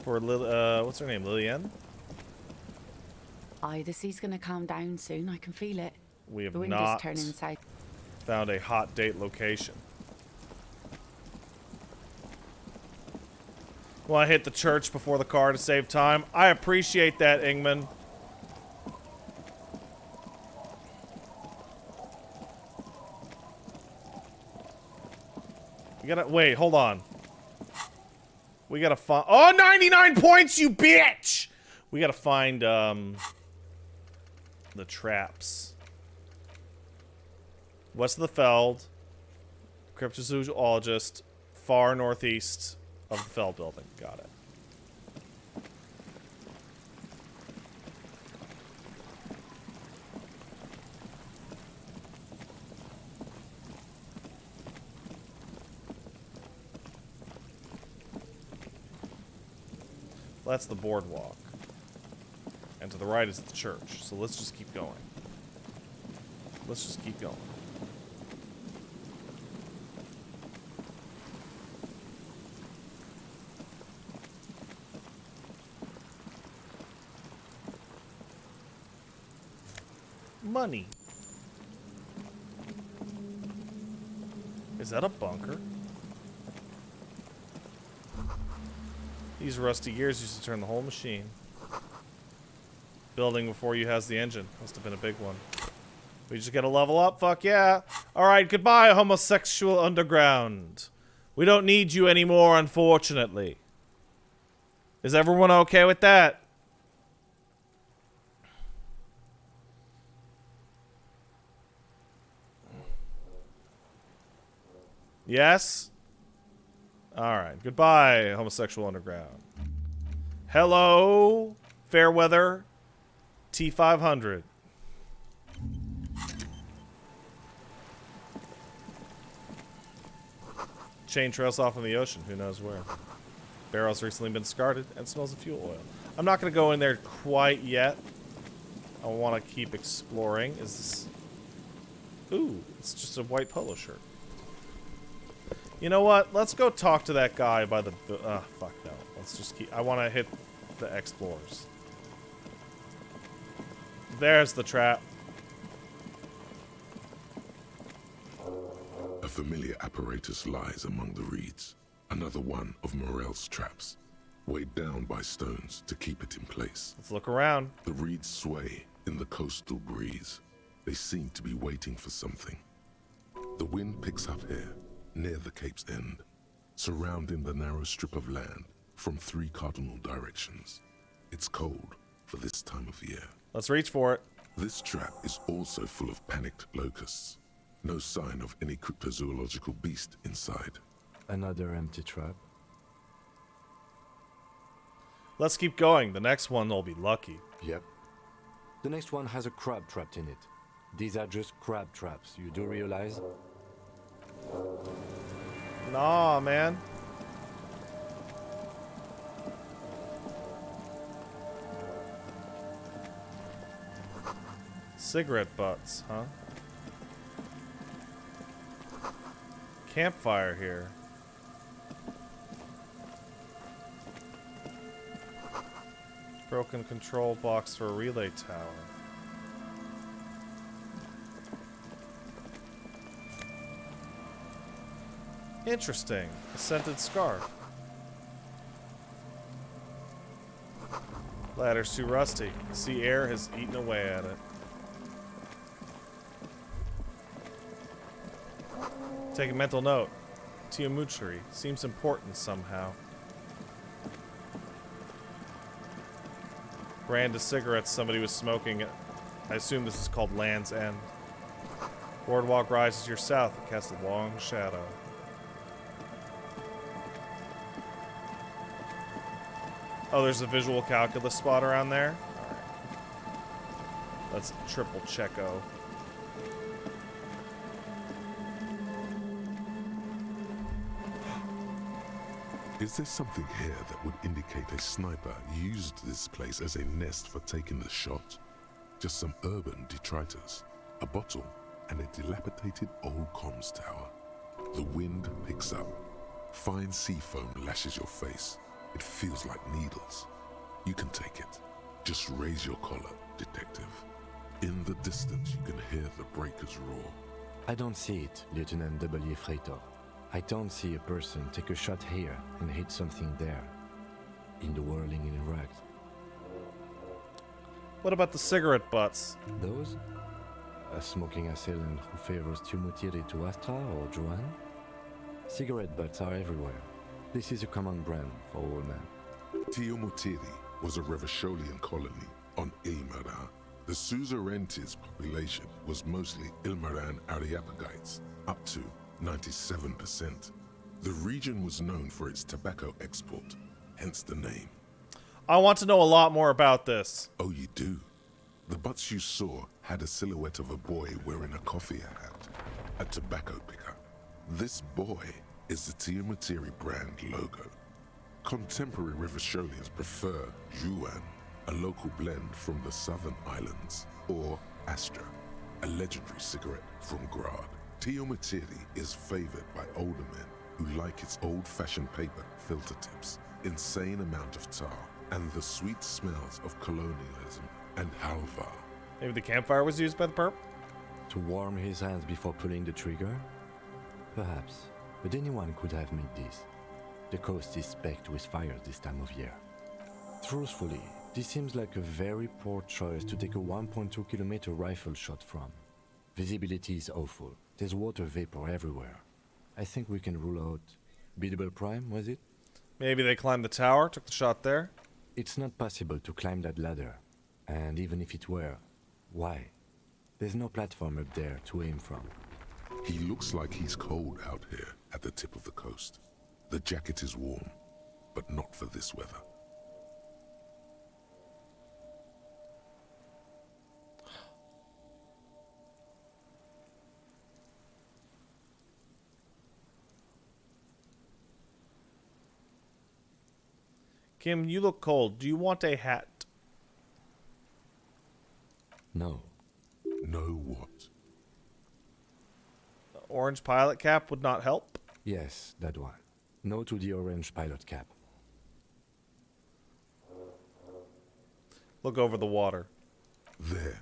for what's her name, Lillian? Aye, the sea's gonna calm down soon. I can feel it. We have The wind not is turning south. found a hot date location. Well, I hit the church before the car to save time. I appreciate that, Ingman. We gotta wait. Hold on. We gotta find. Oh, 99 points, you bitch! We gotta find the traps. West of the Feld, cryptozoologist, far northeast of the Feld building. Got it. That's the boardwalk. And to the right is the church. So let's just keep going. Let's just keep going. Money. Is that a bunker? These rusty gears used to turn the whole machine. Building before you has the engine. Must have been a big one. We just gotta level up, fuck yeah. Alright, goodbye, homosexual underground. We don't need you anymore, unfortunately. Is everyone okay with that? Yes? Alright, goodbye, homosexual underground. Hello, Fairweather T500. Chain trails off in the ocean, who knows where. Barrel's recently been discarded and smells of fuel oil. I'm not going to go in there quite yet. I want to keep exploring. Is this... Ooh, it's just a white polo shirt. You know what? Let's go talk to that guy by the... fuck no. Let's just keep... I want to hit the explorers. There's the trap. A familiar apparatus lies among the reeds. Another one of Morel's traps, weighed down by stones to keep it in place. Let's look around. The reeds sway in the coastal breeze. They seem to be waiting for something. The wind picks up here, near the cape's end, surrounding the narrow strip of land from 3 cardinal directions. It's cold for this time of year. Let's reach for it. This trap is also full of panicked locusts. No sign of any cryptozoological beast inside. Another empty trap. Let's keep going. The next one will be lucky. Yep. The next one has a crab trapped in it. These are just crab traps, you do realize? Nah, man. Cigarette butts, huh? Campfire here. Broken control box for a relay tower. Interesting. A scented scarf. Ladder's too rusty. Sea air has eaten away at it. Take a mental note. Tiamuchiri seems important somehow. Brand of cigarettes somebody was smoking. I assume this is called Land's End. Boardwalk rises to your south and casts a long shadow. Oh, there's a visual calculus spot around there? Alright. Let's triple check-o. Is there something here that would indicate a sniper used this place as a nest for taking the shot? Just some urban detritus, a bottle, and a dilapidated old comms tower. The wind picks up. Fine sea foam lashes your face. It feels like needles. You can take it. Just raise your collar, detective. In the distance, you can hear the breakers roar. I don't see it, Lieutenant W. Freitor. I don't see a person take a shot here and hit something there. In the whirling in Iraq. What about the cigarette butts? Those? A smoking assailant who favors Tumutiri to Astra or Joanne? Cigarette butts are everywhere. This is a common brand for all men. Tiomutiri was a Revacholian colony on Ilmaran. The Suzerainty's population was mostly Ilmaran Areopagites, up to 97%. The region was known for its tobacco export, hence the name. I want to know a lot more about this. Oh, you do? The butts you saw had a silhouette of a boy wearing a coffee hat, a tobacco picker. This boy is the Tiomutiri brand logo. Contemporary Revacholians prefer Yuan, a local blend from the southern islands, or Astra, a legendary cigarette from Grad. Tiomutiri is favored by older men who like its old-fashioned paper filter tips, insane amount of tar, and the sweet smells of colonialism and halva. Maybe the campfire was used by the perp? To warm his hands before pulling the trigger? Perhaps, but anyone could have made this. The coast is specked with fires this time of year. Truthfully, this seems like a very poor choice to take a 1.2 kilometer rifle shot from. Visibility is awful. There's water vapor everywhere. I think we can rule out Biddable Prime, was it? Maybe they climbed the tower, took the shot there. It's not possible to climb that ladder. And even if it were, why? There's no platform up there to aim from. He looks like he's cold out here at the tip of the coast. The jacket is warm, but not for this weather. Kim, you look cold. Do you want a hat? No. No what? The orange pilot cap would not help? Yes, that one. No to the orange pilot cap. Look over the water. There,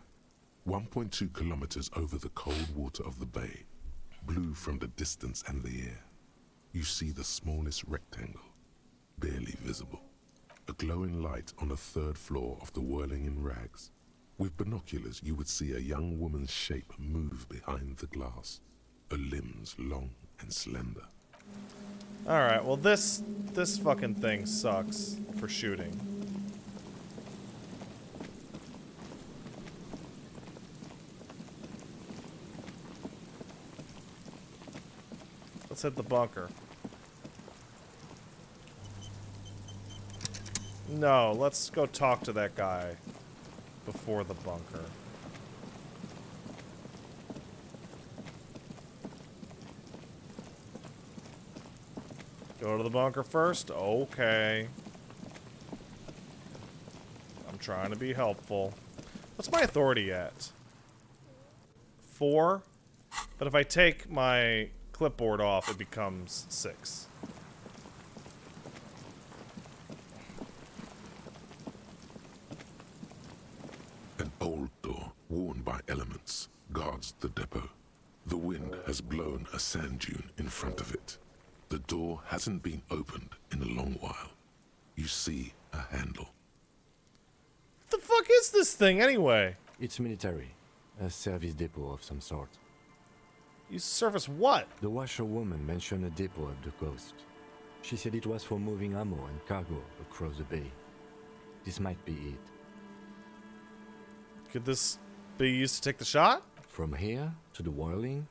1.2 kilometers over the cold water of the bay, blue from the distance and the air, you see the smallest rectangle, barely visible. A glowing light on the third floor of the whirling in rags. With binoculars, you would see a young woman's shape move behind the glass, her limbs long and slender. Alright, well this fucking thing sucks for shooting. Let's hit the bunker. No, let's go talk to that guy before the bunker. Go to the bunker first? Okay. I'm trying to be helpful. What's my authority at? 4? But if I take my clipboard off, it becomes 6. An old door, worn by elements, guards the depot. The wind has blown a sand dune in front of it. The door hasn't been opened in a long while. You see a handle. What the fuck is this thing anyway? It's military. A service depot of some sort. You service what? The washerwoman mentioned a depot at the coast. She said it was for moving ammo and cargo across the bay. This might be it. Could this be used to take the shot? From here to the whirling?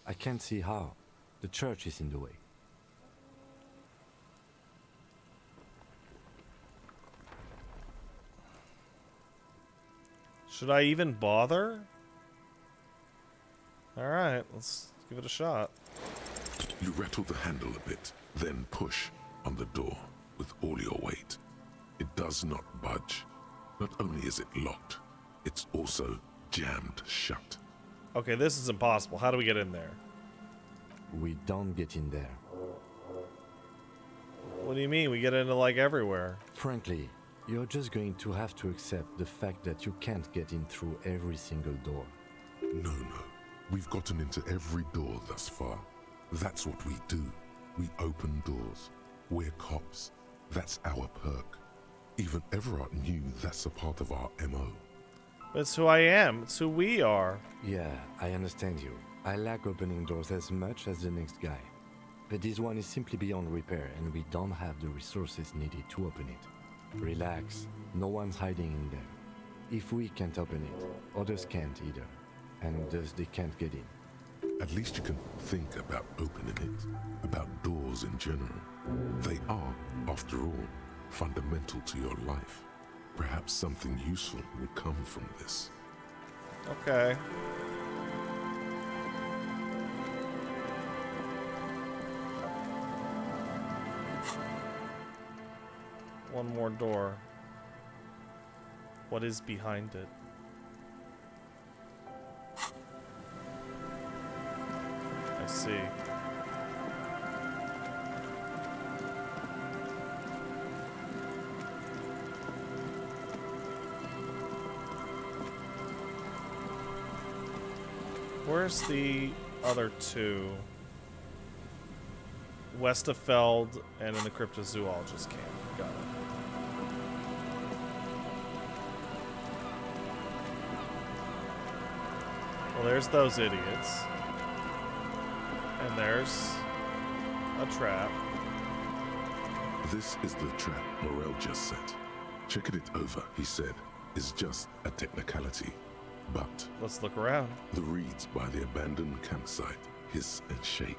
I can't see how. The church is in the way. Should I even bother? Alright, let's give it a shot. You rattle the handle a bit, then push on the door with all your weight. It does not budge. Not only is it locked, it's also jammed shut. Okay, this is impossible. How do we get in there? We don't get in there. What do you mean? We get into like everywhere. Frankly, you're just going to have to accept the fact that you can't get in through every single door. No. We've gotten into every door thus far. That's what we do. We open doors. We're cops. That's our perk. Even Everard knew that's a part of our MO. But it's who I am. It's who we are. Yeah, I understand you. I like opening doors as much as the next guy. but this one is simply beyond repair and we don't have the resources needed to open it. Relax, no one's hiding in there. If we can't open it, others can't either, and thus they can't get in. At least you can think about opening it, about doors in general. They are, after all, fundamental to your life. Perhaps something useful will come from this. Okay. One more door. What is behind it? I see. Where's the other two? Westerfeld and in the cryptozoologist camp. Got it. Well, there's those idiots. And there's a trap. This is the trap Morel just set. Checking it over, he said, is just a technicality. But let's look around. The reeds by the abandoned campsite hiss and shake.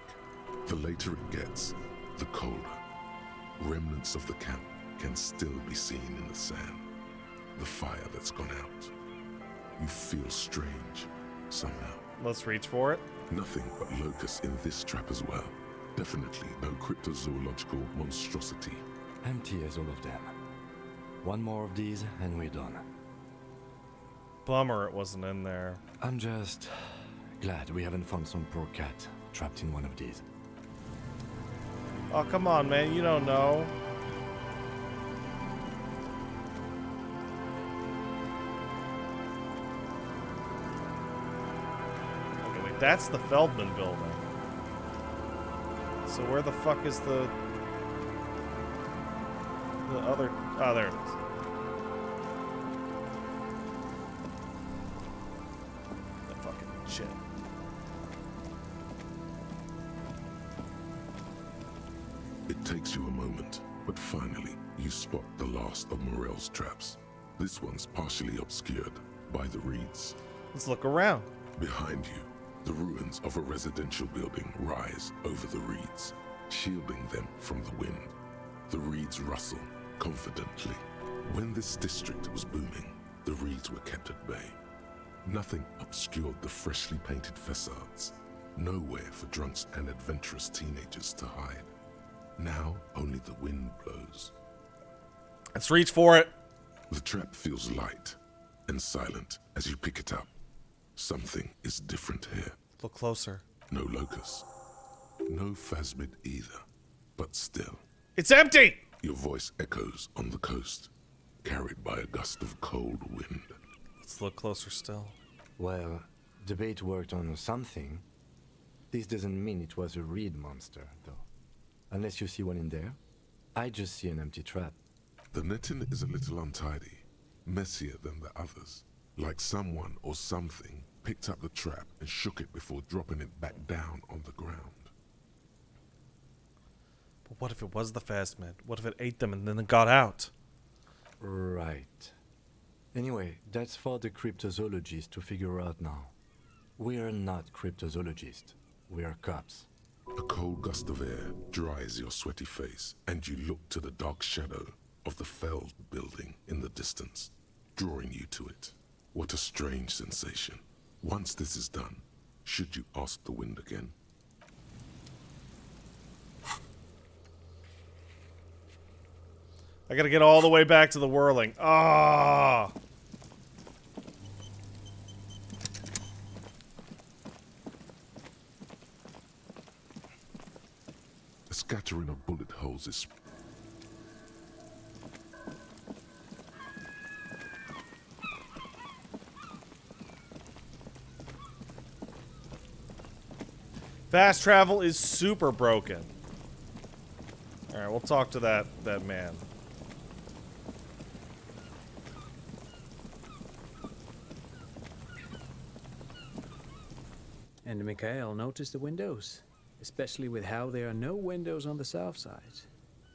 The later it gets, the colder. Remnants of the camp can still be seen in the sand. The fire that's gone out. You feel strange, somehow. Let's reach for it. Nothing but locusts in this trap as well. Definitely no cryptozoological monstrosity. Empty as all of them. One more of these and we're done. Bummer it wasn't in there. I'm just glad we haven't found some poor cat trapped in one of these. Oh, come on, man. You don't know. Okay, wait. That's the Feldman building. So where the fuck is the other... Oh, there it is. Shit. It takes you a moment, but finally you spot the last of Morel's traps. This one's partially obscured by the reeds. Let's look around. Behind you, the ruins of a residential building rise over the reeds, shielding them from the wind. The reeds rustle confidently. When this district was booming, the reeds were kept at bay. Nothing obscured the freshly painted facades. Nowhere for drunks and adventurous teenagers to hide. Now only the wind blows. Let's reach for it. The trap feels light and silent as you pick it up. Something is different here. Look closer. No locust. No phasmid either. But still. It's empty! Your voice echoes on the coast, carried by a gust of cold wind. Let's look closer still. Well, the bait worked on something. This doesn't mean it was a reed monster, though. Unless you see one in there. I just see an empty trap. The netting is a little untidy, messier than the others. Like someone or something picked up the trap and shook it before dropping it back down on the ground. But what if it was the phasmid? What if it ate them and then it got out? Right. Anyway, that's for the cryptozoologists to figure out now. We're not cryptozoologists. We're cops. A cold gust of air dries your sweaty face, and you look to the dark shadow of the Feld building in the distance, drawing you to it. What a strange sensation. Once this is done, should you ask the wind again? I gotta get all the way back to the whirling. Ah! A scattering of bullet holes is... Fast travel is super broken. Alright, we'll talk to that man. And Mikhail noticed the windows. especially with how there are no windows on the south side.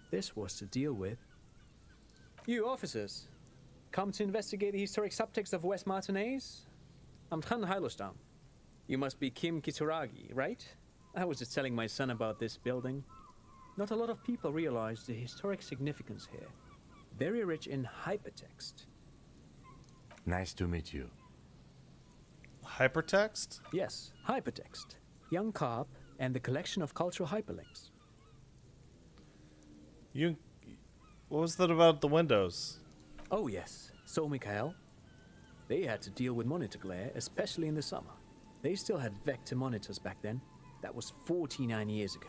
This was to deal with. You officers, come to investigate the historic subtext of West Martinez? I'm Tran Heilostam. You must be Kim Kituragi, right? I was just telling my son about this building. Not a lot of people realize the historic significance here. Very rich in hypertext. Nice to meet you. Hypertext? Yes, hypertext. Young Carp and the collection of cultural hyperlinks. What was that about the windows? Oh yes, so Mikhail. They had to deal with monitor glare, especially in the summer. They still had vector monitors back then. That was 49 years ago.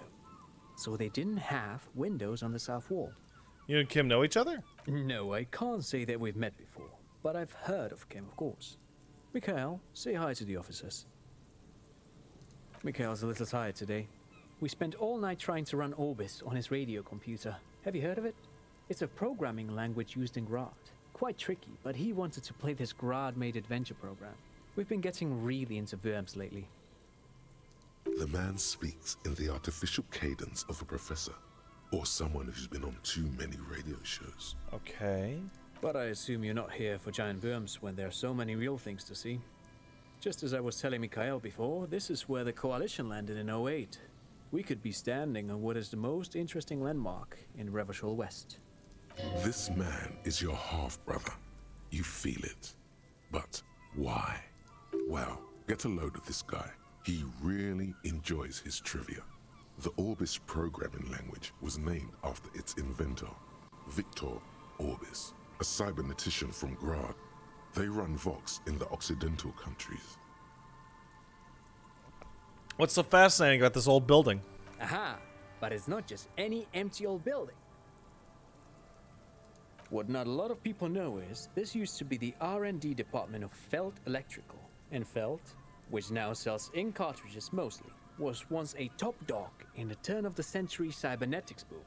So they didn't have windows on the south wall. You and Kim know each other? No, I can't say that we've met before, but I've heard of Kim, of course. Mikhail, say hi to the officers. Mikhail's a little tired today. We spent all night trying to run Orbis on his radio computer. Have you heard of it? It's a programming language used in Grad. Quite tricky, but he wanted to play this Grad-made adventure program. We've been getting really into Worms lately. The man speaks in the artificial cadence of a professor, or someone who's been on too many radio shows. Okay. But I assume you're not here for giant worms when there are so many real things to see. Just as I was telling Mikhail before, this is where the Coalition landed in '08. We could be standing on what is the most interesting landmark in Revachol West. This man is your half-brother. You feel it. But why? Well, get a load of this guy. He really enjoys his trivia. The Orbis programming language was named after its inventor, Victor Orbis, a cybernetician from Grad. They run Vox in the Occidental countries. What's so fascinating about this old building? Aha! But it's not just any empty old building. What not a lot of people know is this used to be the R&D department of Feld Electrical. And Feld, which now sells ink cartridges mostly, was once a top dog in the turn-of-the-century cybernetics boom.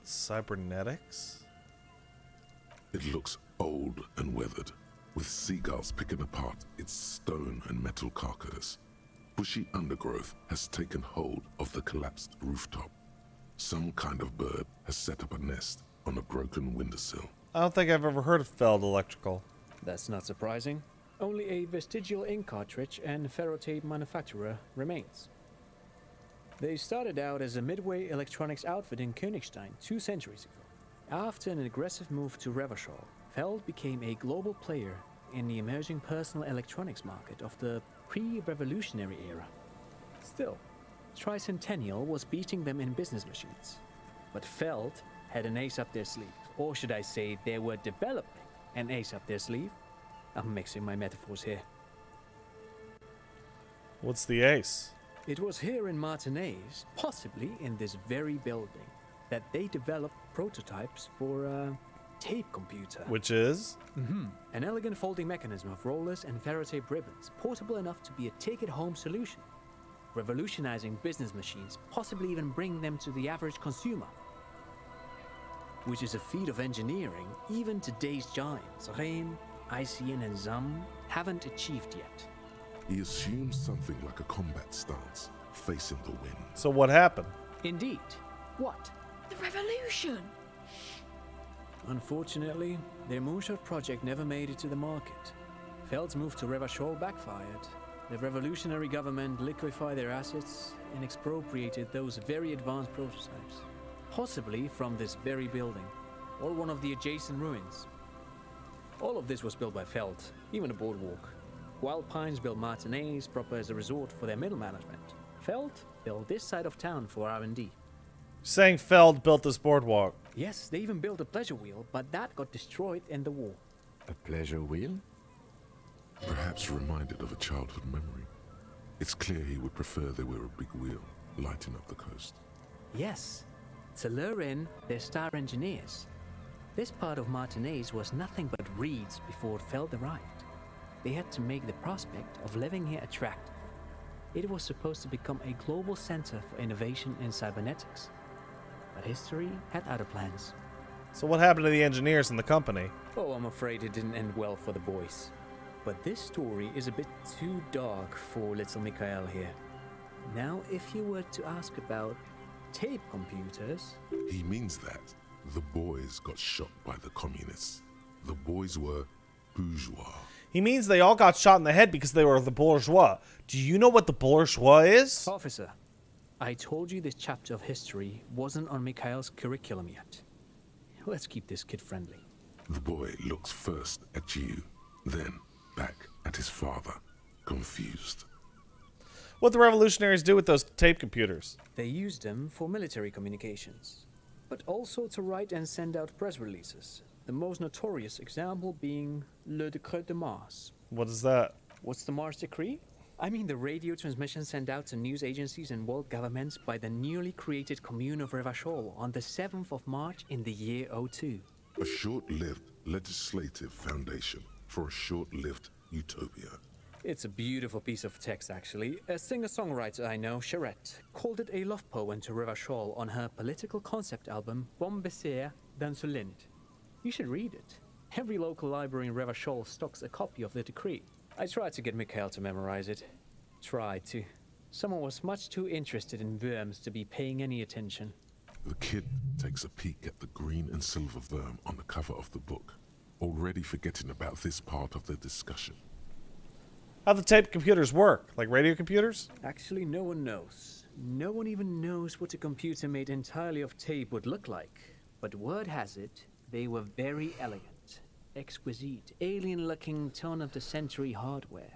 Cybernetics? It looks old and weathered, with seagulls picking apart its stone and metal carcass. Bushy undergrowth has taken hold of the collapsed rooftop. Some kind of bird has set up a nest on a broken windowsill. I don't think I've ever heard of Feld Electrical. That's not surprising. Only a vestigial ink cartridge and ferrotape manufacturer remains. They started out as a midway electronics outfit in Königstein 2 centuries ago. After an aggressive move to Revachol, Feld became a global player in the emerging personal electronics market of the pre-revolutionary era. Still, Tricentennial was beating them in business machines. But Feld had an ace up their sleeve, or should I say they were developing an ace up their sleeve. I'm mixing my metaphors here. What's the ace? It was here in Martinez, possibly in this very building, that they developed prototypes for a tape computer. Which is? An elegant folding mechanism of rollers and ferrotape ribbons, portable enough to be a take-it-home solution, revolutionizing business machines, possibly even bringing them to the average consumer. Which is a feat of engineering even today's giants, Rehm, ICN and ZAM, haven't achieved yet. He assumes something like a combat stance, facing the wind. So what happened? Indeed. What? The revolution! Unfortunately, their moonshot project never made it to the market. Feld's move to Revachol backfired. The revolutionary government liquefied their assets and expropriated those very advanced prototypes. Possibly from this very building, or one of the adjacent ruins. All of this was built by Feld, even the boardwalk. Wild Pines built Martinez proper as a resort for their middle management. Feld built this side of town for R&D. Saying Feld built this boardwalk. Yes, they even built a pleasure wheel, but that got destroyed in the war. A pleasure wheel? Perhaps reminded of a childhood memory. It's clear he would prefer there were a big wheel lighting up the coast. Yes, to lure in their star engineers. This part of Martinez was nothing but reeds before Feld arrived. They had to make the prospect of living here attractive. It was supposed to become a global center for innovation in cybernetics. But history had other plans. So what happened to the engineers in the company? Oh, I'm afraid it didn't end well for the boys. But this story is a bit too dark for little Mikhail here. Now, if you were to ask about tape computers... He means that the boys got shot by the communists. The boys were bourgeois. He means they all got shot in the head because they were the bourgeois. Do you know what the bourgeois is? Officer, I told you this chapter of history wasn't on Mikhail's curriculum yet. Let's keep this kid friendly. The boy looks first at you, then back at his father, confused. What the revolutionaries do with those tape computers? They used them for military communications, but also to write and send out press releases. The most notorious example being Le Décret de Mars. What is that? What's the Mars Decree? I mean the radio transmission sent out to news agencies and world governments by the newly created Commune of Revachol on the 7th of March in the year 02. A short-lived legislative foundation for a short-lived utopia. It's a beautiful piece of text, actually. A singer-songwriter I know, Charette, called it a love poem to Revachol on her political concept album, Bon Baiser dans ce Lind. You should read it. Every local library in Revachol stocks a copy of the decree. I tried to get Mikhail to memorize it. Tried to. Someone was much too interested in worms to be paying any attention. The kid takes a peek at the green and silver worm on the cover of the book, already forgetting about this part of the discussion. How the tape computers work? Like radio computers? Actually, no one knows. No one even knows what a computer made entirely of tape would look like. But word has it, they were very elegant, exquisite, alien-looking turn-of-the-century hardware.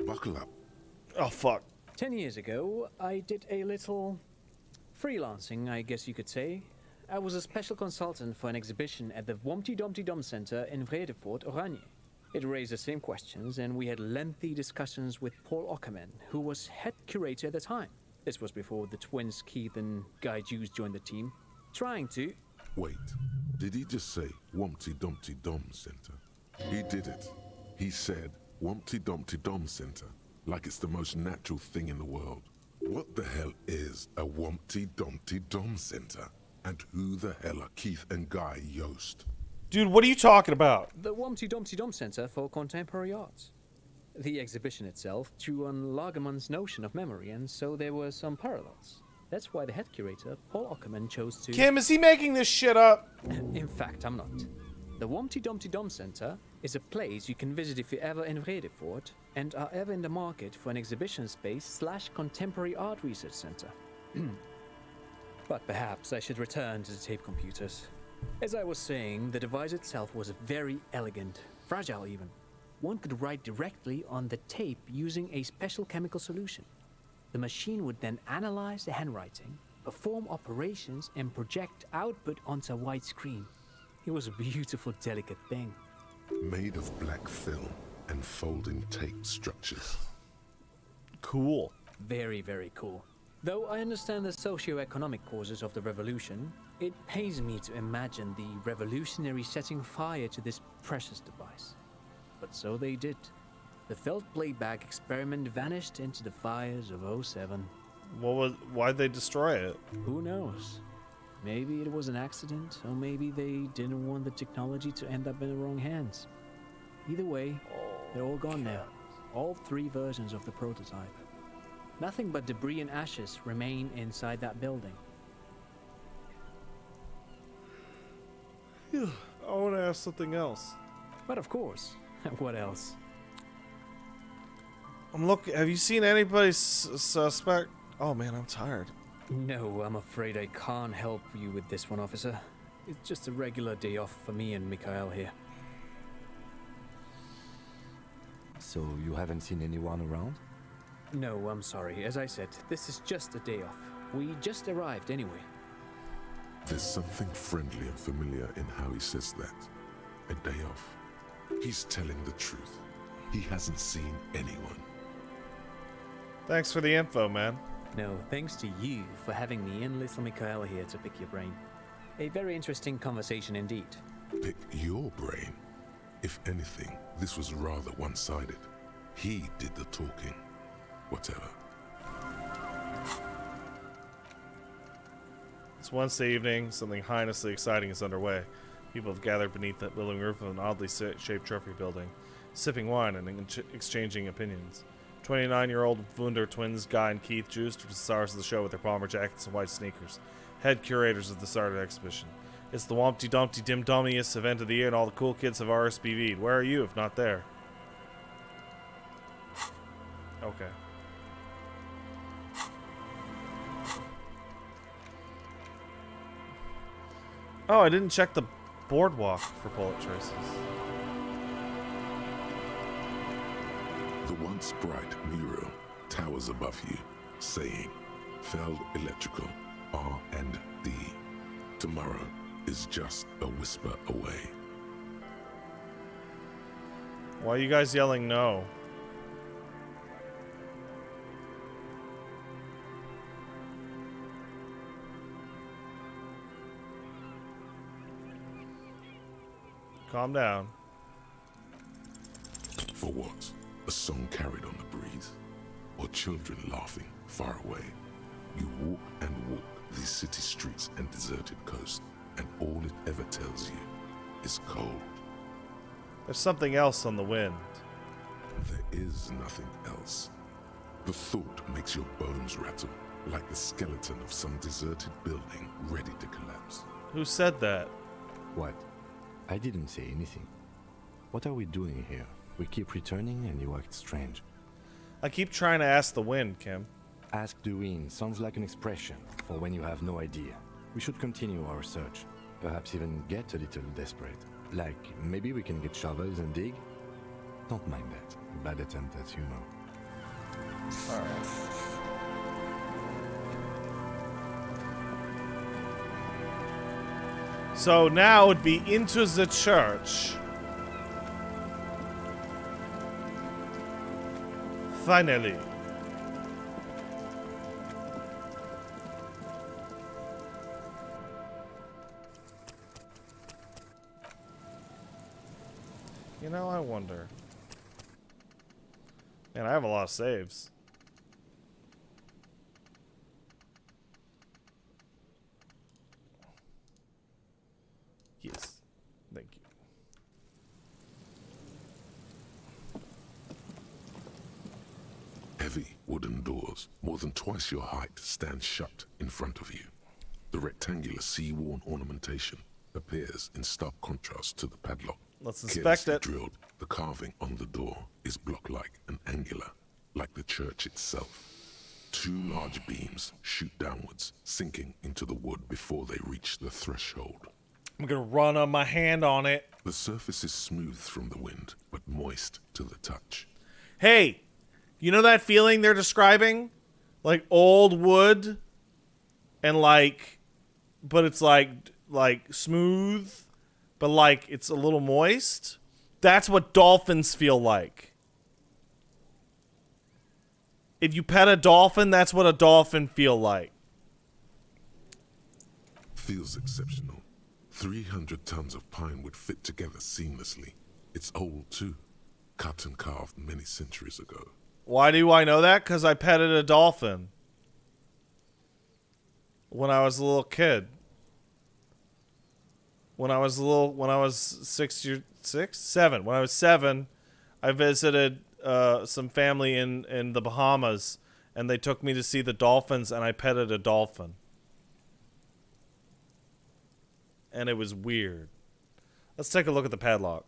Buckle up. Oh, fuck. 10 years ago, I did a little freelancing, I guess you could say. I was a special consultant for an exhibition at the Womty Dumpty Dum Center in Vredefort, Oranje. It raised the same questions, and we had lengthy discussions with Paul Ockerman, who was head curator at the time. This was before the twins Keith and Guy Jews joined the team, trying to... Wait, did he just say Wumpty Dumpty Dum Center? He did it. He said Wumpty Dumpty Dum Center, like it's the most natural thing in the world. What the hell is a Wumpty Dumpty Dum Center? And who the hell are Keith and Guy Yost? Dude, what are you talking about? The Wumpty Dumpty Dum Center for Contemporary Arts. The exhibition itself drew on Lagerman's notion of memory, and so there were some parallels. That's why the head curator, Paul Ockerman, chose to... Kim, is he making this shit up? In fact, I'm not. The Wumpty Dumpty Dum Center is a place you can visit if you're ever in Vredefort and are ever in the market for an exhibition space / contemporary art research center. But perhaps I should return to the tape computers. As I was saying, the device itself was very elegant, fragile even. One could write directly on the tape using a special chemical solution. The machine would then analyze the handwriting, perform operations, and project output onto a white screen. It was a beautiful, delicate thing. Made of black film and folding tape structures. Cool. Very, very cool. Though I understand the socio-economic causes of the revolution, it pains me to imagine the revolutionaries setting fire to this precious device. But so they did. The felt playback experiment vanished into the fires of 07. Why'd they destroy it? Who knows? Maybe it was an accident, or maybe they didn't want the technology to end up in the wrong hands. Either way, they're all gone now. All 3 versions of the prototype. Nothing but debris and ashes remain inside that building. I want to ask something else. But of course, what else? I'm looking. Have you seen anybody suspect? Oh man, I'm tired. No, I'm afraid I can't help you with this one, officer. It's just a regular day off for me and Mikhail here. So you haven't seen anyone around? No, I'm sorry. As I said, this is just a day off. We just arrived anyway. There's something friendly and familiar in how he says that. A day off. He's telling the truth. He hasn't seen anyone. Thanks for the info, man. No, thanks to you for having me and little Mikhail here to pick your brain. A very interesting conversation indeed. Pick your brain? If anything, this was rather one-sided. He did the talking. Whatever. It's Wednesday evening. Something heinously exciting is underway. People have gathered beneath the building roof of an oddly shaped trophy building, sipping wine and exchanging opinions. 29-year-old Wunder twins Guy and Keith juiced to the stars of the show with their Palmer jackets and white sneakers. Head curators of the Started exhibition. It's the Wompty Dumpty Dim Dummiest event of the year, and all the cool kids have RSVP'd. Where are you if not there? Okay. Oh, I didn't check the boardwalk for bullet traces. The once bright mural towers above you, saying, Feld Electrical, R&D. Tomorrow is just a whisper away. Why are you guys yelling no? Calm down. For what? A song carried on the breeze? Or children laughing far away? You walk and walk these city streets and deserted coast, and all it ever tells you is cold. There's something else on the wind. There is nothing else. The thought makes your bones rattle, like the skeleton of some deserted building ready to collapse. Who said that? What? I didn't say anything. What are we doing here? We keep returning and you act strange. I keep trying to ask the wind, Kim. Ask the wind sounds like an expression for when you have no idea. We should continue our search. Perhaps even get a little desperate. Like, maybe we can get shovels and dig? Don't mind that. Bad attempt at humor. Alright. So now it'd be into the church. Finally. You know, I wonder. Man, I have a lot of saves. Yes. Thank you. Heavy wooden doors, more than twice your height, stand shut in front of you. The rectangular sea-worn ornamentation appears in stark contrast to the padlock. Let's inspect Carelessly it. drilled, the carving on the door is block-like and angular, like the church itself. Two large beams shoot downwards, sinking into the wood before they reach the threshold. I'm gonna run my hand on it. The surface is smooth from the wind, but moist to the touch. Hey, you know that feeling they're describing? Like old wood and but it's like smooth, but like it's a little moist. That's what dolphins feel like. If you pet a dolphin, that's what a dolphin feel like. Feels exceptional. 300 tons of pine would fit together seamlessly. It's old too, cut and carved many centuries ago. Why do I know that? Because I petted a dolphin when I was a little kid. When I was 7. When I was 7, I visited some family in the Bahamas, and they took me to see the dolphins, and I petted a dolphin. And it was weird. Let's take a look at the padlock.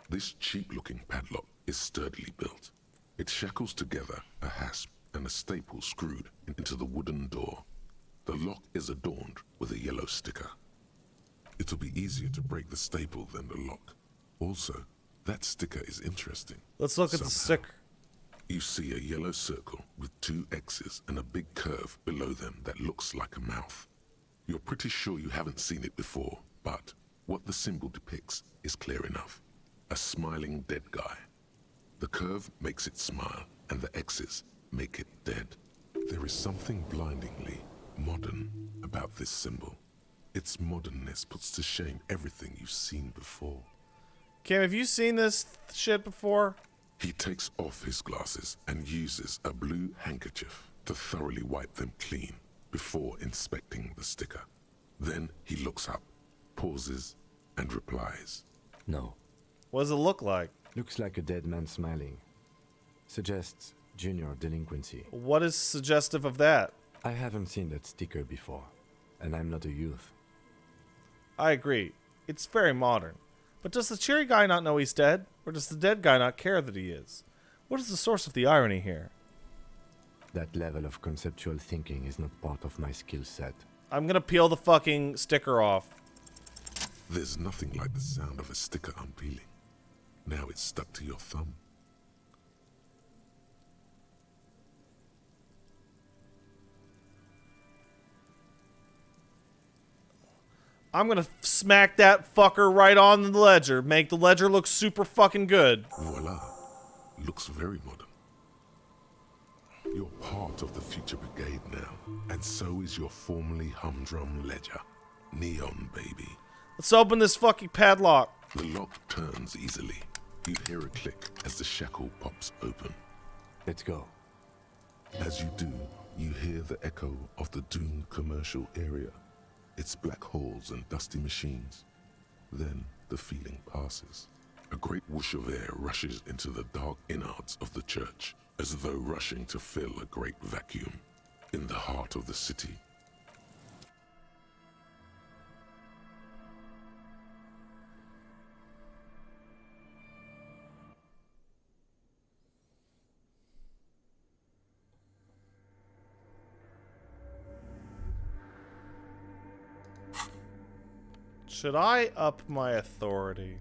This cheap-looking padlock is sturdily built. It shackles together a hasp and a staple screwed into the wooden door. The lock is adorned with a yellow sticker. It'll be easier to break the staple than the lock. Also, that sticker is interesting. Let's look at the sticker. You see a yellow circle with 2 X's and a big curve below them that looks like a mouth. You're pretty sure you haven't seen it before, but what the symbol depicts is clear enough. A smiling dead guy. The curve makes it smile, and the X's make it dead. There is something blindingly modern about this symbol. Its modernness puts to shame everything you've seen before. Cam, have you seen this shit before? He takes off his glasses and uses a blue handkerchief to thoroughly wipe them clean before inspecting the sticker. Then he looks up, pauses, and replies. No. What does it look like? Looks like a dead man smiling. Suggests junior delinquency. What is suggestive of that? I haven't seen that sticker before, and I'm not a youth. I agree. It's very modern. But does the cheery guy not know he's dead? Or does the dead guy not care that he is? What is the source of the irony here? That level of conceptual thinking is not part of my skill set. I'm gonna peel the fucking sticker off. There's nothing like the sound of a sticker unpeeling. Now it's stuck to your thumb. I'm gonna smack that fucker right on the ledger. Make the ledger look super fucking good. Voila. Looks very modern. You're part of the future brigade now, and so is your formerly humdrum ledger. Neon, baby. Let's open this fucking padlock. The lock turns easily. You hear a click as the shackle pops open. Let's go. As you do, you hear the echo of the doomed commercial area. It's black holes and dusty machines. Then the feeling passes. A great whoosh of air rushes into the dark innards of the church, as though rushing to fill a great vacuum in the heart of the city. Should I up my authority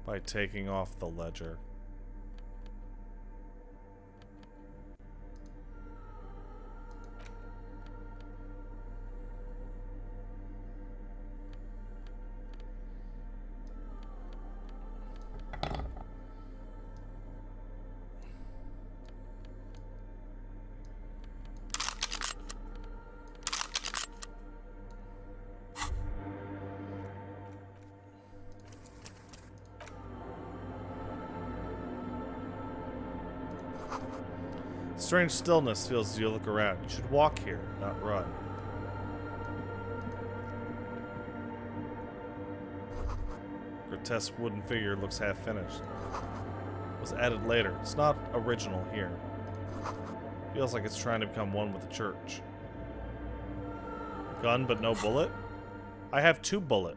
by taking off the ledger? Strange stillness feels as you look around. You should walk here, not run. Grotesque wooden figure looks half finished. Was added later. It's not original here. Feels like it's trying to become one with the church. Gun but no bullet? I have 2 bullet.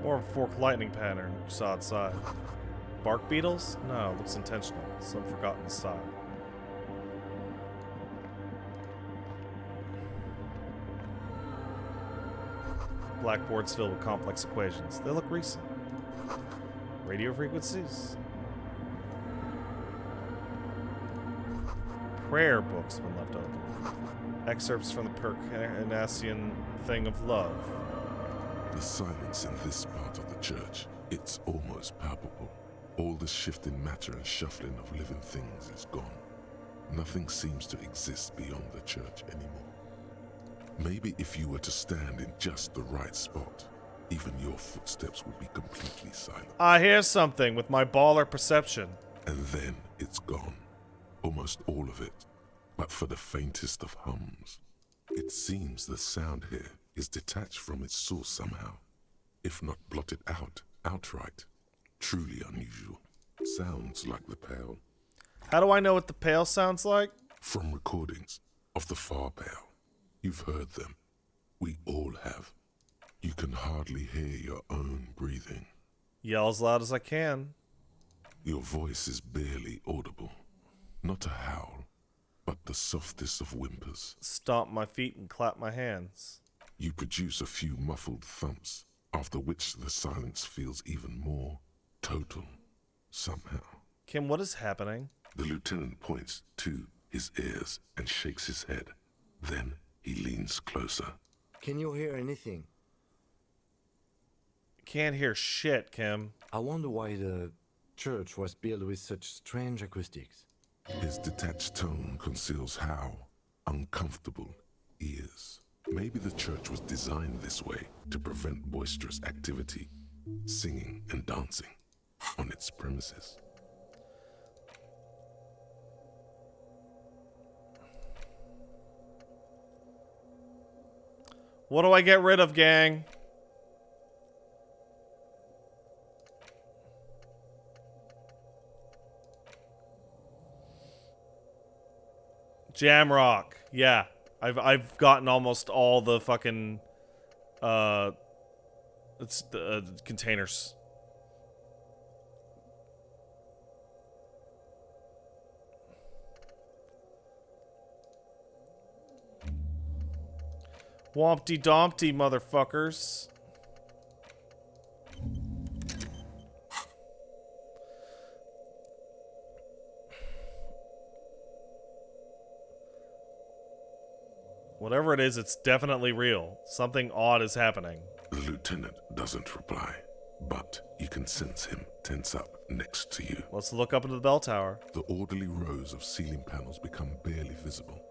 More of a forked lightning pattern you saw outside. Bark beetles? No, looks intentional. Some forgotten style. Blackboards filled with complex equations. They look recent. Radio frequencies? Prayer books been left open. Excerpts from the Percanassian Thing of Love. The silence in this part of the church, it's almost palpable. All the shifting matter and shuffling of living things is gone. Nothing seems to exist beyond the church anymore. Maybe if you were to stand in just the right spot, even your footsteps would be completely silent. I hear something with my baller perception. And then it's gone. Almost all of it. But for the faintest of hums. It seems the sound here is detached from its source somehow, if not blotted out outright. Truly unusual. Sounds like the Pale. How do I know what the Pale sounds like? From recordings of the Far Pale. You've heard them. We all have. You can hardly hear your own breathing. Yell as loud as I can. Your voice is barely audible. Not a howl, but the softest of whimpers. Stomp my feet and clap my hands. You produce a few muffled thumps, after which the silence feels even more total, somehow. Kim, what is happening? The lieutenant points to his ears and shakes his head. Then he leans closer. Can you hear anything? Can't hear shit, Kim. I wonder why the church was built with such strange acoustics. His detached tone conceals how uncomfortable he is. Maybe the church was designed this way to prevent boisterous activity, singing and dancing on its premises. What do I get rid of, gang? Jamrock. Yeah. I've gotten almost all the fucking it's the containers. Wompty Dompty, motherfuckers. Whatever it is, it's definitely real. Something odd is happening. The lieutenant doesn't reply, but you can sense him tense up next to you. Let's look up into the bell tower. The orderly rows of ceiling panels become barely visible,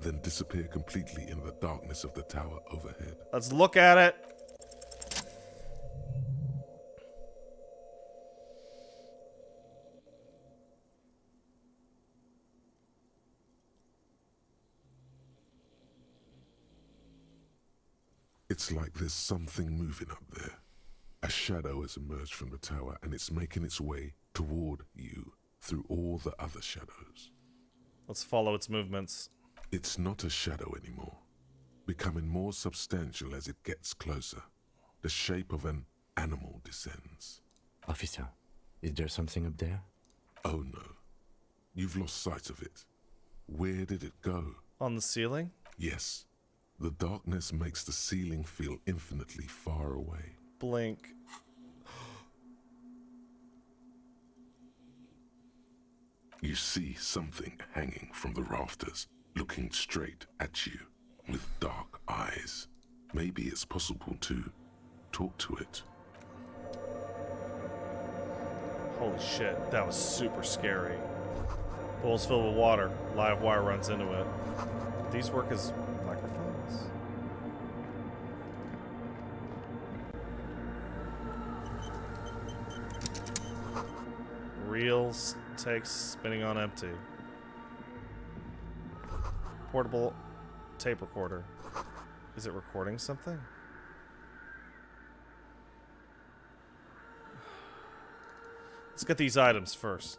then disappear completely in the darkness of the tower overhead. Let's look at it. It's like there's something moving up there. A shadow has emerged from the tower and it's making its way toward you through all the other shadows. Let's follow its movements. It's not a shadow anymore, becoming more substantial as it gets closer. The shape of an animal descends. Officer, is there something up there? Oh no. You've lost sight of it. Where did it go? On the ceiling? Yes. The darkness makes the ceiling feel infinitely far away. Blink. You see something hanging from the rafters, looking straight at you with dark eyes. Maybe it's possible to talk to it. Holy shit, that was super scary. Bowl's filled with water. Live wire runs into it. These work as microphones. Reels takes spinning on empty. Portable tape recorder. Is it recording something? Let's get these items first.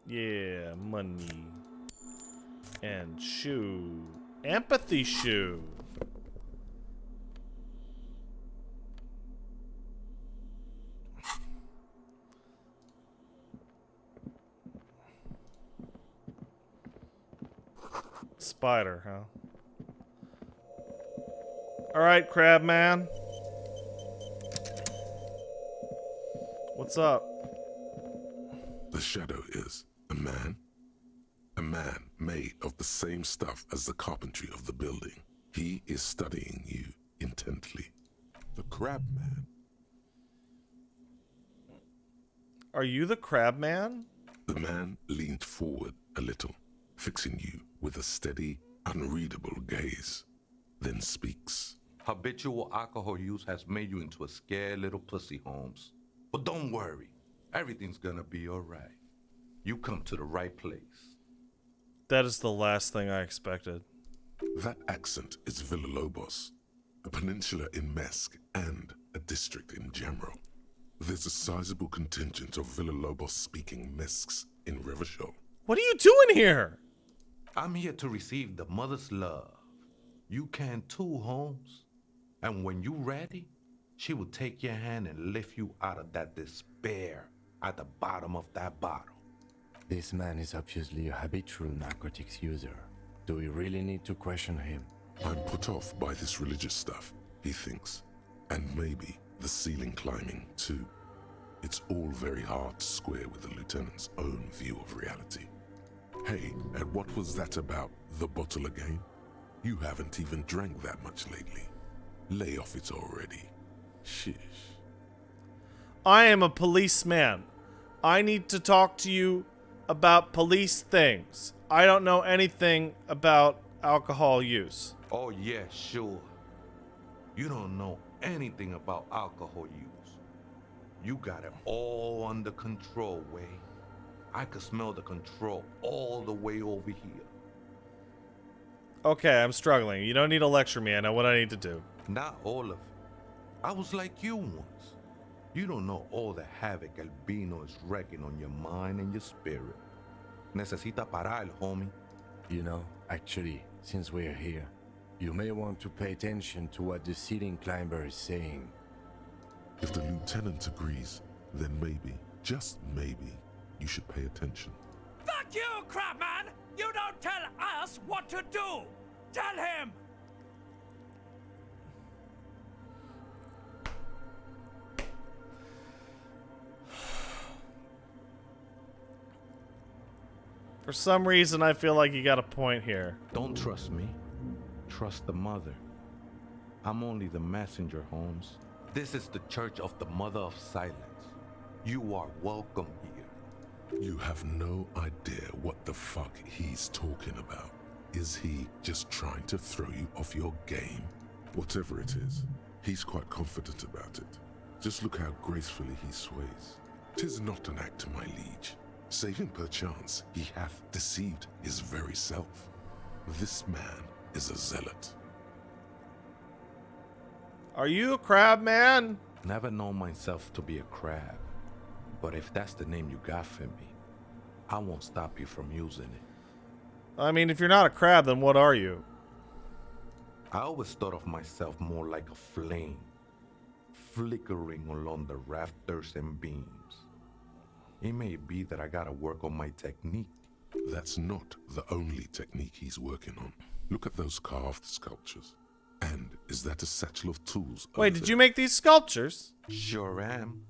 Yeah, money. And shoe. Empathy shoe. Spider, huh? Alright, Crab Man. What's up? The shadow is a man. A man made of the same stuff as the carpentry of the building. He is studying you intently. The Crab Man. Are you the Crab Man? The man leaned forward a little, fixing you with a steady, unreadable gaze, then speaks. Habitual alcohol use has made you into a scared little pussy, Holmes. But don't worry, everything's gonna be alright. You come to the right place. That is the last thing I expected. That accent is Villalobos, a peninsula in Mesk and a district in Jamro. There's a sizable contingent of Villalobos-speaking Mesks in Revachol. What are you doing here? I'm here to receive the mother's love. You can too, Holmes. And when you're ready, she will take your hand and lift you out of that despair at the bottom of that bottle. This man is obviously a habitual narcotics user. Do we really need to question him? I'm put off by this religious stuff, he thinks. And maybe the ceiling climbing, too. It's all very hard to square with the lieutenant's own view of reality. Hey, and what was that about the bottle again? You haven't even drank that much lately. Lay off it already. Shish. I am a policeman. I need to talk to you about police things. I don't know anything about alcohol use. Oh yeah, sure. You don't know anything about alcohol use. You got it all under control, Way. I could smell the control all the way over here. Okay, I'm struggling. You don't need to lecture me. I know what I need to do. Not all of it. I was like you once. You don't know all the havoc Albino is wreaking on your mind and your spirit. Necesita parar, homie. You know, actually, since we're here, you may want to pay attention to what the ceiling climber is saying. If the lieutenant agrees, then maybe, just maybe, you should pay attention. Fuck you, Crabman! You don't tell us what to do! Tell him! For some reason, I feel like you got a point here. Don't trust me. Trust the mother. I'm only the messenger, Holmes. This is the Church of the Mother of Silence. You are welcome here. You have no idea what the fuck he's talking about. Is he just trying to throw you off your game? Whatever it is, he's quite confident about it. Just look how gracefully he sways. 'Tis not an act, my liege. Saving perchance, he hath deceived his very self. This man is a zealot. Are you a crab man? Never known myself to be a crab. But if that's the name you got for me, I won't stop you from using it. I mean, if you're not a crab, then what are you? I always thought of myself more like a flame, flickering along the rafters and beams. It may be that I gotta work on my technique. That's not the only technique he's working on. Look at those carved sculptures. And is that a satchel of tools? Wait, did you make these sculptures? Sure am.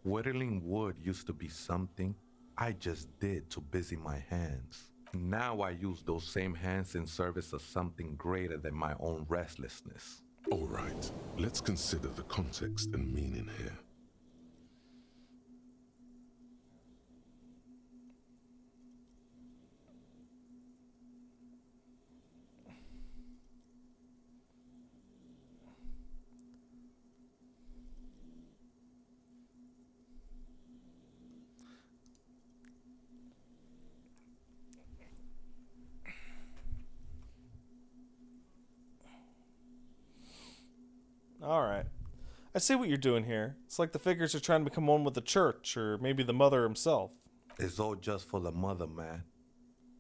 Whittling wood used to be something I just did to busy my hands. Now I use those same hands in service of something greater than my own restlessness. All right, let's consider the context and meaning here. Alright. I see what you're doing here. It's like the figures are trying to become one with the church, or maybe the mother himself. It's all just for the mother, man.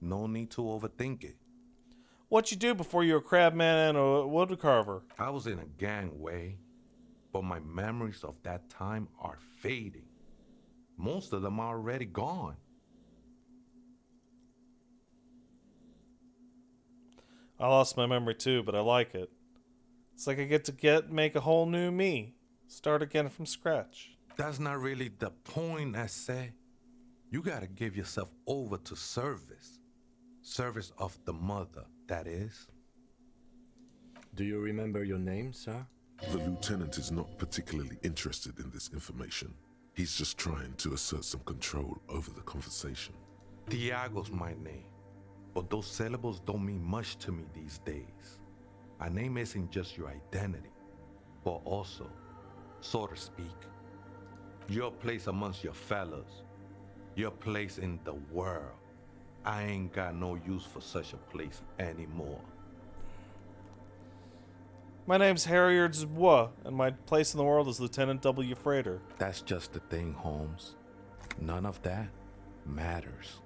No need to overthink it. What you do before you're a crab man and a wood carver? I was in a gangway, but my memories of that time are fading. Most of them are already gone. I lost my memory too, but I like it. It's like I get to make a whole new me. Start again from scratch. That's not really the point, I say. You gotta give yourself over to service. Service of the mother, that is. Do you remember your name, sir? The lieutenant is not particularly interested in this information. He's just trying to assert some control over the conversation. Tiago's my name, but those syllables don't mean much to me these days. A name isn't just your identity, but also, so to speak, your place amongst your fellows, your place in the world. I ain't got no use for such a place anymore. My name's Harrier Dubois, and my place in the world is Lieutenant W. Freighter. That's just the thing, Holmes. None of that matters.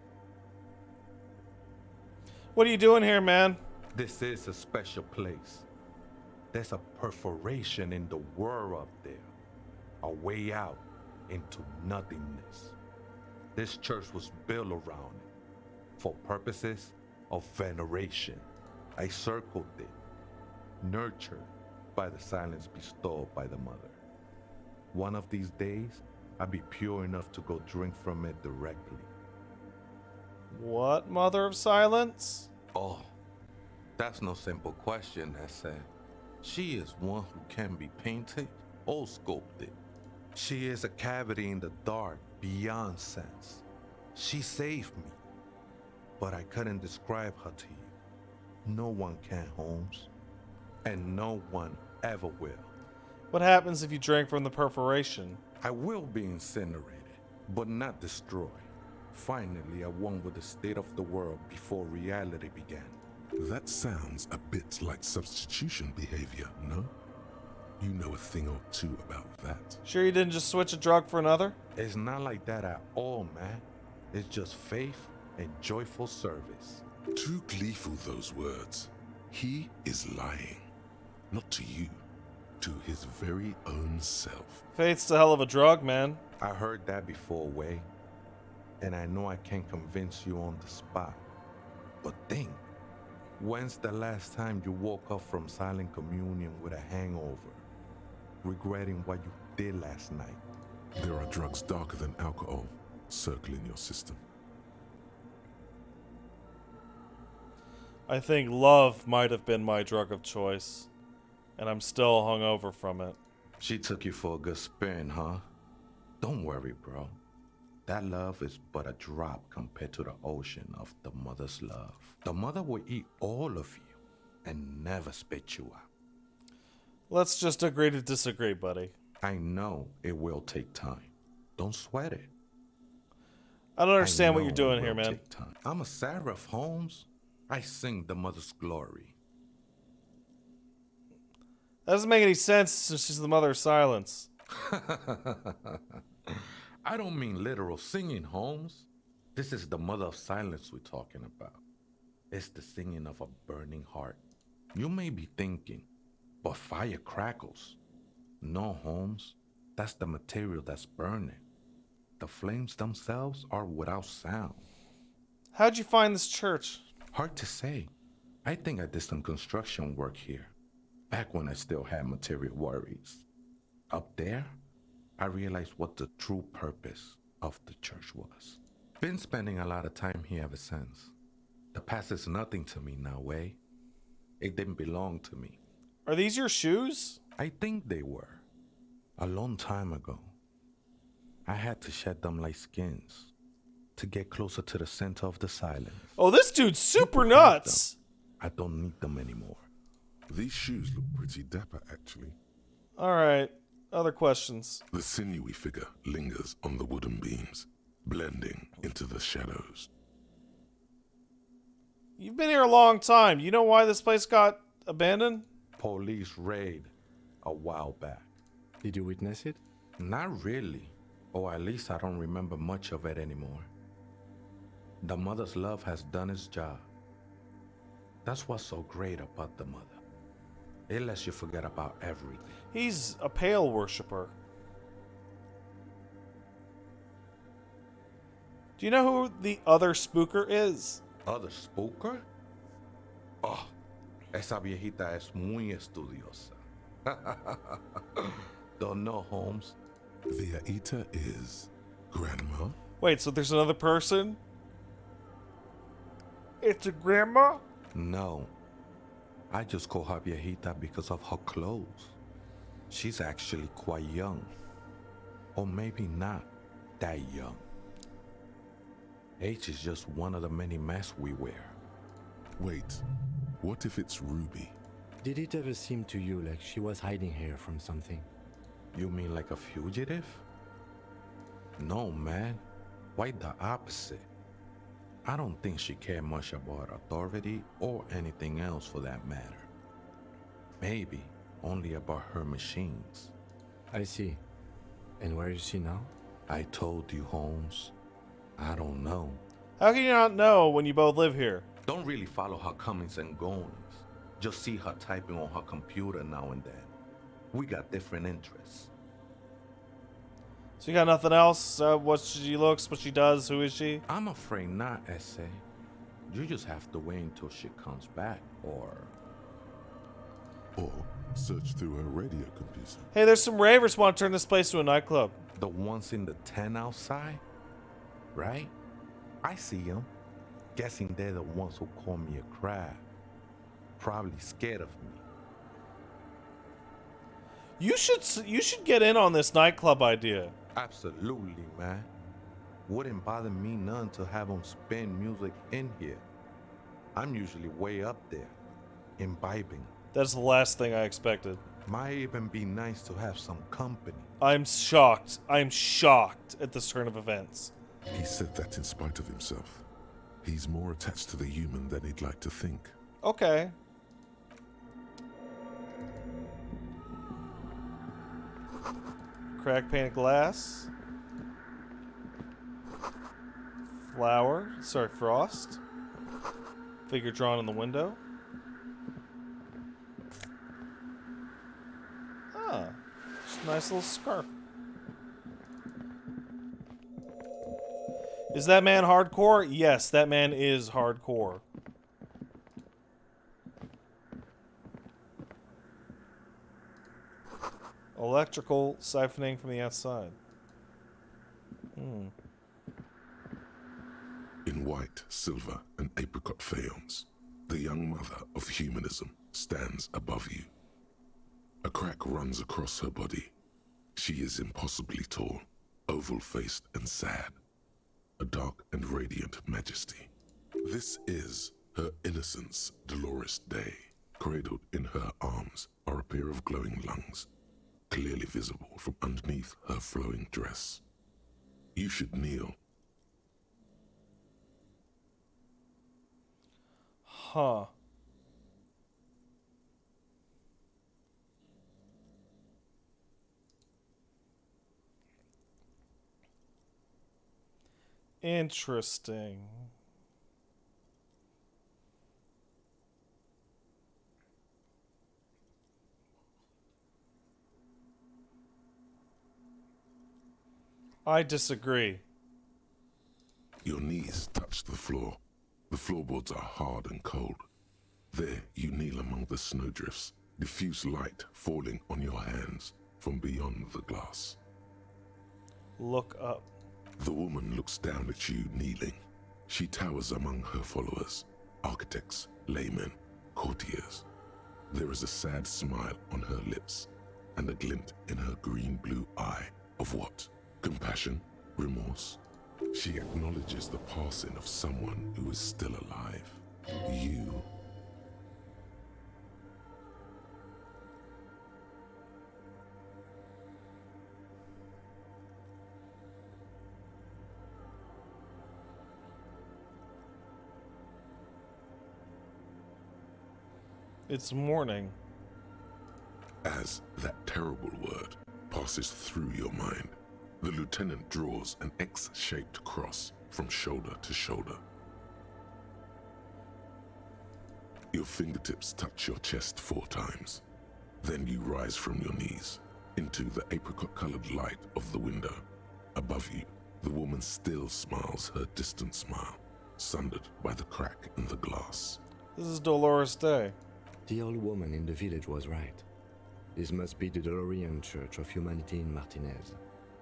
What are you doing here, man? This is a special place. There's a perforation in the world up there. A way out into nothingness. This church was built around it for purposes of veneration. I circled it, nurtured by the silence bestowed by the mother. One of these days, I'll be pure enough to go drink from it directly. What mother of silence? Oh, that's no simple question, I said. She is one who can be painted or sculpted. She is a cavity in the dark beyond sense. She saved me, but I couldn't describe her to you. No one can, Holmes, and no one ever will. What happens if you drink from the perforation? I will be incinerated, but not destroyed. Finally, I won with the state of the world before reality began. That sounds a bit like substitution behavior, no? You know a thing or two about that. Sure you didn't just switch a drug for another? It's not like that at all, man. It's just faith and joyful service. Too gleeful, those words. He is lying. Not to you. To his very own self. Faith's a hell of a drug, man. I heard that before, Way. And I know I can't convince you on the spot. But think, when's the last time you woke up from silent communion with a hangover, regretting what you did last night? There are drugs darker than alcohol circling your system. I think love might have been my drug of choice. And I'm still hungover from it. She took you for a good spin, huh? Don't worry, bro. That love is but a drop compared to the ocean of the mother's love. The mother will eat all of you and never spit you out. Let's just agree to disagree, buddy. I know it will take time. Don't sweat it. I don't understand what you're doing here, man. I'm a seraph, Holmes. I sing the mother's glory. That doesn't make any sense since she's the mother of silence. I don't mean literal singing, Holmes. This is the mother of silence we're talking about. It's the singing of a burning heart. You may be thinking, but fire crackles. No, Holmes. That's the material that's burning. The flames themselves are without sound. How'd you find this church? Hard to say. I think I did some construction work here. Back when I still had material worries. Up there, I realized what the true purpose of the church was. Been spending a lot of time here ever since. The past is nothing to me now, Way. It didn't belong to me. Are these your shoes? I think they were. A long time ago. I had to shed them like skins to get closer to the center of the silence. Oh, this dude's super nuts. I don't need them anymore. These shoes look pretty dapper, actually. Alright, other questions. The sinewy figure lingers on the wooden beams, blending into the shadows. You've been here a long time. You know why this place got abandoned? Police raid a while back. Did you witness it? Not really. Or at least I don't remember much of it anymore. The mother's love has done its job. That's what's so great about the mother. It lets you forget about everything. He's a pale worshiper. Do you know who the other spooker is? ¿Other spooker? Oh, esa viejita es muy estudiosa. Don't know, Holmes. The Aita is Grandma? Wait, so there's another person? It's a grandma? No. I just call her viejita because of her clothes. She's actually quite young. Or maybe not that young. Age is just one of the many masks we wear. Wait, what if it's Ruby? Did it ever seem to you like she was hiding here from something? You mean like a fugitive? No, man. Quite the opposite. I don't think she cared much about authority or anything else for that matter. Maybe only about her machines. I see. And where is she now? I told you, Holmes. I don't know. How can you not know when you both live here? Don't really follow her comings and goings. Just see her typing on her computer now and then. We got different interests. So you got nothing else? What she looks, what she does, who is she? I'm afraid not, Essay. You just have to wait until she comes back, or search through her radio computer. Hey, there's some ravers want to turn this place to a nightclub. The ones in the tent outside? Right? I see them. Guessing they're the ones who call me a crab. Probably scared of me. You should get in on this nightclub idea. Absolutely, man. Wouldn't bother me none to have them spin music in here. I'm usually way up there, imbibing. That's the last thing I expected. Might even be nice to have some company. I'm shocked. I'm shocked at this turn of events. He said that in spite of himself. He's more attached to the human than he'd like to think. Okay. Crack painted glass. Flower. Sorry, frost. Figure drawn in the window. Ah. Just a nice little scarf. Is that man hardcore? Yes, that man is hardcore. Electrical siphoning from the outside. In white, silver, and apricot faience, the young mother of humanism stands above you. A crack runs across her body. She is impossibly tall, oval-faced and sad. A dark and radiant majesty. This is her innocence, Dolores Day. Cradled in her arms are a pair of glowing lungs, clearly visible from underneath her flowing dress. You should kneel. Huh. Interesting. I disagree. Your knees touch the floor. The floorboards are hard and cold. There you kneel among the snowdrifts, diffuse light falling on your hands from beyond the glass. Look up. The woman looks down at you kneeling. She towers among her followers, architects, laymen, courtiers. There is a sad smile on her lips and a glint in her green-blue eye of what? Compassion? Remorse? She acknowledges the passing of someone who is still alive. You. It's morning. As that terrible word passes through your mind, the lieutenant draws an X-shaped cross from shoulder to shoulder. Your fingertips touch your chest 4 times. Then you rise from your knees into the apricot-colored light of the window. Above you, the woman still smiles her distant smile, sundered by the crack in the glass. This is Dolores Day. The old woman in the village was right. This must be the Dolorian Church of Humanity in Martinez,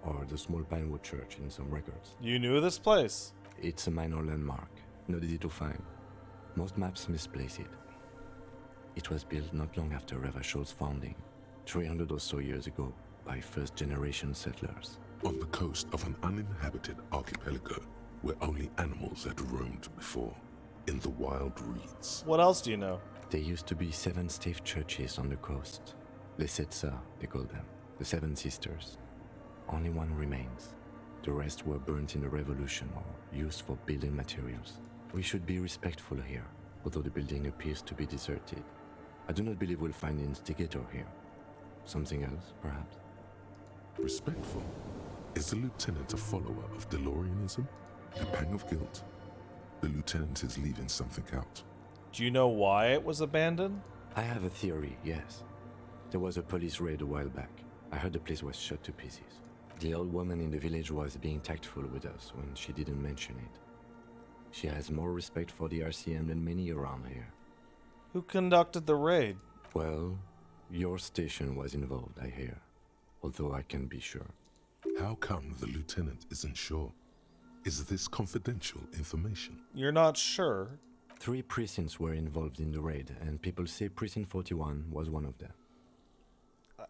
or the small Pinewood Church in some records. You knew this place? It's a minor landmark, not easy to find. Most maps misplace it. It was built not long after Revachol's founding, 300 or so years ago, by first-generation settlers. On the coast of an uninhabited archipelago where only animals had roamed before, in the wild reeds. What else do you know? There used to be 7 stave churches on the coast. Les Sept Sœurs, they call them. The 7 Sisters. Only one remains. The rest were burnt in the revolution or used for building materials. We should be respectful here, although the building appears to be deserted. I do not believe we'll find the instigator here. Something else, perhaps? Respectful? Is the lieutenant a follower of Delorianism? A pang of guilt? The lieutenant is leaving something out. Do you know why it was abandoned? I have a theory, yes. There was a police raid a while back. I heard the place was shot to pieces. The old woman in the village was being tactful with us when she didn't mention it. She has more respect for the RCM than many around here. Who conducted the raid? Well, your station was involved, I hear. Although I can't be sure. How come the lieutenant isn't sure? Is this confidential information? You're not sure? 3 precincts were involved in the raid, and people say Precinct 41 was one of them.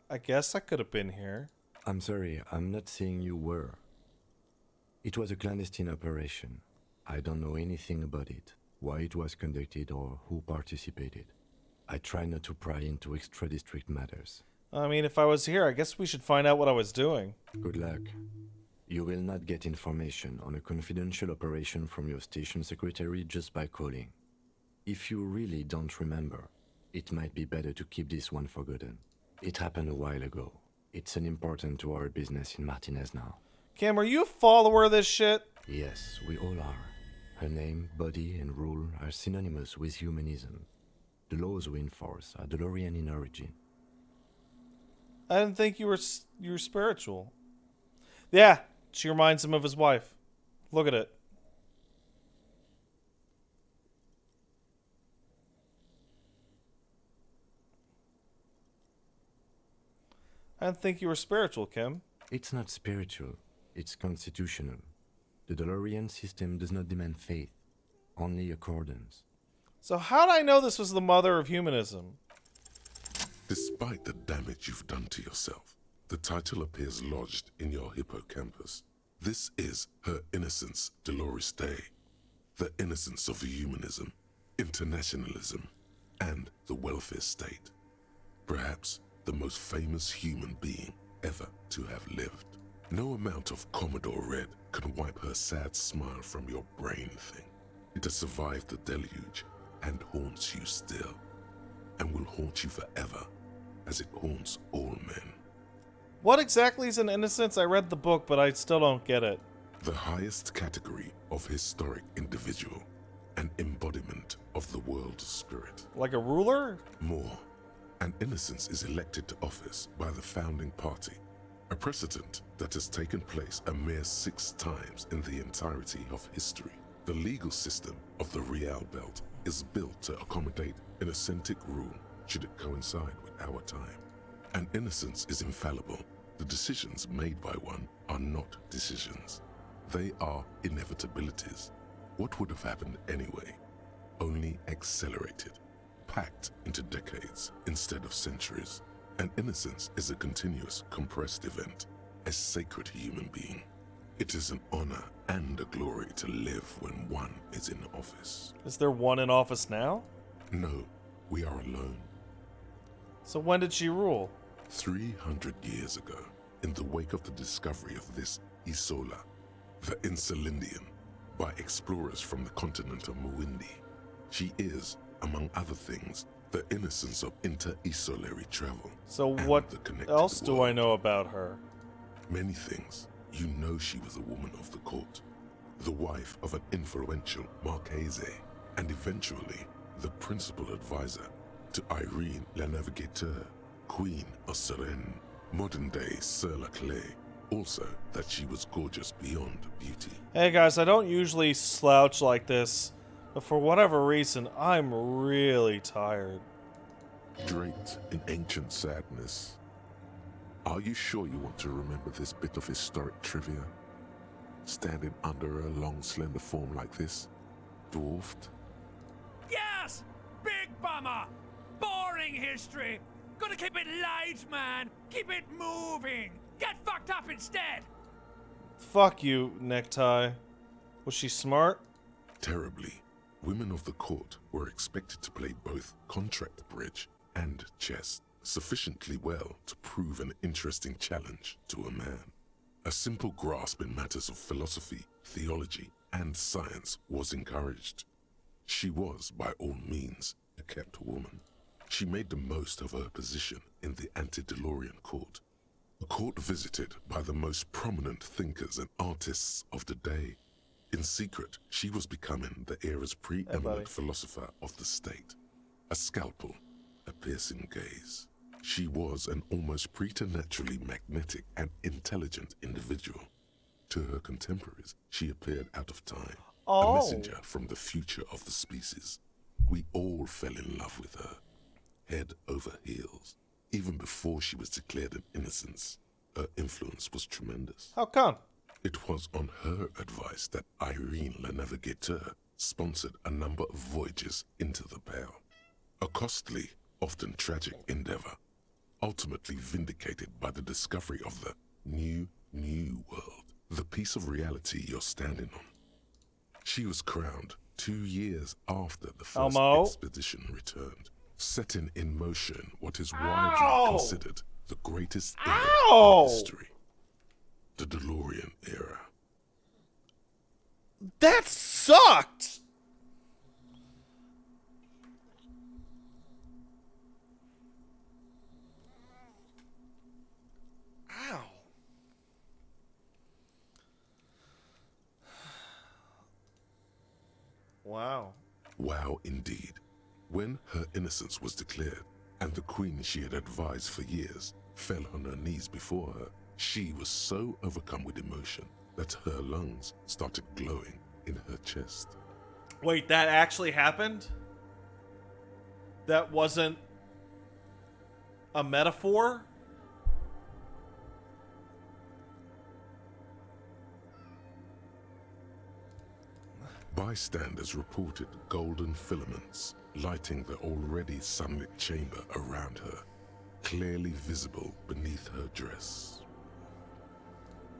I guess I could have been here. I'm sorry, I'm not saying you were. It was a clandestine operation. I don't know anything about it, why it was conducted, or who participated. I try not to pry into extra-district matters. I mean, if I was here, I guess we should find out what I was doing. Good luck. You will not get information on a confidential operation from your station secretary just by calling. If you really don't remember, it might be better to keep this one forgotten. It happened a while ago. It's unimportant to our business in Martinez now. Cam, are you a follower of this shit? Yes, we all are. Her name, body, and rule are synonymous with humanism. The laws we enforce are DeLorean in origin. I didn't think you were spiritual. Yeah, she reminds him of his wife. Look at it. I didn't think you were spiritual, Kim. It's not spiritual, it's constitutional. The DeLorean system does not demand faith, only accordance. So how'd I know this was the mother of humanism? Despite the damage you've done to yourself, the title appears lodged in your hippocampus. This is her innocence, Dolores Day. The innocence of humanism, internationalism, and the welfare state. Perhaps the most famous human being ever to have lived. No amount of Commodore Red can wipe her sad smile from your brain thing. It has survived the deluge and haunts you still, and will haunt you forever, as it haunts all men. What exactly is an innocence? I read the book, but I still don't get it. The highest category of historic individual, an embodiment of the world spirit. Like a ruler? More, an innocence is elected to office by the founding party, a precedent that has taken place a mere 6 times in the entirety of history. The legal system of the Real Belt is built to accommodate an authentic rule should it coincide with our time. An innocence is infallible. The decisions made by one are not decisions. They are inevitabilities. What would have happened anyway? Only accelerated, packed into decades instead of centuries. An innocence is a continuous, compressed event, a sacred human being. It is an honor and a glory to live when one is in office. Is there one in office now? No, we are alone. So when did she rule? 300 years ago, in the wake of the discovery of this Isola, the Insulindian, by explorers from the continent of Muindi. She is, among other things, the innocence of inter-isolary travel. So what else do I know about her? Many things. You know she was a woman of the court, the wife of an influential Marchese, and eventually the principal advisor to Irene La Navigateur, Queen of Seren, modern-day Sir Laclay. Also, that she was gorgeous beyond beauty. Hey guys, I don't usually slouch like this, but for whatever reason, I'm really tired. Draped in ancient sadness. Are you sure you want to remember this bit of historic trivia? Standing under a long, slender form like this, dwarfed? Yes! Big bummer! Boring history! Gotta keep it light, man! Keep it moving! Get fucked up instead! Fuck you, Necktie. Was she smart? Terribly. Women of the court were expected to play both contract bridge and chess sufficiently well to prove an interesting challenge to a man. A simple grasp in matters of philosophy, theology, and science was encouraged. She was, by all means, a kept woman. She made the most of her position in the ante-DeLorean court, a court visited by the most prominent thinkers and artists of the day. In secret, she was becoming the era's preeminent philosopher of the state. A scalpel, a piercing gaze. She was an almost preternaturally magnetic and intelligent individual. To her contemporaries, she appeared out of time, a messenger from the future of the species. We all fell in love with her, head over heels. Even before she was declared an innocence, her influence was tremendous. How come? It was on her advice that Irene La Navigateur sponsored a number of voyages into the Pale. A costly, often tragic endeavor, ultimately vindicated by the discovery of the new world, the piece of reality you're standing on. She was crowned 2 years after the first expedition returned, setting in motion what is widely considered the greatest era in history. The DeLorean era. That sucked! How indeed. When her innocence was declared, and the queen she had advised for years fell on her knees before her, she was so overcome with emotion that her lungs started glowing in her chest. Wait, that actually happened? That wasn't a metaphor? Bystanders reported golden filaments lighting the already sunlit chamber around her, clearly visible beneath her dress.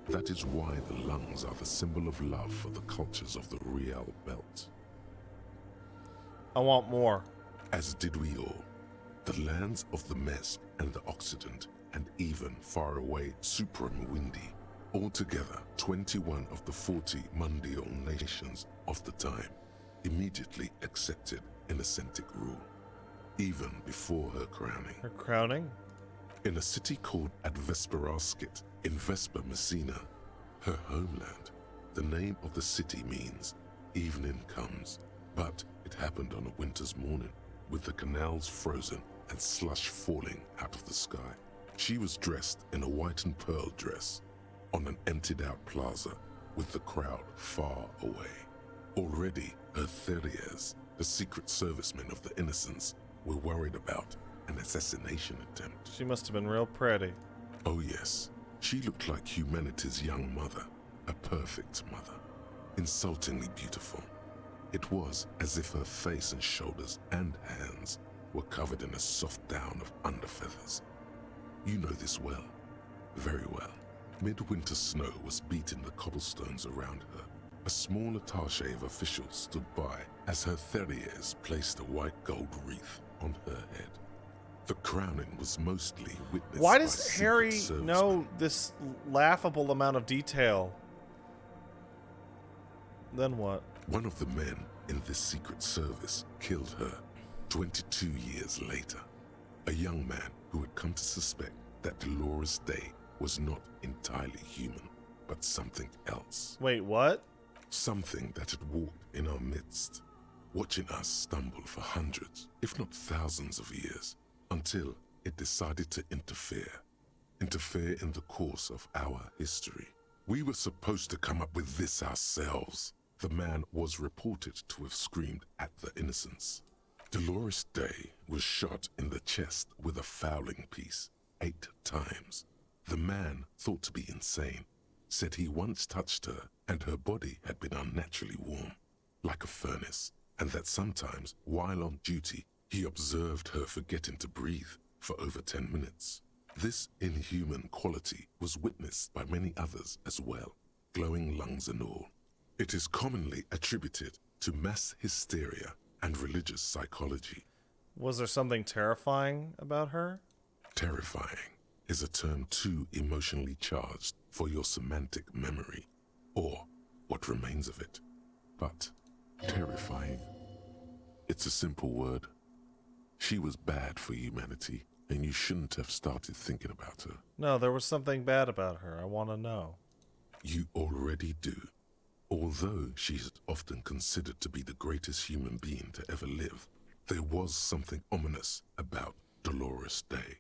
That is why the lungs are the symbol of love for the cultures of the Real Belt. I want more. As did we all. The lands of the Mesk and the Occident, and even far away Supreme Windy, altogether 21 of the 40 Mundial nations of the time, immediately accepted Innocentic rule, even before her crowning. Her crowning? In a city called Advesperaskit in Vesper Messina, her homeland, the name of the city means evening comes, but it happened on a winter's morning, with the canals frozen and slush falling out of the sky. She was dressed in a white and pearl dress on an emptied out plaza with the crowd far away. Already, her Theriers, the secret servicemen of the Innocents, were worried about an assassination attempt. She must have been real pretty. Oh yes, she looked like humanity's young mother, a perfect mother, insultingly beautiful. It was as if her face and shoulders and hands were covered in a soft down of underfeathers. You know this well, very well. Midwinter snow was beating the cobblestones around her. A small attache of officials stood by as her Theriers placed a white gold wreath on her head. The crowning was mostly witnessed Why by does secret Harry servicemen. know this laughable amount of detail? Then what? One of the men in this secret service killed her 22 years later. A young man who had come to suspect that Dolores Day was not entirely human, but something else. Wait, what? Something that had walked in our midst, watching us stumble for hundreds, if not thousands of years, until it decided to interfere in the course of our history. We were supposed to come up with this ourselves. The man was reported to have screamed at the Innocents. Dolores Day was shot in the chest with a fowling piece 8 times. The man, thought to be insane, said he once touched her and her body had been unnaturally warm, like a furnace, and that sometimes, while on duty, he observed her forgetting to breathe for over 10 minutes. This inhuman quality was witnessed by many others as well, glowing lungs and all. It is commonly attributed to mass hysteria and religious psychology. Was there something terrifying about her? Terrifying is a term too emotionally charged for your semantic memory, or what remains of it. But terrifying, it's a simple word. She was bad for humanity, and you shouldn't have started thinking about her. No, there was something bad about her. I want to know. You already do. Although she is often considered to be the greatest human being to ever live, there was something ominous about Dolores Day.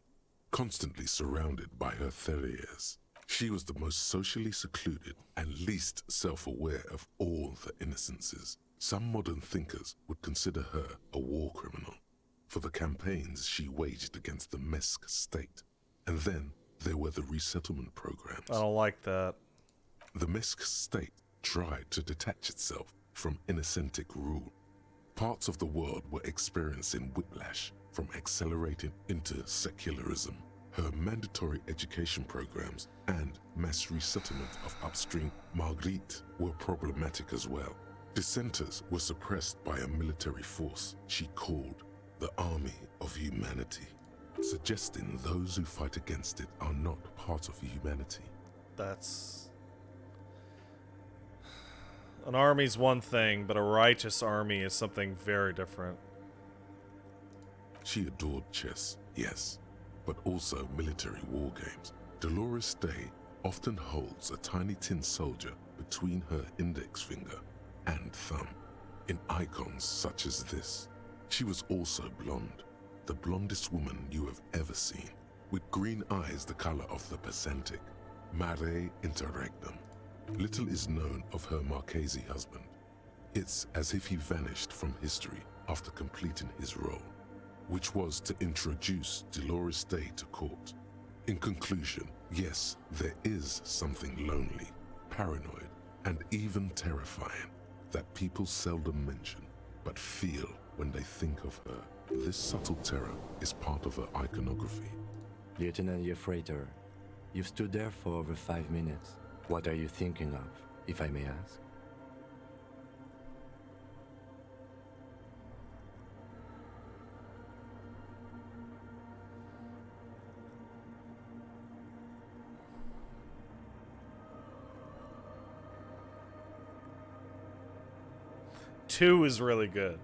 Constantly surrounded by her Theriers, she was the most socially secluded and least self-aware of all the Innocences. Some modern thinkers would consider her a war criminal for the campaigns she waged against the Mesk state. And then there were the resettlement programs. I don't like that. The Mesk state tried to detach itself from Innocentic rule. Parts of the world were experiencing whiplash from accelerating into secularism. Her mandatory education programs and mass resettlement of upstream Marguerite were problematic as well. Dissenters were suppressed by a military force she called the Army of Humanity, suggesting those who fight against it are not part of humanity. That's... An army's one thing, but a righteous army is something very different. She adored chess, yes, but also military war games. Dolores Day often holds a tiny tin soldier between her index finger and thumb. in icons such as this. She was also blonde, the blondest woman you have ever seen, with green eyes the color of the Pacentic, mare interregnum. Little is known of her Marchese husband. It's as if he vanished from history after completing his role, which was to introduce Dolores Day to court. In conclusion, yes, there is something lonely, paranoid, and even terrifying that people seldom mention, but feel when they think of her. This subtle terror is part of her iconography. Lieutenant Yefrater, you've stood there for over 5 minutes. What are you thinking of, if I may ask? Two is really good.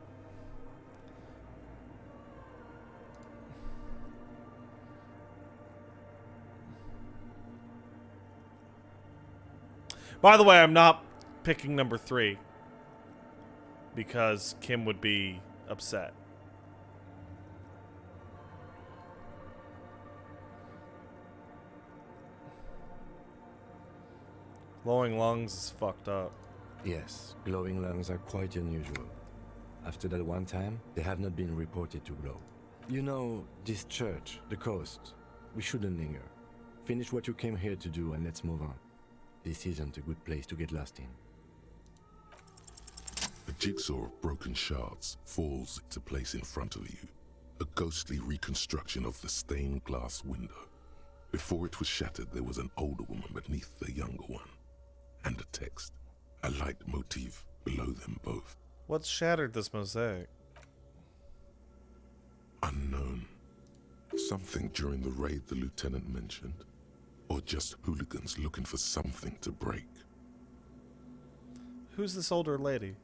By the way, I'm not picking number 3 because Kim would be upset. Glowing lungs is fucked up. Yes, glowing lungs are quite unusual. After that one time, they have not been reported to glow. You know, this church, the coast, we shouldn't linger. Finish what you came here to do and let's move on. This isn't a good place to get lost in. A jigsaw of broken shards falls into place in front of you, a ghostly reconstruction of the stained glass window. Before it was shattered, there was an older woman beneath the younger one, and a text, a light motif below them both. What's shattered this mosaic? Unknown. Something during the raid the lieutenant mentioned, or just hooligans looking for something to break. Who's this older lady?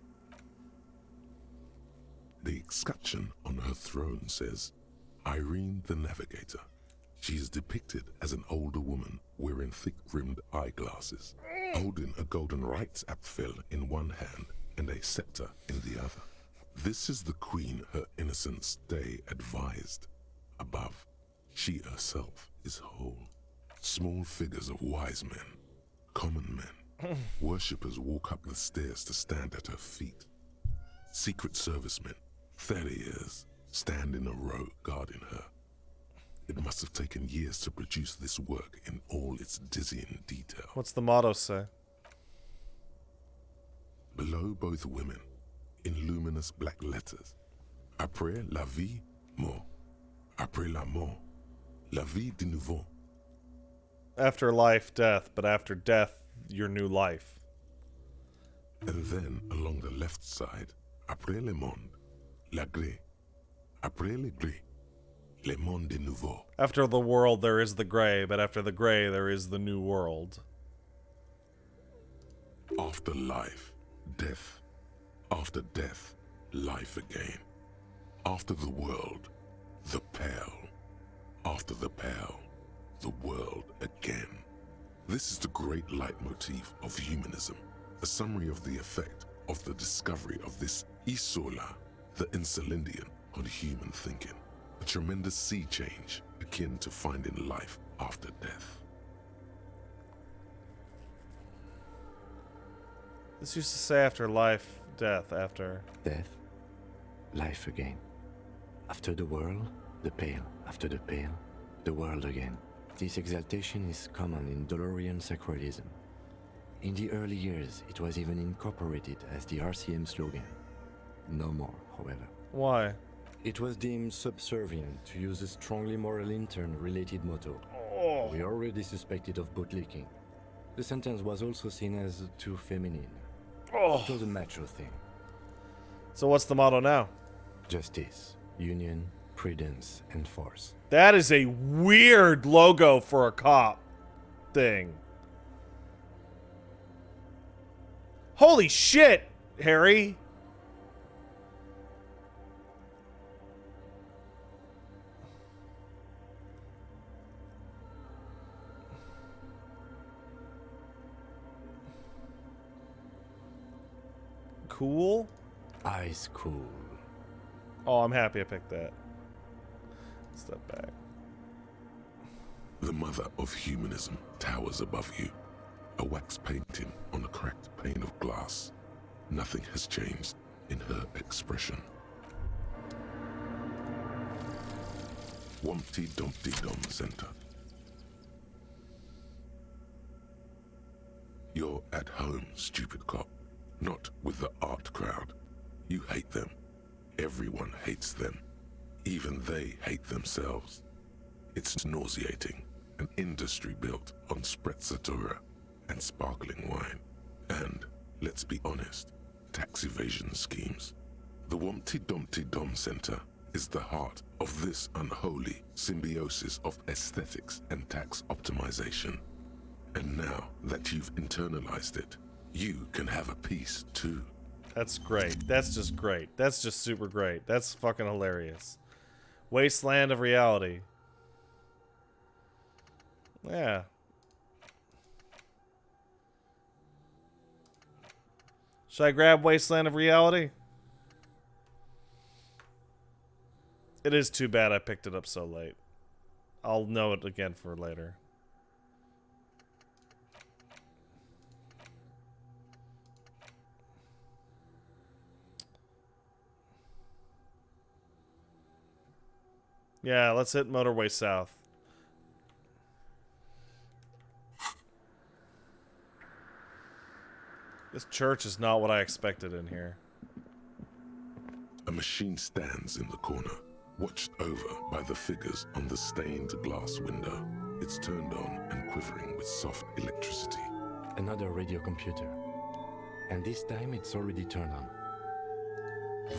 The escutcheon on her throne says, Irene the Navigator. She is depicted as an older woman wearing thick-rimmed eyeglasses, holding a golden rights apfel in one hand and a scepter in the other. This is the queen her innocence day advised. Above, she herself is whole. Small figures of wise men, common men, worshippers walk up the stairs to stand at her feet. Secret servicemen, 30 years, stand in a row guarding her. It must have taken years to produce this work in all its dizzying detail. What's the motto say? Below both women, in luminous black letters, Après la vie, mort. Après la mort, la vie de nouveau. After life, death, but after death, your new life. And then, along the left side, Après le monde, la gré. Après le gré, le monde de nouveau. After the world, there is the gray, but after the gray, there is the new world. After life, death. After death, life again. After the world, the pale. After the pale, the world again. This is the great leitmotif of humanism, a summary of the effect of the discovery of this Isola, the Insulindian, on human thinking. A tremendous sea change akin to finding life after death. This used to say after life, death, after... Death, life again. After the world, the pale. After the pale, the world again. This exaltation is common in Dolorian sacralism. In the early years, it was even incorporated as the RCM slogan. No more, however. Why? It was deemed subservient to use a strongly moral intern-related motto. Oh. We already suspected of bootlicking. The sentence was also seen as too feminine. Oh. It was a macho thing. So what's the motto now? Justice, union, prudence, and force. That is a weird logo for a cop thing. Holy shit, Harry. Cool. Ice cool. Oh, I'm happy I picked that. Step back. The mother of humanism towers above you. A wax painting on a cracked pane of glass. Nothing has changed in her expression. Wumpty Dumpty Dum Center. You're at home, stupid cop. Not with the art crowd. You hate them. Everyone hates them. Even they hate themselves. It's nauseating. An industry built on sprezzatura and sparkling wine. And, let's be honest, tax evasion schemes. The Wumpty Dumpty Dum Center is the heart of this unholy symbiosis of aesthetics and tax optimization. And now that you've internalized it, you can have a piece too. That's great. That's just great. That's just super great. That's fucking hilarious. Wasteland of reality. Yeah. Should I grab Wasteland of Reality? It is too bad I picked it up so late. I'll know it again for later. Yeah, let's hit Motorway South. This church is not what I expected in here. A machine stands in the corner, watched over by the figures on the stained glass window. It's turned on and quivering with soft electricity. Another radio computer. And this time it's already turned on.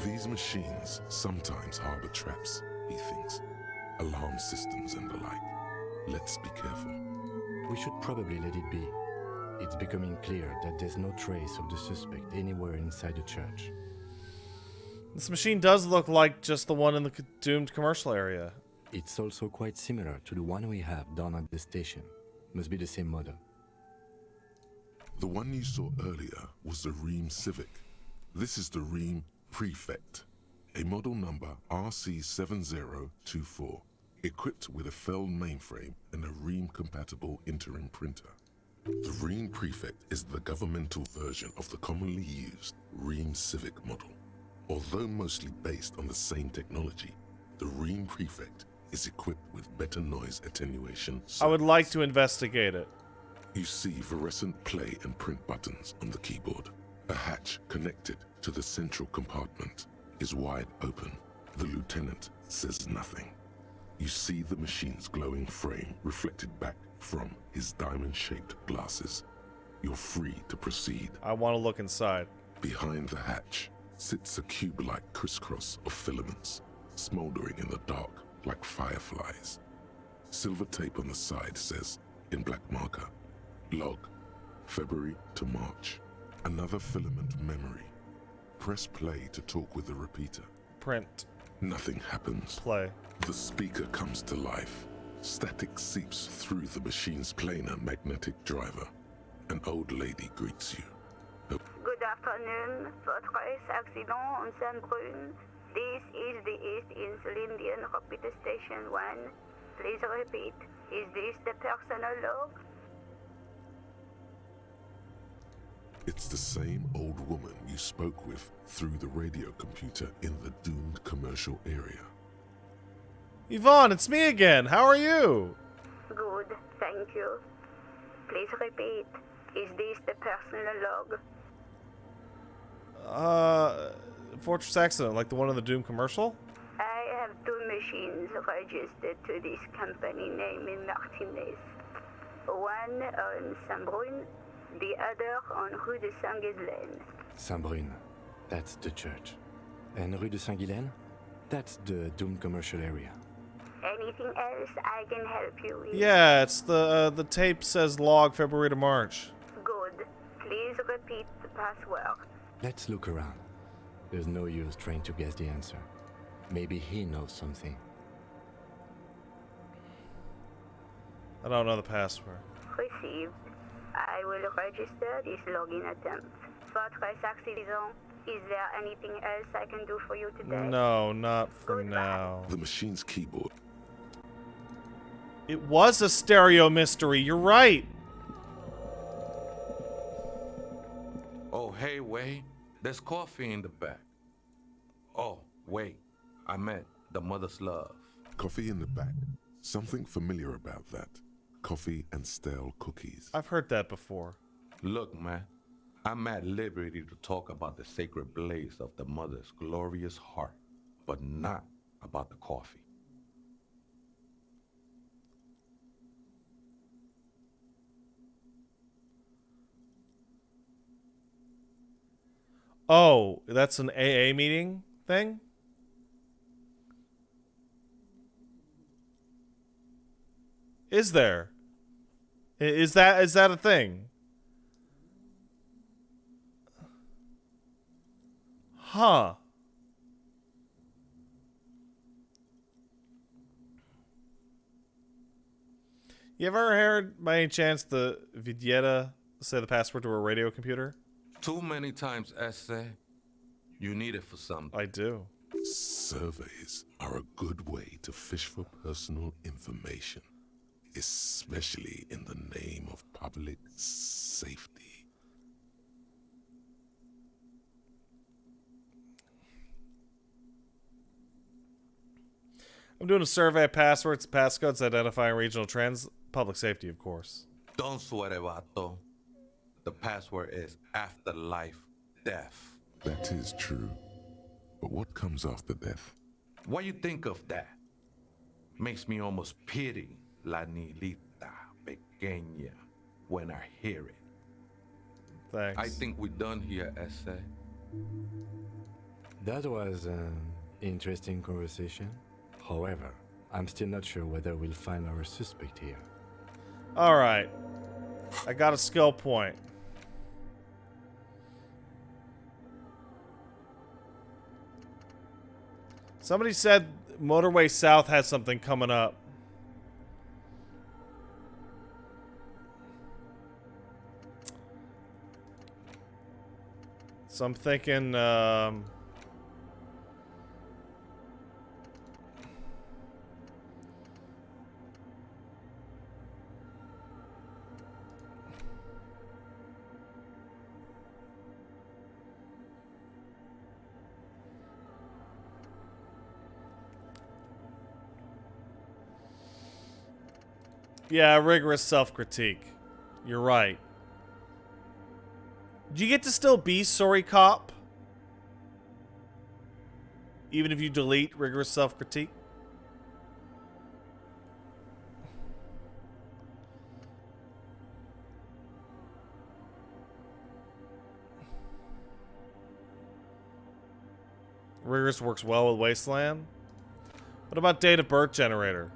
These machines sometimes harbor traps, he thinks. Alarm systems and the like. Let's be careful. We should probably let it be. It's becoming clear that there's no trace of the suspect anywhere inside the church. This machine does look like just the one in the doomed commercial area. It's also quite similar to the one we have down at the station. Must be the same model. The one you saw earlier was the Ream Civic. This is the Ream Prefect, a model number RC7024, equipped with a Fell mainframe and a Ream-compatible interim printer. The Ream Prefect is the governmental version of the commonly used Ream Civic model. Although mostly based on the same technology, the Ream Prefect is equipped with better noise attenuation. I would like to investigate it. You see fluorescent play and print buttons on the keyboard. A hatch connected to the central compartment is wide open. The lieutenant says nothing. You see the machine's glowing frame reflected back from his diamond-shaped glasses. You're free to proceed. I want to look inside. Behind the hatch sits a cube-like crisscross of filaments, smoldering in the dark like fireflies. Silver tape on the side says, in black marker, log, February to March. Another filament memory. Press play to talk with the repeater. Print. Nothing happens. Play. The speaker comes to life. Static seeps through the machine's planar magnetic driver. An old lady greets you. Good afternoon. Votre accident on Saint-Brun. This is the East Insulindian Repeater Station 1. Please repeat. Is this the personal log? It's the same old woman you spoke with through the radio computer in the doomed commercial area. Yvonne, it's me again. How are you? Good, thank you. Please repeat. Is this the personal log? Fortress Accident, like the one in the Doom commercial? I have two machines registered to this company name in Martinez. One on Saint-Brun, the other on Rue de Saint-Ghislaine. Saint-Brun, that's the church. And Rue de Saint-Ghislaine? That's the Doom commercial area. Anything else I can help you with? Yeah, it's the tape says log February to March. Good. Please repeat the password. Let's look around. There's no use trying to guess the answer. Maybe he knows something. I don't know the password. Received. I will register this login attempt. Votre accident Is there anything else I can do for you today? No, not for now. The machine's keyboard. It was a stereo mystery. You're right. Oh, hey, wait. There's coffee in the back. Oh, wait. I meant the mother's love. Coffee in the back. Something familiar about that. Coffee and stale cookies. I've heard that before. Look, man. I'm at liberty to talk about the sacred blaze of the mother's glorious heart, but not about the coffee. Oh, that's an AA meeting thing? Is there? Is that a thing? Huh. You ever heard, by any chance, the Vidietta say the password to a radio computer? Too many times, essay. You need it for something. I do. Surveys are a good way to fish for personal information, especially in the name of public safety. I'm doing a survey of passwords, passcodes, identifying regional trends, public safety, of course. Don't sweat it, vato. The password is afterlife death. That is true. But what comes after death? What you think of that? Makes me almost pity La Nilita Pequeña when I hear it. Thanks. I think we're done here, essay. That was an interesting conversation. However, I'm still not sure whether we'll find our suspect here. Alright. I got a skill point. Somebody said Motorway South has something coming up. So I'm thinking, yeah, rigorous self-critique. You're right. Do you get to still be sorry cop? Even if you delete rigorous self-critique? Rigorous works well with Wasteland. What about date of birth generator?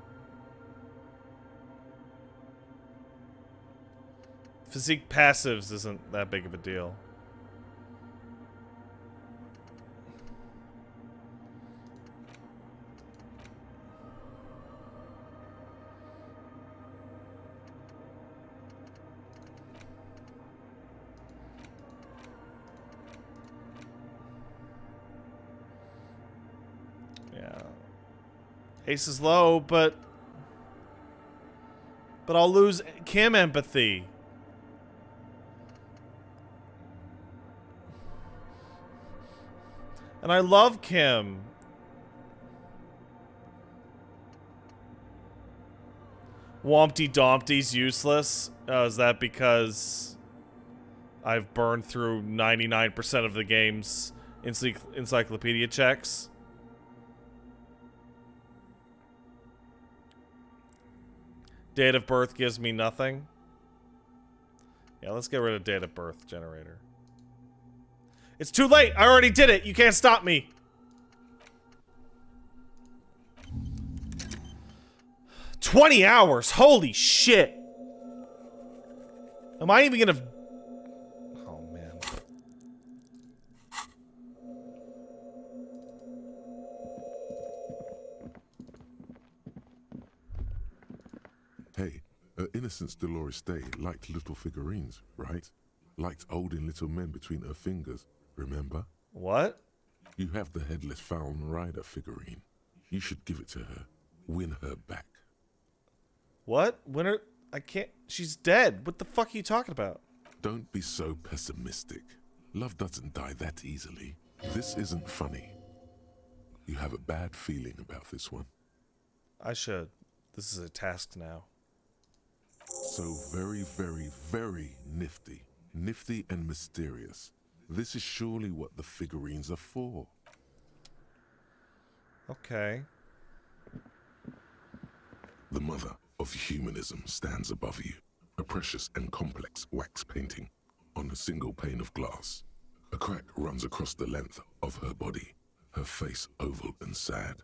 Physique passives isn't that big of a deal. Yeah. Ace is low, but I'll lose Kim empathy. And I love Kim. Wompty Dompty's useless. Is that because I've burned through 99% of the game's encyclopedia checks? Date of birth gives me nothing. Yeah, let's get rid of date of birth generator. It's too late. I already did it. You can't stop me. $20 hours. Holy shit. Am I even gonna... Oh, man. Hey, Innocence Dolores Day liked little figurines, right? Liked holding little men between her fingers, remember? What? You have the headless Fallen Rider figurine. You should give it to her. Win her back. What? Winner? I can't. She's dead. What the fuck are you talking about? Don't be so pessimistic. Love doesn't die that easily. This isn't funny. You have a bad feeling about this one. I should. This is a task now. So very, very, very nifty. Nifty and mysterious. This is surely what the figurines are for. Okay. The mother of humanism stands above you. A precious and complex wax painting on a single pane of glass. A crack runs across the length of her body. Her face oval and sad.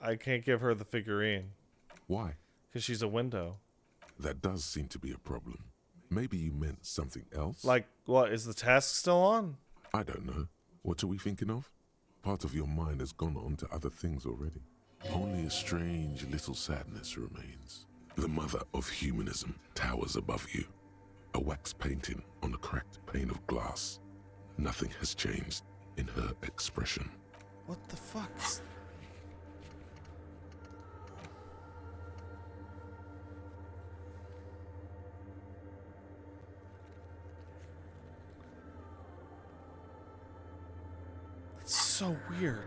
I can't give her the figurine. Why? Because she's a window. That does seem to be a problem. Maybe you meant something else? Like, what? Is the task still on? I don't know. What are we thinking of? Part of your mind has gone on to other things already. Only a strange little sadness remains. The mother of humanism towers above you. A wax painting on a cracked pane of glass. Nothing has changed in her expression. What the fuck? It's so weird.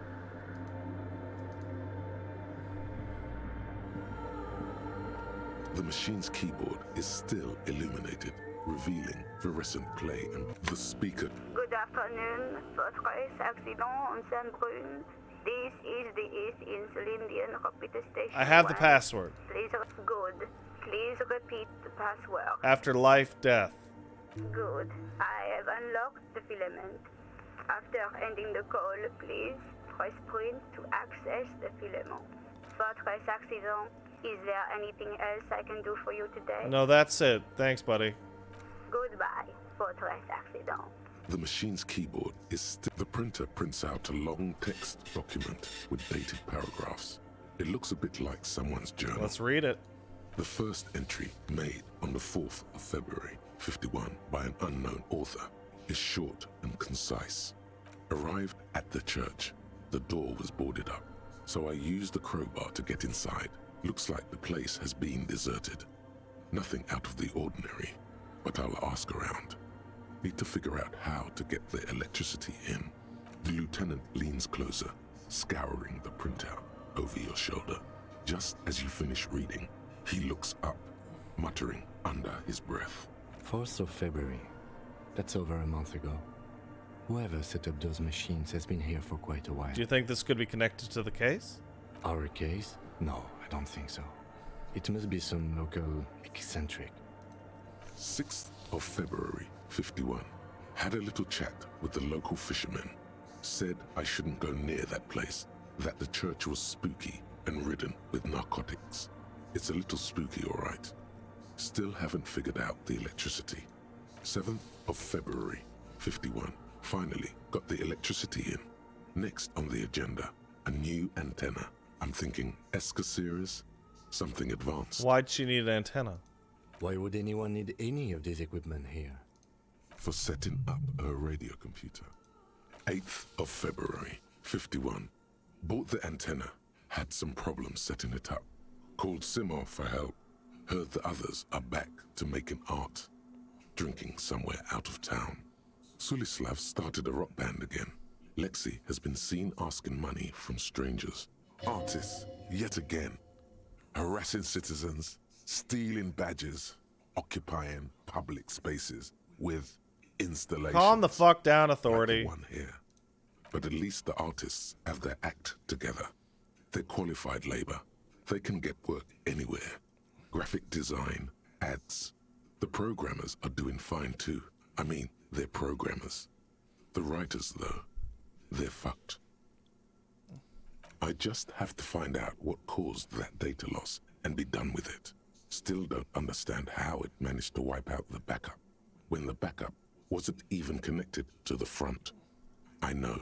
The machine's keyboard is still illuminated, revealing fluorescent clay and the speaker. Good afternoon, Fortress Accident on Saint-Brune. This is the East Insulindian Computer Station. I have the 1. password. Please, good. Please repeat the password. After life, death. Good. I have unlocked the filament. After ending the call, please press print to access the filament. Fortress Accident, is there anything else I can do for you today? No, that's it. Thanks, buddy. Goodbye, Fortress Accident. The machine's keyboard is still. The printer prints out a long text document with dated paragraphs. It looks a bit like someone's journal. Let's read it. The first entry, made on the 4th of February, 51, by an unknown author, is short and concise. Arrived at the church. The door was boarded up, so I used the crowbar to get inside. Looks like the place has been deserted. Nothing out of the ordinary, but I'll ask around. Need to figure out how to get the electricity in. The lieutenant leans closer, scouring the printout over your shoulder. Just as you finish reading, he looks up, muttering under his breath. 4th of February. That's over a month ago. Whoever set up those machines has been here for quite a while. Do you think this could be connected to the case? Our case? No, I don't think so. It must be some local eccentric. 6th of February, 51. Had a little chat with the local fishermen. Said I shouldn't go near that place, that the church was spooky and ridden with narcotics. It's a little spooky, all right. Still haven't figured out the electricity. 7th of February, 51. Finally got the electricity in. Next on the agenda, a new antenna. I'm thinking Esca series, something advanced. Why'd she need an antenna? Why would anyone need any of this equipment here? For setting up her radio computer. 8th of February, 51. Bought the antenna, had some problems setting it up. Called Simor for help. Heard the others are back to making art. Drinking somewhere out of town. Sulislav started a rock band again. Lexi has been seen asking money from strangers. Artists, yet again. Harassing citizens, stealing badges, occupying public spaces with installations. Calm the fuck down, authority. Like the one here. But at least the artists have their act together. They're qualified labor. They can get work anywhere. Graphic design, ads. The programmers are doing fine too. I mean, they're programmers. The writers, though, they're fucked. I just have to find out what caused that data loss and be done with it. Still don't understand how it managed to wipe out the backup, when the backup wasn't even connected to the front. I know.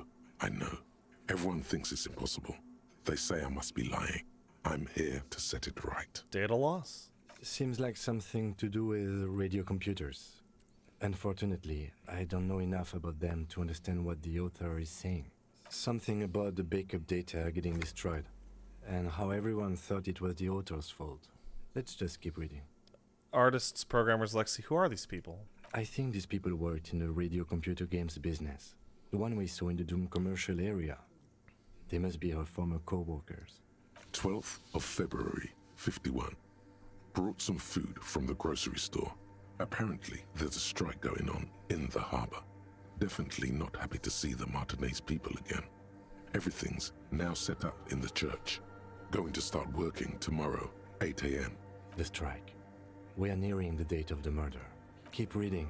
Everyone thinks it's impossible. They say I must be lying. I'm here to set it right. Data loss? Seems like something to do with radio computers. Unfortunately, I don't know enough about them to understand what the author is saying. Something about the backup data getting destroyed, and how everyone thought it was the author's fault. Let's just keep reading. Artists, programmers, Lexi, who are these people? I think these people worked in the radio computer games business. The one we saw in the Doom commercial area. They must be our former co-workers. 12th of February, 51. Brought some food from the grocery store. Apparently, there's a strike going on in the harbor. Definitely not happy to see the Martinez people again. Everything's now set up in the church. Going to start working tomorrow, 8 a.m. The strike. We are nearing the date of the murder. Keep reading.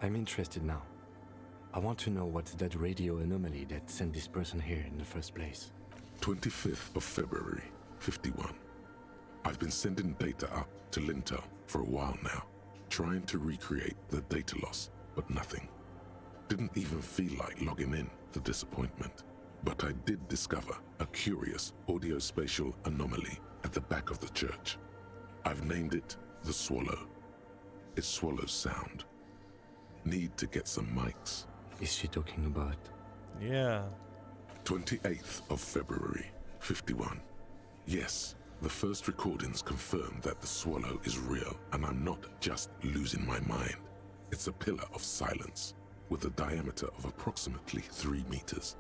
I'm interested now. I want to know what's that radio anomaly that sent this person here in the first place. 25th of February, 51. I've been sending data up to Lintel for a while now, trying to recreate the data loss, but nothing. Didn't even feel like logging in, the disappointment. But I did discover a curious audio-spatial anomaly at the back of the church. I've named it the Swallow. It swallows sound. Need to get some mics. Is she talking about? Yeah. 28th of February, 51. Yes, the first recordings confirm that the Swallow is real, and I'm not just losing my mind. It's a pillar of silence, with a diameter of approximately 3 meters.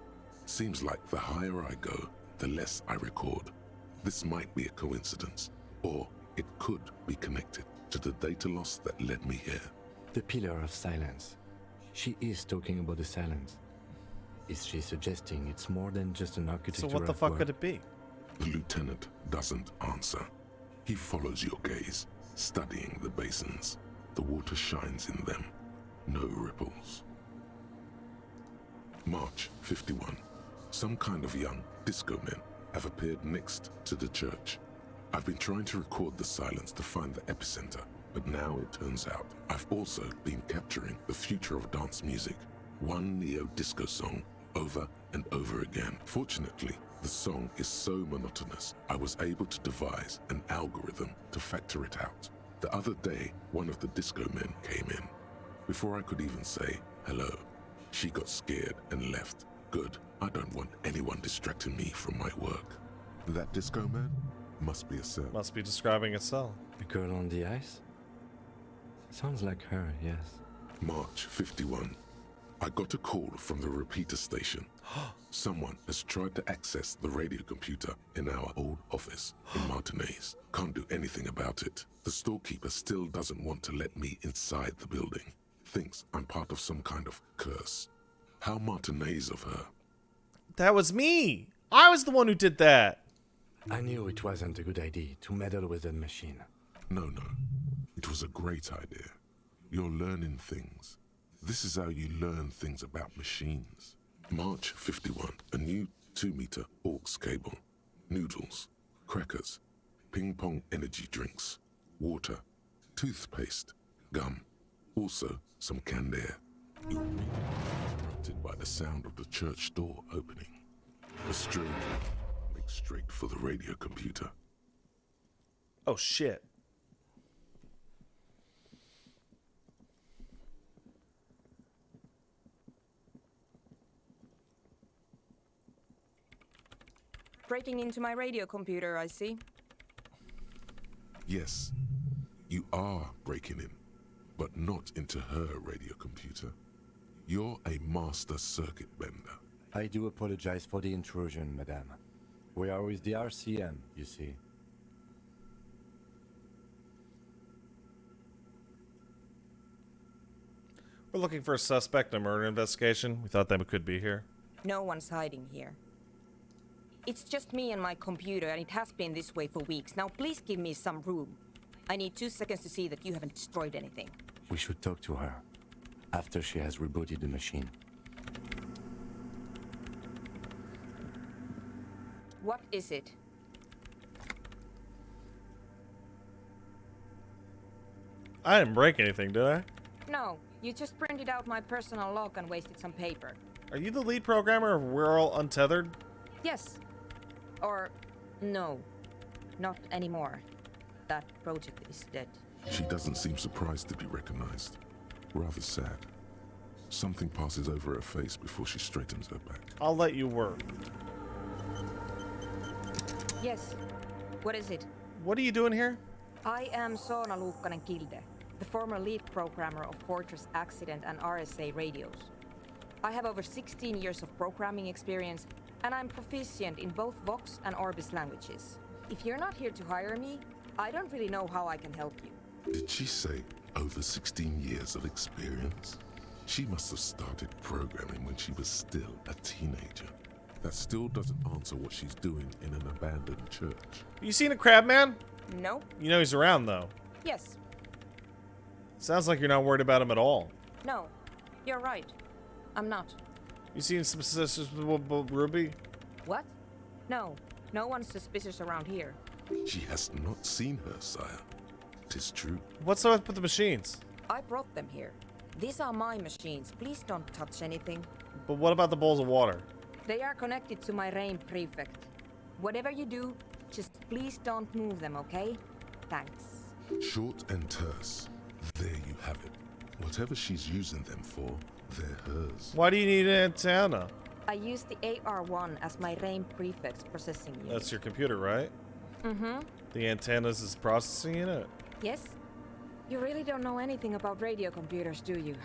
Seems like the higher I go, the less I record. This might be a coincidence, or it could be connected to the data loss that led me here. The pillar of silence. She is talking about the silence. Is she suggesting it's more than just an architecture? So what the fuck could it be? The lieutenant doesn't answer. He follows your gaze, studying the basins. The water shines in them. No ripples. March 51. Some kind of young disco men have appeared next to the church. I've been trying to record the silence to find the epicenter, but now it turns out I've also been capturing the future of dance music. One neo-disco song over and over again. Fortunately, the song is so monotonous, I was able to devise an algorithm to factor it out. The other day, one of the disco men came in. Before I could even say hello, she got scared and left. Good, I don't want anyone distracting me from my work. That disco man must be a cell. Must be describing a cell. The girl on the ice? Sounds like her, yes. March 51. I got a call from the repeater station. Someone has tried to access the radio computer in our old office in Martinez. Can't do anything about it. The storekeeper still doesn't want to let me inside the building. Thinks I'm part of some kind of curse. How Martinez of her. That was me! I was the one who did that! I knew it wasn't a good idea to meddle with that machine. No. It was a great idea. You're learning things. This is how you learn things about machines. March 51. A new 2-meter aux cable. Noodles. Crackers. Ping pong energy drinks. Water. Toothpaste. Gum. Also some canned air. You'll be interrupted by the sound of the church door opening. A stranger makes straight for the radio computer. Oh shit. Breaking into my radio computer, I see. Yes, you are breaking in, but not into her radio computer. You're a master circuit bender. I do apologize for the intrusion, madame. We are with the RCM, you see. We're looking for a suspect in a murder investigation. We thought they could be here. No one's hiding here. It's just me and my computer, and it has been this way for weeks. Now please give me some room. I need 2 seconds to see that you haven't destroyed anything. We should talk to her after she has rebooted the machine. What is it? I didn't break anything, did I? No, you just printed out my personal log and wasted some paper. Are you the lead programmer of We're All Untethered? Yes. Or no, not anymore. That project is dead. She doesn't seem surprised to be recognized. rather sad. Something passes over her face before she straightens her back. I'll let you work. Yes. What is it? What are you doing here? I am Soona Luukkanen-Kilde, the former lead programmer of Fortress Accident and RSA radios. I have over 16 years of programming experience, and I'm proficient in both Vox and Orbis languages. If you're not here to hire me, I don't really know how I can help you. Did she say over 16 years of experience? She must have started programming when she was still a teenager. That still doesn't answer what she's doing in an abandoned church. You seen a crab man? No. You know he's around, though. Yes. Sounds like you're not worried about him at all. No. You're right. I'm not. You seen some suspicious Ruby? What? No. No one's suspicious around here. She has not seen her, sire. 'Tis true. What's up with the machines? I brought them here. These are my machines. Please don't touch anything. But what about the bowls of water? They are connected to my RAIN prefect. Whatever you do, just please don't move them, okay? Thanks. Short and terse. There you have it. Whatever she's using them for, they're hers. Why do you need an antenna? I use the AR1 as my RAIN prefect's processing unit. That's your computer, right? Mm-hmm. The antenna's is processing unit? Yes? You really don't know anything about radio computers, do you?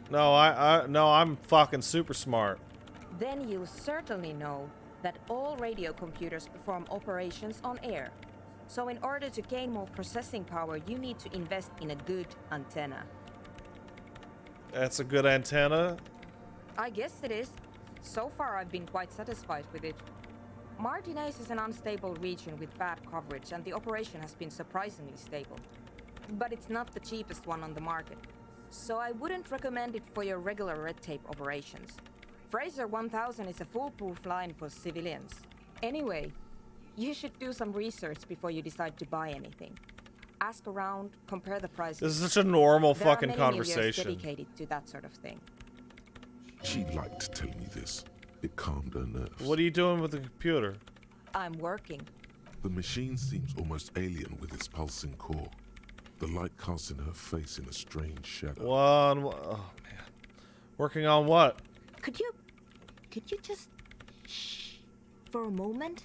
No, I'm fucking super smart. Then you certainly know that all radio computers perform operations on air. So in order to gain more processing power, you need to invest in a good antenna. That's a good antenna? I guess it is. So far, I've been quite satisfied with it. Martinez is an unstable region with bad coverage, and the operation has been surprisingly stable. But it's not the cheapest one on the market, so I wouldn't recommend it for your regular red tape operations. Fraser 1000 is a foolproof line for civilians. Anyway, you should do some research before you decide to buy anything. Ask around, compare the prices. This is such a normal There are fucking many conversation. dedicated to that sort of thing. She liked telling me this. It calmed her nerves. What are you doing with the computer? I'm working. The machine seems almost alien with its pulsing core. The light casting her face in a strange shadow. Oh man. Working on what? Could you just shh for a moment?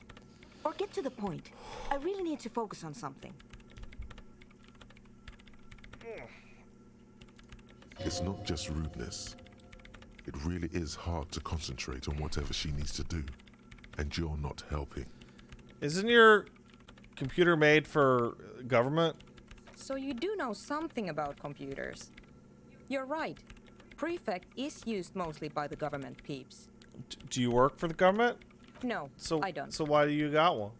Or get to the point. I really need to focus on something. It's not just rudeness. It really is hard to concentrate on whatever she needs to do. And you're not helping. Isn't your computer made for government? So you do know something about computers. You're right. Prefect is used mostly by the government peeps. Do you work for the government? No, I don't. So why do you got one?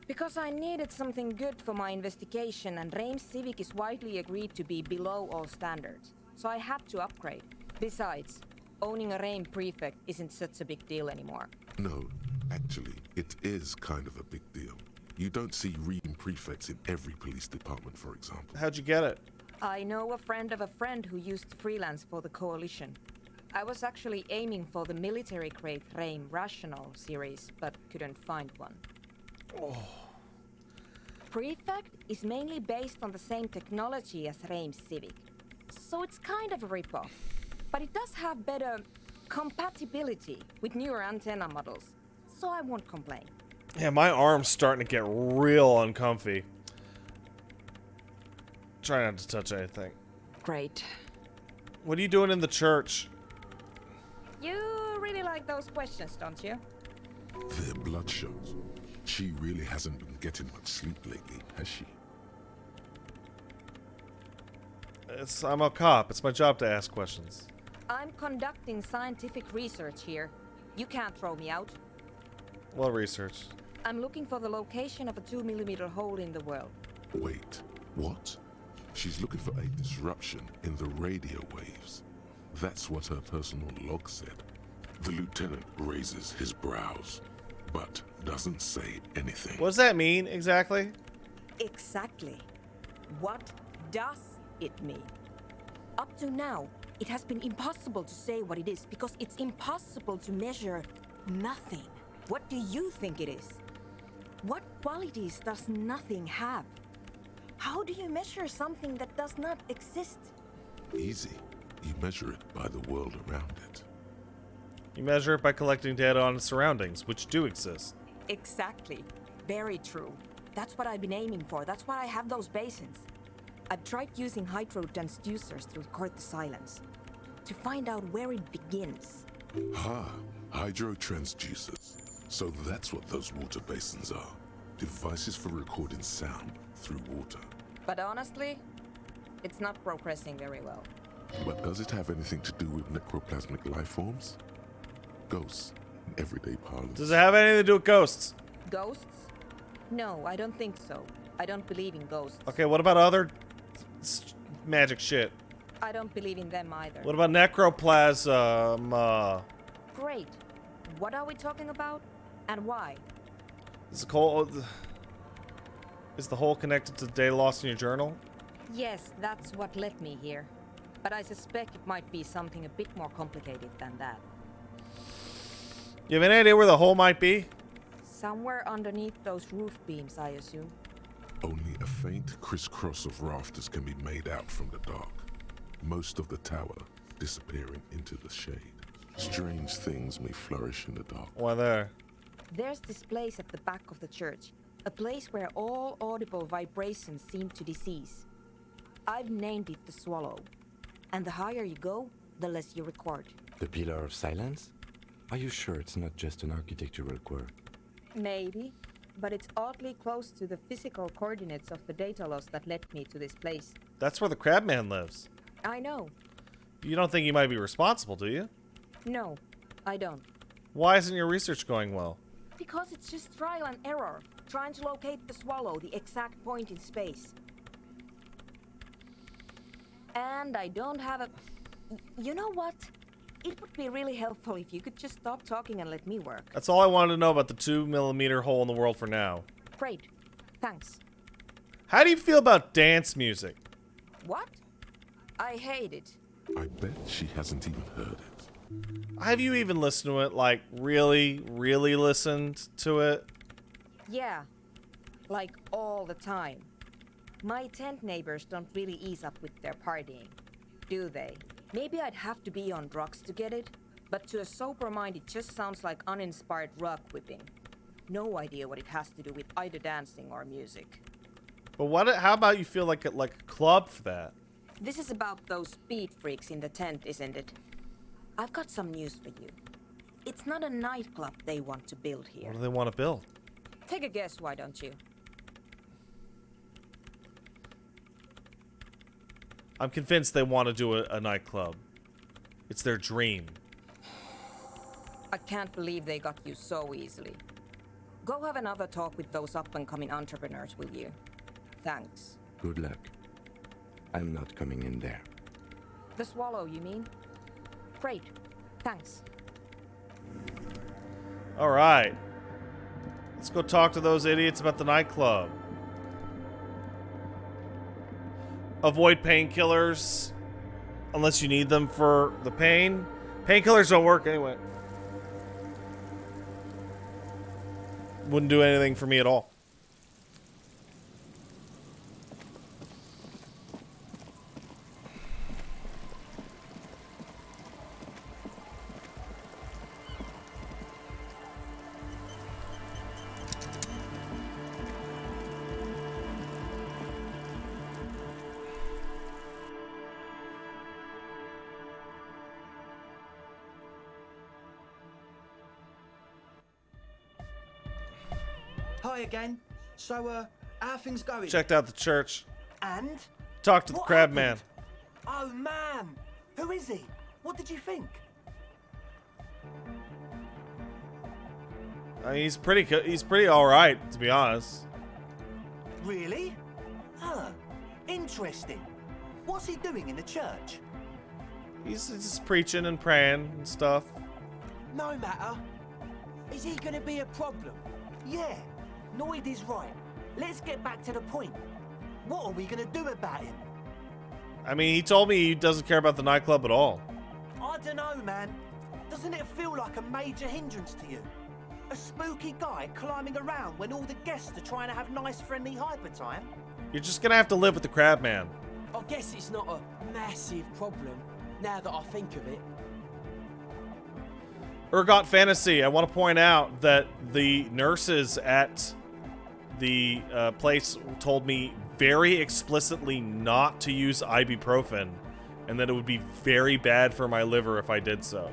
Because I needed something good for my investigation, and RAIN Civic is widely agreed to be below all standards. So I had to upgrade. Besides, owning a RAIN prefect isn't such a big deal anymore. No, actually, it is kind of a big deal. You don't see REAM prefects in every police department, for example. How'd you get it? I know a friend of a friend who used to freelance for the Coalition. I was actually aiming for the military-grade RAIN Rational series, but couldn't find one. Oh. Prefect is mainly based on the same technology as RAIN Civic, so it's kind of a ripoff. But it does have better compatibility with newer antenna models, so I won't complain. Yeah, my arm's starting to get real uncomfy. Try not to touch anything. Great. What are you doing in the church? You really like those questions, don't you? They're bloodshot. She really hasn't been getting much sleep lately, has she? I'm a cop. It's my job to ask questions. I'm conducting scientific research here. You can't throw me out. What research? I'm looking for the location of a 2mm hole in the world. Wait, what? She's looking for a disruption in the radio waves. That's what her personal log said. The lieutenant raises his brows, but doesn't say anything. What does that mean, exactly? Exactly. What does it mean? Up to now, it has been impossible to say what it is because it's impossible to measure nothing. What do you think it is? What qualities does nothing have? How do you measure something that does not exist? Easy. You measure it by the world around it. You measure it by collecting data on its surroundings, which do exist. Exactly. Very true. That's what I've been aiming for. That's why I have those basins. I've tried using hydro transducers to record the silence, to find out where it begins. Hydro transducers. So that's what those water basins are. Devices for recording sound through water. But honestly, it's not progressing very well. But does it have anything to do with necroplasmic life forms? Ghosts, in everyday parlance. Does it have anything to do with ghosts? Ghosts? No, I don't think so. I don't believe in ghosts. Okay, what about other magic shit? I don't believe in them either. What about necroplasm? Great. What are we talking about? And why? Is the hole connected to the data lost in your journal? Yes, that's what led me here. But I suspect it might be something a bit more complicated than that. You have any idea where the hole might be? Somewhere underneath those roof beams, I assume. Only a faint crisscross of rafters can be made out from the dark. Most of the tower disappearing into the shade. Strange things may flourish in the dark. Why there? There's this place at the back of the church. A place where all audible vibrations seem to cease. I've named it the Swallow. And the higher you go, the less you record. The Pillar of Silence? Are you sure it's not just an architectural quirk? Maybe, but it's oddly close to the physical coordinates of the data loss that led me to this place. That's where the Crabman lives. I know. You don't think he might be responsible, do you? No, I don't. Why isn't your research going well? Because it's just trial and error, trying to locate the Swallow, the exact point in space. And I don't have a... You know what? It would be really helpful if you could just stop talking and let me work. That's all I wanted to know about the 2mm hole in the world for now. Great. Thanks. How do you feel about dance music? What? I hate it. I bet she hasn't even heard it. Have you even listened to it? Like, really listened to it? Yeah. Like, all the time. My tent neighbors don't really ease up with their partying, do they? Maybe I'd have to be on drugs to get it, but to a sober mind it just sounds like uninspired rug whipping. No idea what it has to do with either dancing or music. But how about you feel like a club for that? This is about those speed freaks in the tent, isn't it? I've got some news for you. It's not a nightclub they want to build here. What do they want to build? Take a guess, why don't you? I'm convinced they want to do a nightclub. It's their dream. I can't believe they got you so easily. Go have another talk with those up-and-coming entrepreneurs, will you? Thanks. Good luck. I'm not coming in there. The Swallow, you mean? Great. Thanks. All right. Let's go talk to those idiots about the nightclub. Avoid painkillers unless you need them for the pain. Painkillers don't work anyway. Wouldn't do anything for me at all. Hi again. So, how are things going? Checked out the church. And? Talked to the What crab happened? man. Oh, man. Who is he? What did you think? He's pretty all right, to be honest. Really? Huh. Interesting. What's he doing in the church? He's just preaching and praying and stuff. No matter. Is he gonna be a problem? Yeah. Noid is right. Let's get back to the point. What are we gonna do about him? I mean, he told me he doesn't care about the nightclub at all. I don't know, man. Doesn't it feel like a major hindrance to you? A spooky guy climbing around when all the guests are trying to have nice, friendly hyper time? You're just gonna have to live with the crab man. I guess it's not a massive problem, now that I think of it. Urgot Fantasy, I want to point out that the nurses at the place told me very explicitly not to use ibuprofen, and that it would be very bad for my liver if I did so.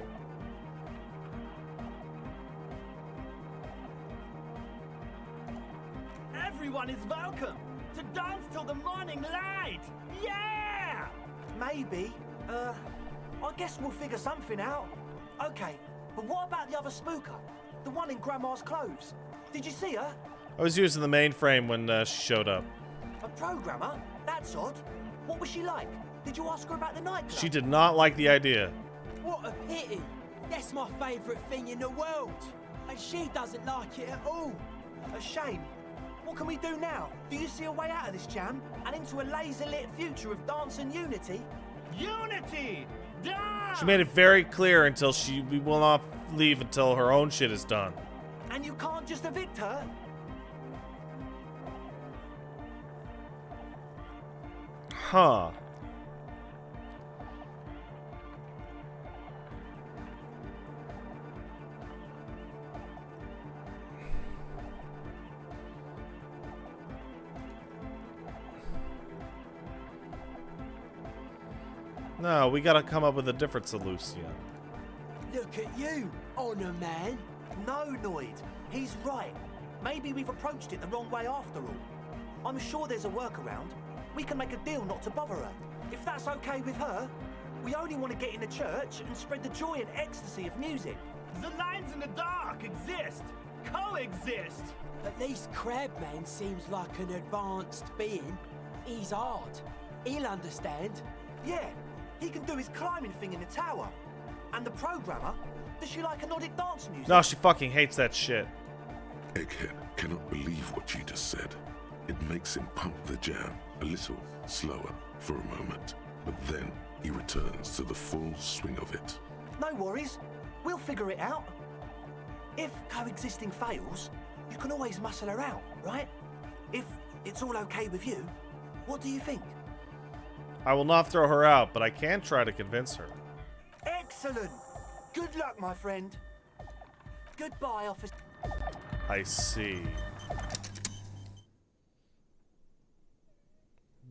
Everyone is welcome to dance till the morning light! Yeah! Maybe. I guess we'll figure something out. Okay, but what about the other spooker? The one in Grandma's clothes? Did you see her? I was using the mainframe when she showed up. A programmer? That's odd. What was she like? Did you ask her about the nightclub? She did not like the idea. What a pity. That's my favourite thing in the world. And she doesn't like it at all. A shame. What can we do now? Do you see a way out of this jam? And into a laser-lit future of dance and unity? Unity! Dance! She made it very clear until we will not leave until her own shit is done. And you can't just evict her? Huh. No, we gotta come up with a different solution. Look at you, Honor Man. No, Noid. He's right. Maybe we've approached it the wrong way after all. I'm sure there's a workaround. We can make a deal not to bother her. If that's okay with her, we only want to get in the church and spread the joy and ecstasy of music. The lines in the dark exist. Coexist. At least Crabman seems like an advanced being. He's hard. He'll understand. Yeah, he can do his climbing thing in the tower. And the programmer, does she like a Nordic dance music? No, she fucking hates that shit. Egghead cannot believe what you just said. It makes him pump the jam a little slower for a moment, but then he returns to the full swing of it. No worries. We'll figure it out. If coexisting fails, you can always muscle her out, right? If it's all okay with you, what do you think? I will not throw her out, but I can try to convince her. Excellent. Good luck, my friend. Goodbye, officer. I see.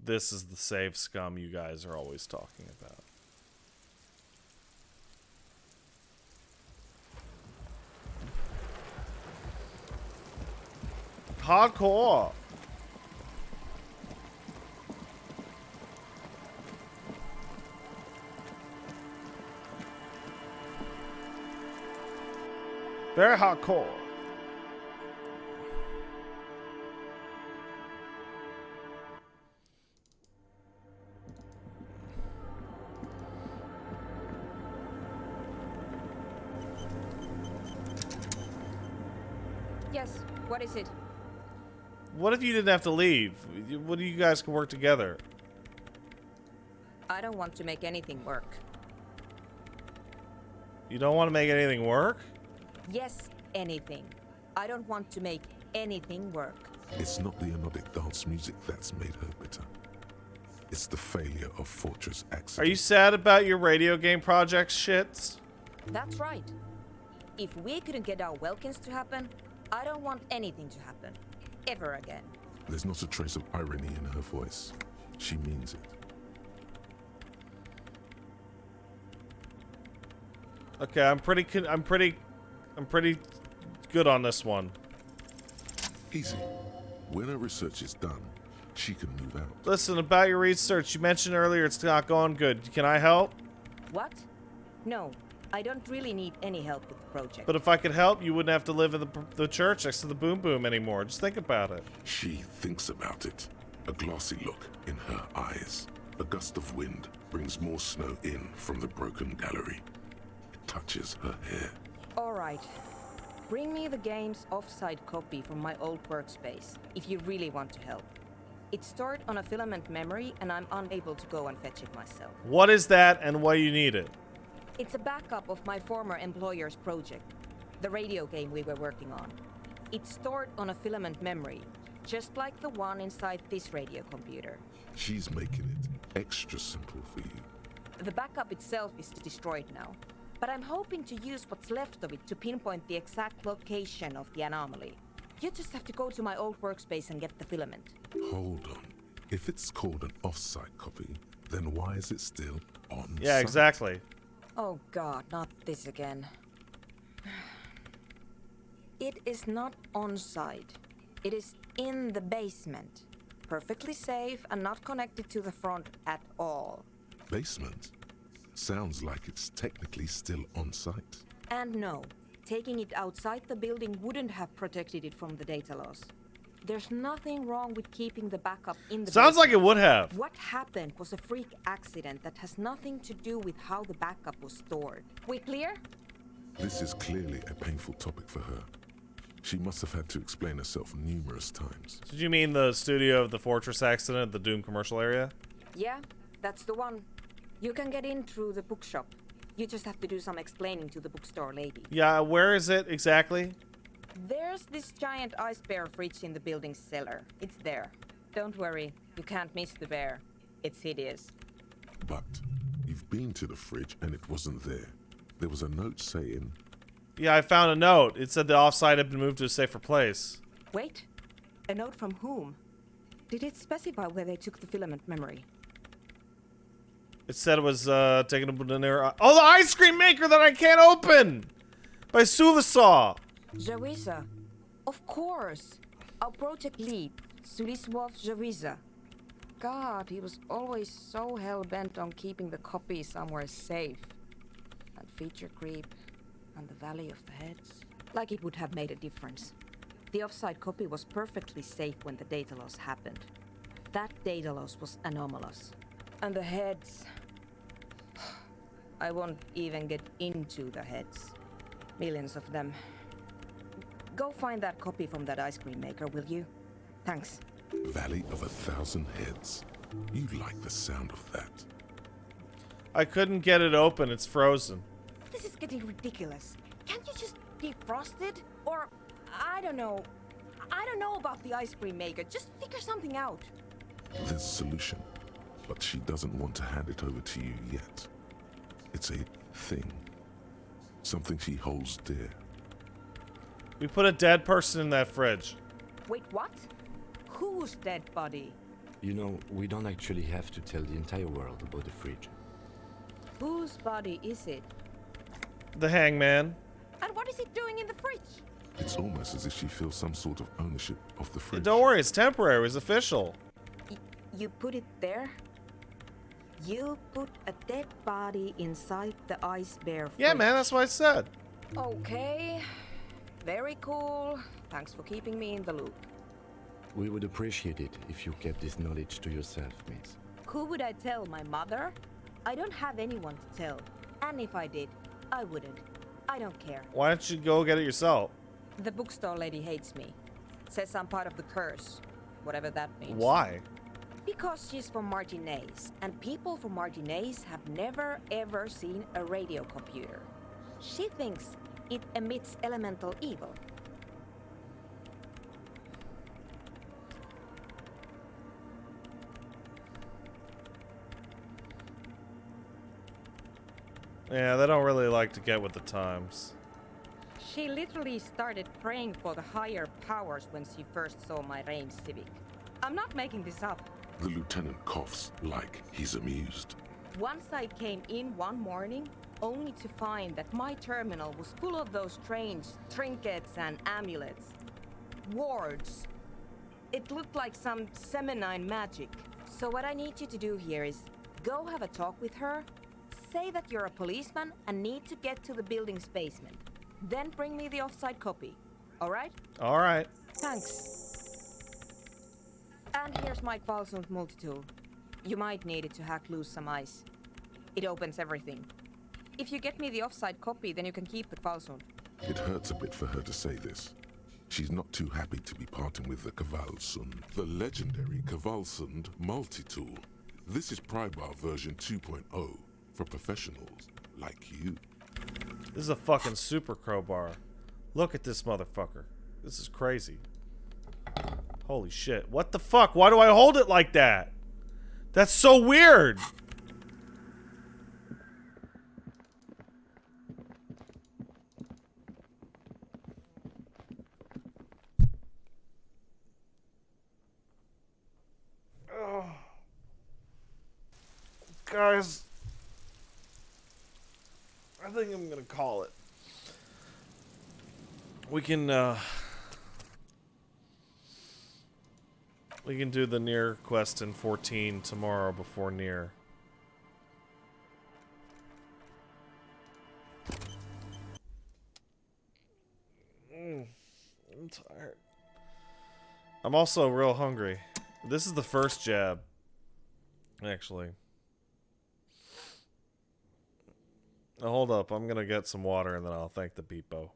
This is the save scum you guys are always talking about. Hardcore. Very hardcore. Yes, what is it? What if you didn't have to leave? What do you guys can work together? I don't want to make anything work. You don't want to make anything work? Yes, anything. I don't want to make anything work. It's not the anodic dance music that's made her bitter. It's the failure of Fortress Accident. Are you sad about your radio game project shits? That's right. If we couldn't get our Welkins to happen, I don't want anything to happen. Ever again. There's not a trace of irony in her voice. She means it. Okay, I'm pretty good on this one. Easy. When her research is done, she can move out. Listen, about your research, you mentioned earlier it's not going good. Can I help? What? No, I don't really need any help with the project. But if I could help, you wouldn't have to live in the church next to the Boom Boom anymore. Just think about it. She thinks about it. A glassy look in her eyes. A gust of wind brings more snow in from the broken gallery. It touches her hair. All right. Bring me the game's offsite copy from my old workspace, if you really want to help. It's stored on a filament memory, and I'm unable to go and fetch it myself. What is that, and why you need it? It's a backup of my former employer's project, the radio game we were working on. It's stored on a filament memory, just like the one inside this radio computer. She's making it extra simple for you. The backup itself is destroyed now, but I'm hoping to use what's left of it to pinpoint the exact location of the anomaly. You just have to go to my old workspace and get the filament. Hold on. If it's called an off-site copy, then why is it still on Yeah, exactly. Oh god, not this again. It is not on site. It is in the basement. Perfectly safe and not connected to the front at all. Basement? Sounds like it's technically still on site. And no, taking it outside the building wouldn't have protected it from the data loss. There's nothing wrong with keeping the backup in the Sounds like it basement. would have. What happened was a freak accident that has nothing to do with how the backup was stored. We clear? This is clearly a painful topic for her. She must have had to explain herself numerous times. Did you mean the studio of the Fortress accident, the Doom commercial area? Yeah, that's the one. You can get in through the bookshop. You just have to do some explaining to the bookstore lady. Yeah, where is it exactly? There's this giant ice bear fridge in the building's cellar. It's there. Don't worry, you can't miss the bear. It's hideous. But you've been to the fridge and it wasn't there. There was a note saying... Yeah, I found a note. It said the offsite had been moved to a safer place. Wait, a note from whom? Did it specify where they took the filament memory? It said it was taken to near. Oh, the ice cream maker that I can't open! By Sulisaw! Jawiza. Of course. Our project lead, Suliswov Jawiza. God, he was always so hell-bent on keeping the copy somewhere safe. And feature creep. And the Valley of the Heads. Like it would have made a difference. The offsite copy was perfectly safe when the data loss happened. That data loss was anomalous. And the heads... I won't even get into the heads. Millions of them. Go find that copy from that ice cream maker, will you? Thanks. Valley of 1,000 Heads. You like the sound of that. I couldn't get it open. It's frozen. This is getting ridiculous. Can't you just defrost it? Or, I don't know. I don't know about the ice cream maker. Just figure something out. There's a solution, but she doesn't want to hand it over to you yet. It's a thing. Something she holds dear. We put a dead person in that fridge. Wait, what? Whose dead body? You know, we don't actually have to tell the entire world about the fridge. Whose body is it? The hangman. And what is it doing in the fridge? It's almost as if she feels some sort of ownership of the fridge. Don't worry, it's temporary. It's official. You put it there? You put a dead body inside the ice bear fridge. Yeah, man, that's what I said. Okay. Very cool. Thanks for keeping me in the loop. We would appreciate it if you kept this knowledge to yourself, miss. Who would I tell? My mother? I don't have anyone to tell. And if I did, I wouldn't. I don't care. Why don't you go get it yourself? The bookstore lady hates me. Says I'm part of the curse. Whatever that means. Why? Because she's from Martinez, and people from Martinez have never ever seen a radio computer. She thinks it emits elemental evil. Yeah, they don't really like to get with the times. She literally started praying for the higher powers when she first saw my range Civic. I'm not making this up. The lieutenant coughs like he's amused. Once I came in one morning, only to find that my terminal was full of those strange trinkets and amulets. Wards. It looked like some Seminine magic. So what I need you to do here is go have a talk with her, say that you're a policeman and need to get to the building's basement. Then bring me the offsite copy. Alright? Alright. Thanks. And here's my Qualsund multitool. You might need it to hack loose some ice. It opens everything. If you get me the offsite copy, then you can keep the Qualsund. It hurts a bit for her to say this. She's not too happy to be parting with the Kvalsund, the legendary Kvalsund multi-tool. This is Prybar version 2.0 for professionals like you. This is a fucking super crowbar. Look at this motherfucker. This is crazy. Holy shit. What the fuck? Why do I hold it like that? That's so weird. Oh. Guys, I think I'm gonna call it. We can do the Nier quest in 14 tomorrow before Nier. I'm tired. I'm also real hungry. This is the first jab, actually. Now, hold up. I'm gonna get some water and then I'll thank the Beepo.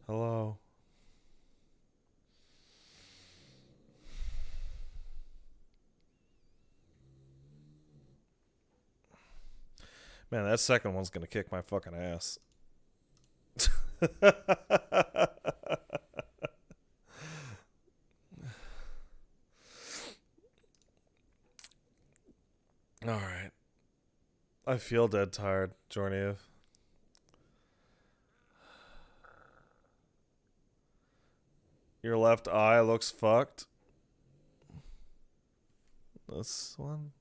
Hello. Man, that second one's gonna kick my fucking ass. Alright. I feel dead tired, Jorniev. Your left eye looks fucked. This one.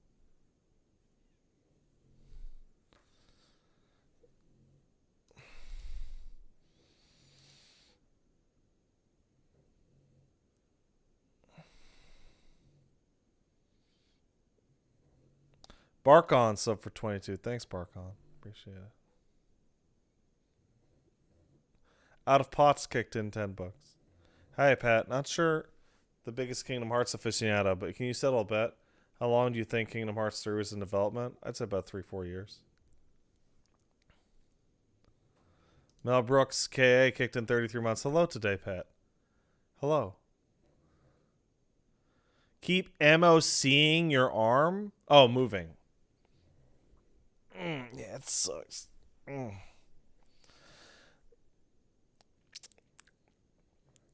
Barkon sub for 22. Thanks, Barkon. Appreciate it. Out of Pots kicked in 10 bucks. Hi, Pat. Not sure the biggest Kingdom Hearts aficionado, but can you settle a bet? How long do you think Kingdom Hearts 3 was in development? I'd say about 3-4 years. Mel Brooks, KA, kicked in 33 months. Hello today, Pat. Hello. Keep MOCing your arm? Oh, moving. Yeah, it sucks.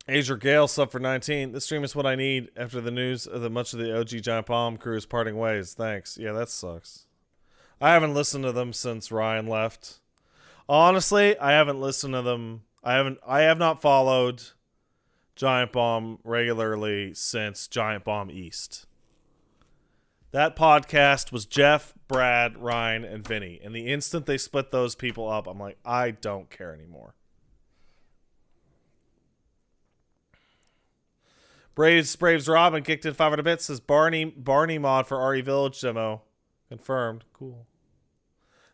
Asia Gale sub for 19. This stream is what I need after the news of much of the OG Giant Bomb crew is parting ways. Thanks. Yeah, that sucks. I haven't listened to them since Ryan left. Honestly, I haven't listened to them. I have not followed Giant Bomb regularly since Giant Bomb East. That podcast was Jeff, Brad, Ryan, and Vinny. And the instant they split those people up, I'm like, I don't care anymore. Braves Robin kicked in 500 bits. Says Barney mod for RE Village demo. Confirmed. Cool.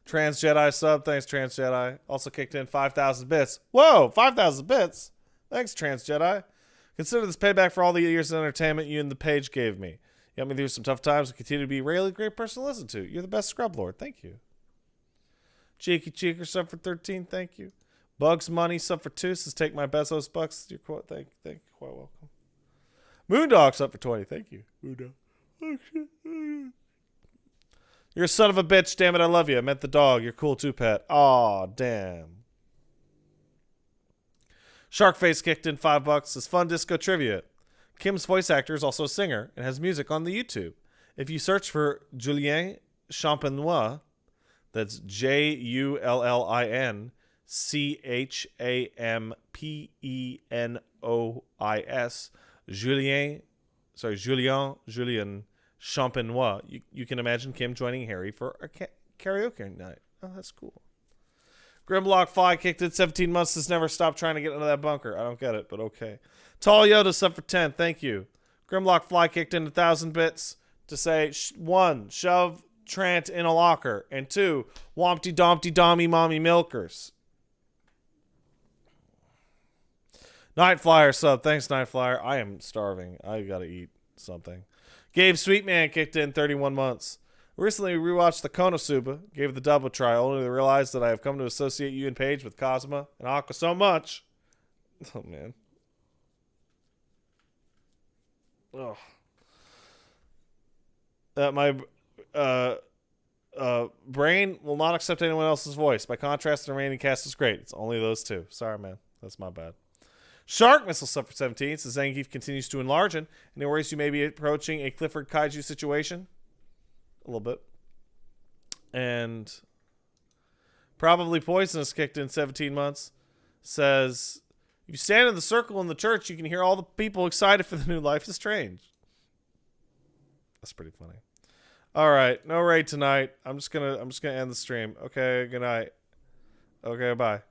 Trans Jedi sub. Thanks, Trans Jedi. Also kicked in 5,000 bits. Whoa, 5,000 bits. Thanks, Trans Jedi. Consider this payback for all the years of entertainment you and the page gave me. You helped me through some tough times and continue to be a really great person to listen to. You're the best scrub lord. Thank you. Cheeky Cheeker sub for 13. Thank you. Bugs Money sub for 2. Says take my Bezos bucks. You're quite, thank you. Quite welcome. Moondog's up for 20. Thank you. Moondog. Oh, shit. You're a son of a bitch. Damn it, I love you. I meant the dog. You're cool too, Pat. Aw, damn. Sharkface kicked in $5. Says fun disco trivia. Kim's voice actor is also a singer and has music on the YouTube. If you search for Julien Champenois, that's Jullin Champenois. Julien Champenois. You can imagine Kim joining Harry for a karaoke night. Oh, that's cool. Grimlock Fly kicked it 17 months, has never stopped trying to get into that bunker. I don't get it, but okay. Tall Yoda sub for 10, thank you. Grimlock Fly kicked in 1,000 bits to say, 1, shove Trant in a locker, and 2, Wompty Dompty Dommy Mommy Milkers. Night Flyer sub, thanks Night Flyer. I am starving. I gotta eat something. Gabe Sweetman kicked in 31 months. Recently, we rewatched the Konosuba, gave the dub a try, only to realize that I have come to associate you and Paige with Cosma and Aqua so much. Oh, man. Oh. My brain will not accept anyone else's voice. By contrast, the remaining cast is great. It's only those two. Sorry, man. That's my bad. Shark Missile sub for 17 says Zangief continues to enlarge and worries you may be approaching a Clifford Kaiju situation. A little bit. And Probably Poisonous kicked in 17 months. Says, if you stand in the circle in the church, you can hear all the people excited for the new Life is Strange. That's pretty funny. All right, no raid tonight. I'm just gonna end the stream. Okay, good night. Okay, bye.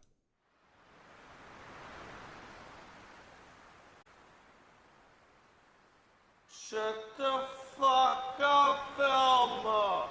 Shut the fuck up, Velma!